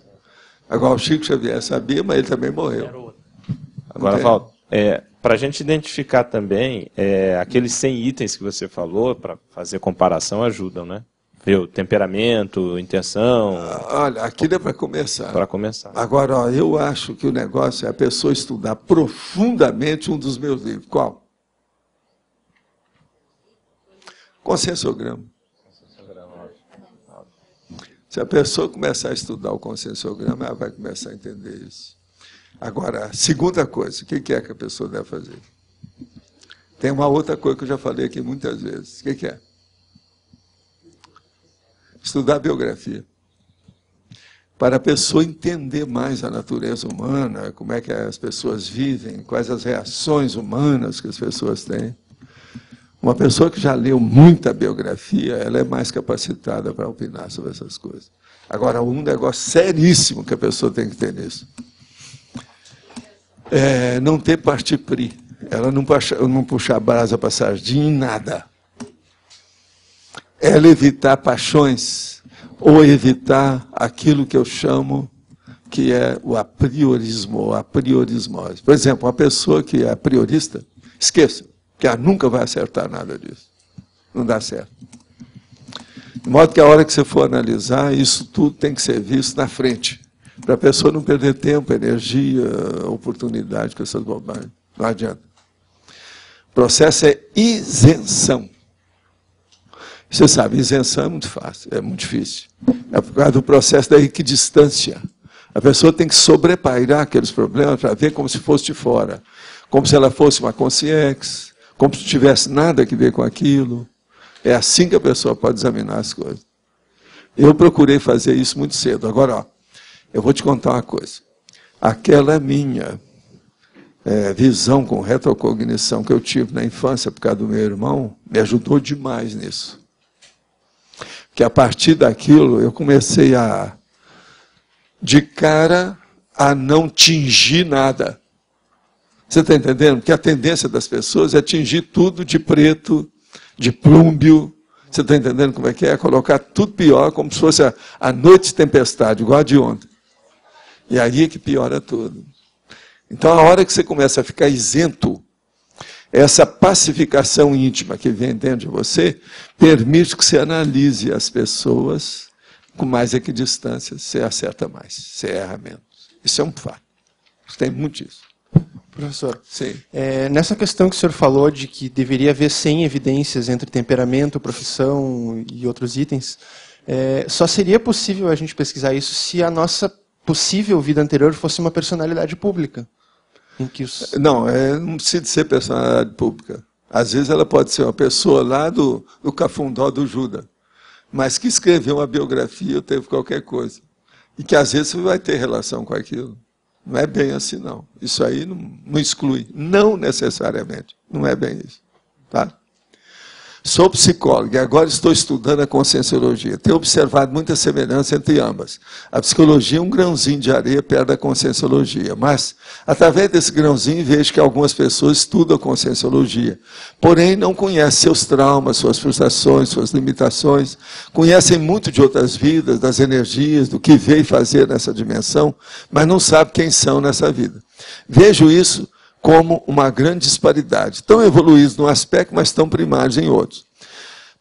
Agora, o Chico Xavier sabia, mas ele também morreu. Agora, Valdo, para a gente identificar também, aqueles 100 itens que você falou, para fazer comparação, ajudam, né? Ver o temperamento, intenção... Olha, aquilo é para começar. Para começar. Agora, ó, eu acho que o negócio é a pessoa estudar profundamente um dos meus livros. Qual? Conscienciograma. Se a pessoa começar a estudar o conscienciograma, ela vai começar a entender isso. Agora, segunda coisa, o que é que a pessoa deve fazer? Tem uma outra coisa que eu já falei aqui muitas vezes. O que é? Estudar a biografia. Para a pessoa entender mais a natureza humana, como é que as pessoas vivem, quais as reações humanas que as pessoas têm. Uma pessoa que já leu muita biografia, ela é mais capacitada para opinar sobre essas coisas. Agora, um negócio seríssimo que a pessoa tem que ter nisso é não ter parti pris. Ela não puxar brasa para sardinha em nada. Ela evitar paixões ou evitar aquilo que eu chamo que é o apriorismo ou a priorismose. Por exemplo, uma pessoa que é priorista, esqueça, que ela nunca vai acertar nada disso. Não dá certo. De modo que a hora que você for analisar, isso tudo tem que ser visto na frente, para a pessoa não perder tempo, energia, oportunidade com essas bobagens. Não adianta. O processo é isenção. Você sabe, isenção é muito fácil, é muito difícil. É por causa do processo da equidistância. A pessoa tem que sobrepairar aqueles problemas para ver como se fosse de fora. Como se ela fosse uma consciência, como se não tivesse nada a ver com aquilo. É assim que a pessoa pode examinar as coisas. Eu procurei fazer isso muito cedo. Agora, ó, eu vou te contar uma coisa. Aquela minha visão com retrocognição que eu tive na infância por causa do meu irmão, me ajudou demais nisso. Que a partir daquilo eu comecei de cara, a não tingir nada. Você está entendendo? Porque a tendência das pessoas é tingir tudo de preto, de plúmbio. Você está entendendo como é que é? Colocar tudo pior, como se fosse a noite de tempestade, igual a de ontem. E aí é que piora tudo. Então, a hora que você começa a ficar isento, essa pacificação íntima que vem dentro de você, permite que você analise as pessoas com mais equidistância, você acerta mais, você erra menos. Isso é um fato. Tem muito isso. Professor, sim. Nessa questão que o senhor falou de que deveria haver 100 evidências entre temperamento, profissão e outros itens, só seria possível a gente pesquisar isso se a nossa possível vida anterior fosse uma personalidade pública. Não, não precisa ser personalidade pública. Às vezes ela pode ser uma pessoa lá do Cafundó do Judas, mas que escreveu uma biografia ou teve qualquer coisa. E que às vezes vai ter relação com aquilo. Não é bem assim, não. Isso aí não exclui. Não necessariamente. Não é bem isso. Tá? Sou psicólogo e agora estou estudando a conscienciologia. Tenho observado muita semelhança entre ambas. A psicologia é um grãozinho de areia perto da conscienciologia, mas, através desse grãozinho, vejo que algumas pessoas estudam a conscienciologia, porém não conhecem seus traumas, suas frustrações, suas limitações, conhecem muito de outras vidas, das energias, do que veio fazer nessa dimensão, mas não sabem quem são nessa vida. Vejo isso como uma grande disparidade. Tão evoluídos num aspecto, mas tão primários em outros.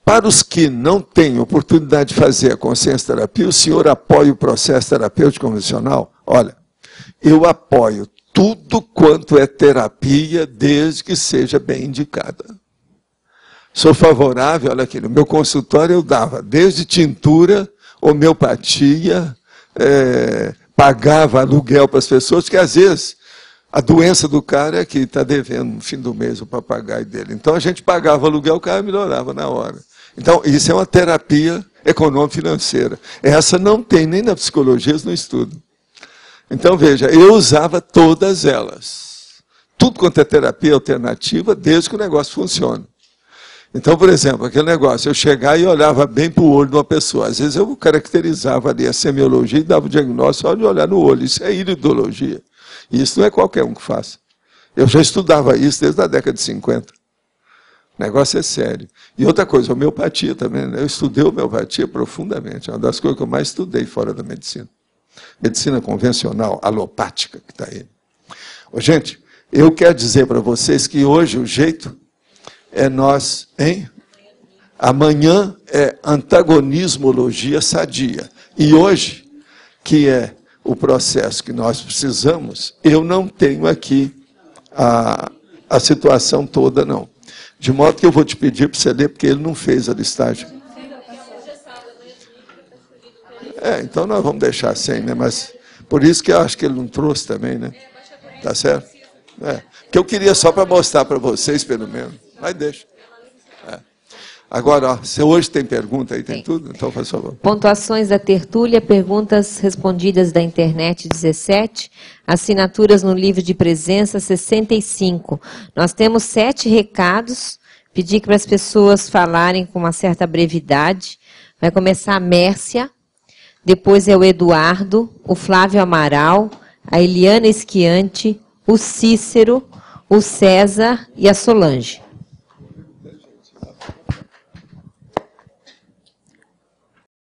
Para os que não têm oportunidade de fazer a consciência terapia, o senhor apoia o processo terapêutico convencional? Olha, eu apoio tudo quanto é terapia, desde que seja bem indicada. Sou favorável, olha aqui, no meu consultório eu dava desde tintura, homeopatia, pagava aluguel para as pessoas, que às vezes a doença do cara é que está devendo no fim do mês o papagaio dele. Então a gente pagava o aluguel, o cara melhorava na hora. Então isso é uma terapia econômico-financeira. Essa não tem nem na psicologia, no estudo. Então veja, eu usava todas elas. Tudo quanto é terapia alternativa, desde que o negócio funcione. Então, por exemplo, aquele negócio, eu chegava e olhava bem para o olho de uma pessoa. Às vezes eu caracterizava ali a semiologia e dava o diagnóstico só de olhar no olho. Isso é iridologia. E isso não é qualquer um que faça. Eu já estudava isso desde a década de 50. O negócio é sério. E outra coisa, homeopatia também. Né? Eu estudei homeopatia profundamente. É uma das coisas que eu mais estudei fora da medicina. Medicina convencional, alopática, que está aí. Ô, gente, eu quero dizer para vocês que hoje o jeito é nós, hein? Amanhã é antagonismologia sadia. E hoje, que é o processo que nós precisamos, eu não tenho aqui a situação toda, não. De modo que eu vou te pedir para você ler, porque ele não fez a listagem. Então nós vamos deixar sem, né? Mas por isso que eu acho que ele não trouxe também, né? Tá certo? Porque eu queria só para mostrar para vocês, pelo menos. Mas deixa. Agora, ó, se hoje tem pergunta aí, tem tudo? Então, faz favor. Pontuações da tertúlia, perguntas respondidas da internet 17, assinaturas no livro de presença 65. Nós temos 7 recados, pedi para as pessoas falarem com uma certa brevidade. Vai começar a Mércia, depois é o Eduardo, o Flávio Amaral, a Eliana Esquiante, o Cícero, o César e a Solange.